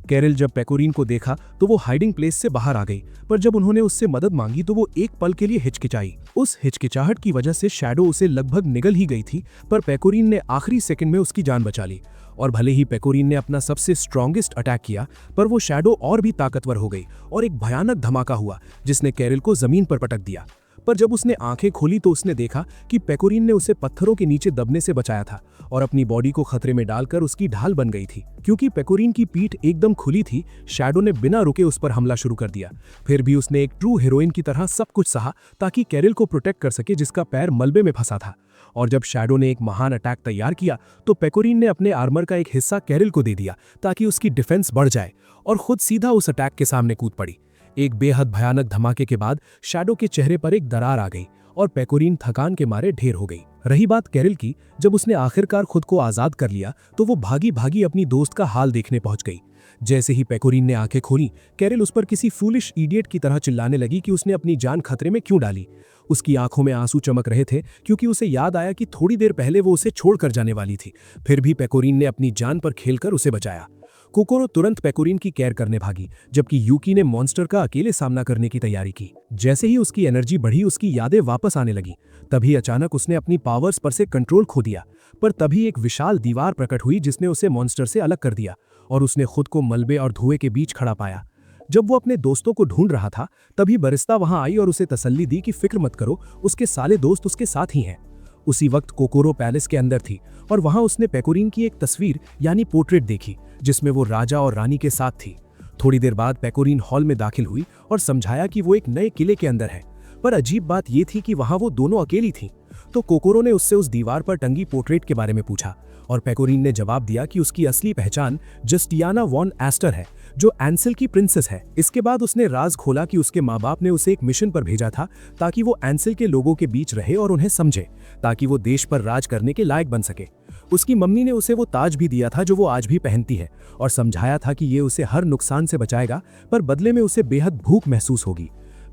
कैरल जब पेकोरिन को देखा तो वो हाइडिंग प्लेस से बाहर आ गई, पर जब उन्होंने उससे मदद मांगी तो वो एक पल के लिए हिचकिचाई। उस हिचकिचाहट की वजह से शैडो उसे लगभग निगल ही गई थी, पर पेकोरिन ने आखिरी सेकंड में उसकी जान बचा ली। और भले ही पेकोरिन ने अपना सबसे स्ट्रॉन्गेस्ट अटैक किया, पर वो शैडो और भी ताकतवर हो गई और एक भयानक धमाका हुआ जिसने कैरल को जमीन पर पटक दिया। पर जब उसने आंखें खोली तो उसने देखा कि पेकोरिन ने उसे पत्थरों के नीचे दबने से बचाया था और अपनी बॉडी को खतरे में डालकर उसकी ढाल बन गई थी। क्योंकि पेकोरिन की पीठ एकदम खुली थी, शैडो ने बिना रुके उस पर हमला शुरू कर दिया। फिर भी उसने एक ट्रू हीरोइन की तरह सब कुछ सहा ताकि कैरल को प्रोटेक्ट कर सके, जिसका पैर मलबे में फंसा था। और जब शैडो ने एक महान अटैक तैयार किया तो पेकोरिन ने अपने आर्मर का एक हिस्सा कैरल को दे दिया ताकि उसकी डिफेंस बढ़ जाए, और खुद सीधा उस अटैक के सामने कूद पड़ी। एक बेहद भयानक धमाके के बाद शैडो के चेहरे पर एक दरार आ गई और पेकोरिन थकान के मारे ढेर हो गई। रही बात कैरल की, जब उसने आखिरकार खुद को आजाद कर लिया तो वो भागी भागी अपनी दोस्त का हाल देखने पहुंच गई। जैसे ही पेकोरिन ने आंखें खोली, कैरल उस पर किसी फूलिश इडियट की तरह चिल्लाने लगी कि उसने अपनी जान खतरे में क्यों डाली। उसकी आंखों में आंसू चमक रहे थे क्योंकि उसे याद आया कि थोड़ी देर पहले वो उसे छोड़कर जाने वाली थी। फिर भी पेकोरिन ने अपनी जान पर खेलकर उसे बचाया। कोकोरो तुरंत पेकोरिन की केयर करने भागी, जबकि यूकी ने मॉन्स्टर का अकेले सामना करने की तैयारी की। जैसे ही उसकी एनर्जी बढ़ी, उसकी यादें वापस आने लगी। तभी अचानक उसने अपनी पावर्स पर से कंट्रोल खो दिया, पर तभी एक विशाल दीवार प्रकट हुई जिसने उसे मॉन्स्टर से अलग कर दिया और उसने खुद को मलबे और धुएं के बीच खड़ा पाया। जब वो अपने दोस्तों को ढूंढ रहा था, तभी बरिस्ता वहां आई और उसे तसल्ली दी कि फिक्र मत करो, उसके साले दोस्त उसके साथ ही हैं। उसी वक्त कोकोरो पैलेस के अंदर थी और वहां उसने पेकोरिन की एक तस्वीर यानी पोर्ट्रेट देखी जिसमें वो राजा और रानी के साथ थी। थोड़ी देर बाद पेकोरिन हॉल में दाखिल हुई और समझाया कि वो एक नए किले के अंदर है, पर अजीब बात ये थी कि वहां वो दोनों अकेली थी। तो कोकोरो ने उससे उस दीवार पर टंगी पोर्ट्रेट के बारे में पूछा और पेकोरिन ने जवाब दिया कि उसकी असली पहचान जस्टियाना वॉन एस्टर है, जो एंसेल की प्रिंसेस है। इसके बाद उसने राज खोला कि उसके माँ बाप ने उसे एक मिशन पर भेजा था ताकि वो एंसेल के लोगों के बीच रहे और उन्हें समझे, ताकि वो देश पर राज करने के लायक बन सके। उसकी मम्मी ने उसे वो ताज भी दिया था जो वो आज भी पहनती है और समझाया था कि ये उसे हर नुकसान से बचाएगा, पर बदले में उसे बेहद भूख महसूस होगी।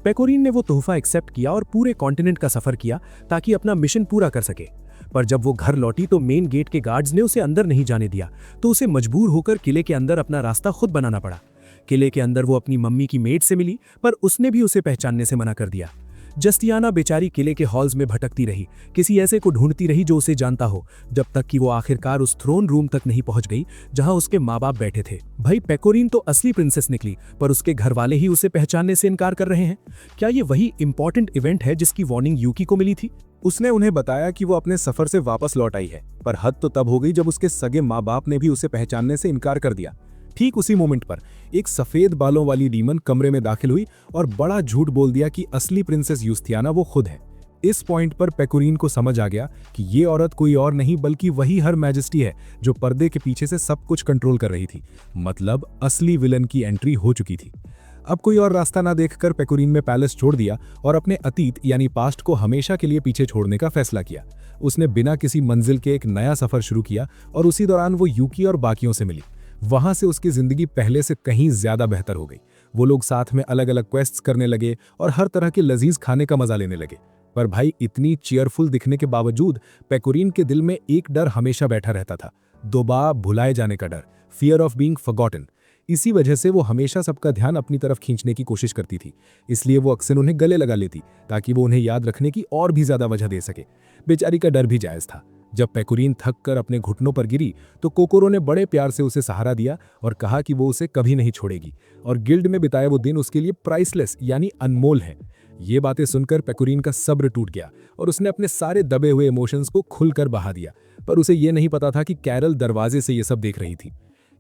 पेकोरिन ने वो तोहफा एक्सेप्ट किया और पूरे कॉन्टिनेंट का सफर किया ताकि अपना मिशन पूरा कर सके। पर जब वो घर लौटी तो मेन गेट के गार्ड्स ने उसे अंदर नहीं जाने दिया, तो उसे मजबूर होकर किले के अंदर अपना रास्ता खुद बनाना पड़ा। किले के अंदर वो अपनी मम्मी की मेड से मिली, पर उसने भी उसे पहचानने से मना कर दिया। जस्टियाना बेचारी किले के हॉल्स में भटकती रही, किसी ऐसे को ढूंढती रही जो उसे जानता हो, जब तक कि वो आखिरकार उस थ्रोन रूम तक नहीं पहुंच गई जहां उसके माँ बाप बैठे थे। भाई पेकोरिन तो असली प्रिंसेस निकली, पर उसके घर वाले ही उसे पहचानने से इनकार कर रहे हैं। क्या ये वही इंपॉर्टेंट इवेंट है जिसकी वार्निंग यूकी को मिली थी? उसने उन्हें बताया कि वो अपने सफर से वापस लौट आई है, पर हद तो तब हो गई जब उसके सगे माँ बाप ने भी उसे पहचानने से इनकार कर दिया। ठीक उसी मोमेंट पर एक सफेद बालों वाली डीमन कमरे में दाखिल हुई और बड़ा झूठ बोल दिया कि असली प्रिंसेस यूस्टियाना वो खुद है। इस पॉइंट पर पेकोरीन को समझ आ गया कि ये औरत कोई और नहीं बल्कि वही हर मैजेस्टी है जो पर्दे के पीछे से सब कुछ कंट्रोल कर रही थी। मतलब असली विलन की एंट्री हो चुकी थी। अब कोई और रास्ता ना देखकर पेकोरीन ने पैलेस छोड़ दिया और अपने अतीत यानी पास्ट को हमेशा के लिए पीछे छोड़ने का फैसला किया। उसने बिना किसी मंजिल के एक नया सफर शुरू किया और उसी दौरान वो यूकी और बाकियों से मिली। वहां से उसकी जिंदगी पहले से कहीं ज्यादा बेहतर हो गई। वो लोग साथ में अलग अलग क्वेस्ट्स करने लगे और हर तरह के लजीज खाने का मजा लेने लगे। पर भाई इतनी चीयरफुल दिखने के बावजूद पेकोरीन के दिल में एक डर हमेशा बैठा रहता था, दोबारा भुलाए जाने का डर, फियर ऑफ बीइंग फॉरगॉटन। इसी वजह से वो हमेशा सबका ध्यान अपनी तरफ खींचने की कोशिश करती थी। इसलिए वो अक्सर उन्हें गले लगा लेती ताकि वो उन्हें याद रखने की और भी ज्यादा वजह दे सके। बेचारी का डर भी जायज था। जब पेकोरीन थक कर अपने घुटनों पर गिरी तो कोकोरो ने बड़े प्यार से उसे सहारा दिया और कहा कि वो उसे कभी नहीं छोड़ेगी और गिल्ड में बिताए वो दिन उसके लिए प्राइसलेस यानी अनमोल है। ये बातें सुनकर पेकोरीन का सब्र टूट गया और उसने अपने सारे दबे हुए इमोशंस को खुलकर बहा दिया। पर उसे ये नहीं पता था कि कैरल दरवाजे से ये सब देख रही थी।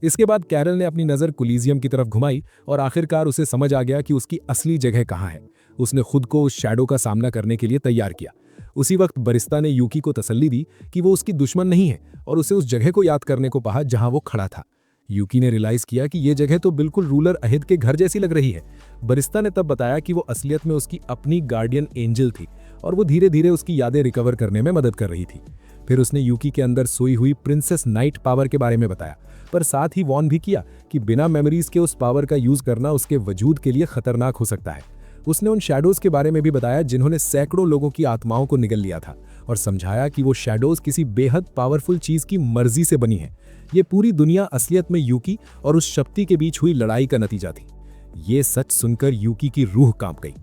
इसके बाद कैरल ने अपनी नज़र कोलिजियम की तरफ घुमाई और आखिरकार उसे समझ आ गया कि उसकी असली जगह कहाँ है। उसने खुद को उस शैडो का सामना करने के लिए तैयार किया। उसी वक्त बरिस्ता ने यूकी को तसल्ली दी कि वो उसकी दुश्मन नहीं है और उसे उस जगह को याद करने को कहा जहां वो खड़ा था। यूकी ने रियलाइज किया कि ये जगह तो बिल्कुल रूलर अहिद के घर जैसी लग रही है। बरिस्ता ने तब बताया कि वो असलियत में उसकी अपनी गार्डियन एंजल थी और वो धीरे धीरे उसकी यादें रिकवर करने में मदद कर रही थी। फिर उसने यूकी के अंदर सोई हुई प्रिंसेस नाइट पावर के बारे में बताया, पर साथ ही वॉर्न भी किया कि बिना मेमोरीज के उस पावर का यूज करना उसके वजूद के लिए खतरनाक हो सकता है। उसने उन शैडोज के बारे में भी बताया जिन्होंने सैकड़ों लोगों की आत्माओं को निगल लिया था और समझाया कि वो शैडोज किसी बेहद पावरफुल चीज की मर्जी से बनी है। ये पूरी दुनिया असलियत में यूकी और उस शक्ति के बीच हुई लड़ाई का नतीजा थी। ये सच सुनकर यूकी की रूह कांप गई।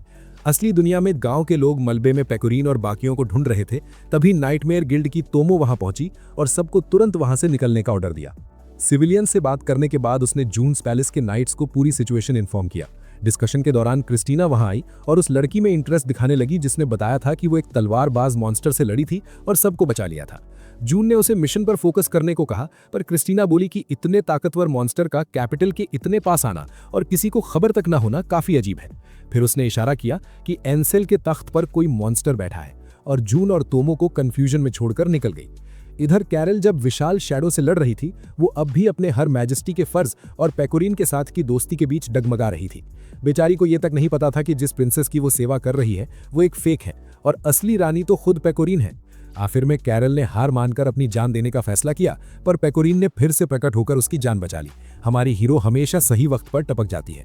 असली दुनिया में गांव के लोग मलबे में पेकोरीन और बाकियों को ढूंढ रहे थे, तभी नाइटमेयर गिल्ड की तोमो वहां पहुंची और सबको तुरंत वहां से निकलने का ऑर्डर दिया। सिविलियन से बात करने के बाद उसने जून्स पैलेस के नाइट्स को पूरी सिचुएशन इन्फॉर्म किया। डिस्कशन के दौरान क्रिस्टीना वहां आई और उस लड़की में इंटरेस्ट दिखाने लगी जिसने बताया था कि वो एक तलवारबाज मॉन्स्टर से लड़ी थी और सबको बचा लिया था। जून ने उसे मिशन पर फोकस करने को कहा, पर क्रिस्टीना बोली कि इतने ताकतवर मॉन्स्टर का कैपिटल के इतने पास आना और किसी को खबर तक ना होना काफी अजीब है। फिर उसने इशारा किया कि एंसेल के तख्त पर कोई मॉन्स्टर बैठा है और जून और तोमो को कंफ्यूजन में छोड़कर निकल गई। इधर कैरल जब विशाल शैडो से लड़ रही थी, वो अब भी अपने हर मैजेस्टी के फर्ज और पेकोरीन के साथ की दोस्ती के बीच डगमगा रही थी। बेचारी को यह तक नहीं पता था कि जिस प्रिंसेस की वो सेवा कर रही है वो एक फेक है और असली रानी तो खुद पेकोरीन है। आखिर में कैरल ने हार मानकर अपनी जान देने का फैसला किया, पर पेकोरीन ने फिर से प्रकट होकर उसकी जान बचा ली। हमारी हीरो हमेशा सही वक्त पर टपक जाती है।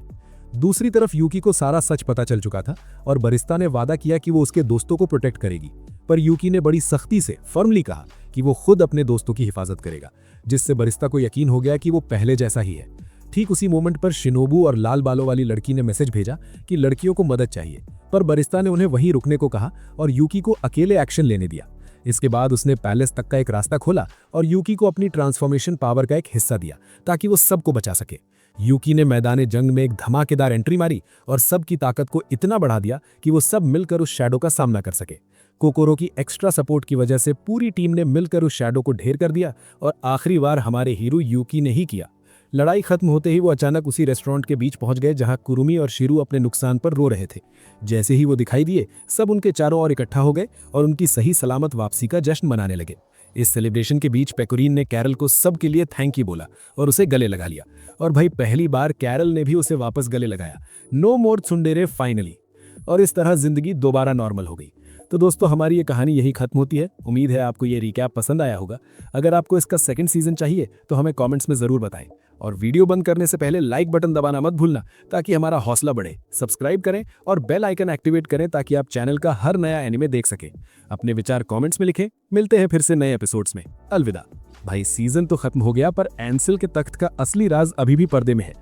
दूसरी तरफ यूकी को सारा सच पता चल चुका था और बरिस्ता ने वादा किया कि वो उसके दोस्तों को प्रोटेक्ट करेगी, पर यूकी ने बड़ी सख्ती से फर्मली कहा कि वो खुद अपने दोस्तों की हिफाजत करेगा, जिससे बरिस्ता को यकीन हो गया कि वो पहले जैसा ही है। ठीक उसी मोमेंट पर शिनोबू और लाल बालों वाली लड़की ने मैसेज भेजा कि लड़कियों को मदद चाहिए, पर बरिस्ता ने उन्हें वहीं रुकने को कहा और यूकी को अकेले एक्शन लेने दिया। इसके बाद उसने पैलेस तक का एक रास्ता खोला और यूकी को अपनी ट्रांसफॉर्मेशन पावर का एक हिस्सा दिया ताकि वो सबको बचा सके। यूकी ने मैदान जंग में एक धमाकेदार एंट्री मारी और सबकी ताकत को इतना बढ़ा दिया कि वो सब मिलकर उस शैडो का सामना कर सके। कोकोरो की एक्स्ट्रा सपोर्ट की वजह से पूरी टीम ने मिलकर उस शैडो को ढेर कर दिया और आखिरी बार हमारे हीरो यूकी ने ही किया। लड़ाई खत्म होते ही वो अचानक उसी रेस्टोरेंट के बीच पहुंच गए जहां कुरुमी और शिरू अपने नुकसान पर रो रहे थे। जैसे ही वो दिखाई दिए, सब उनके चारों ओर इकट्ठा हो गए और उनकी सही सलामत वापसी का जश्न मनाने लगे। इस सेलिब्रेशन के बीच पेकोरीन ने कैरल को सबके लिए थैंक यू बोला और उसे गले लगा लिया। और भाई पहली बार कैरल ने भी उसे वापस गले लगाया। नो मोर त्सुंडेरे फाइनली। और इस तरह जिंदगी दोबारा नॉर्मल हो गई। तो दोस्तों, हमारी ये कहानी यही खत्म होती है। उम्मीद है आपको ये रिकैप पसंद आया होगा। अगर आपको इसका सेकंड सीजन चाहिए तो हमें कमेंट्स में जरूर बताएं और वीडियो बंद करने से पहले लाइक बटन दबाना मत भूलना ताकि हमारा हौसला बढ़े। सब्सक्राइब करें और बेल आइकन एक्टिवेट करें ताकि आप चैनल का हर नया एनिमे देख सकें। अपने विचार कमेंट्स में लिखें। मिलते हैं फिर से नए एपिसोड्स में। अलविदा। भाई सीजन तो खत्म हो गया, पर एंसेल के तख्त का असली राज अभी भी पर्दे में है।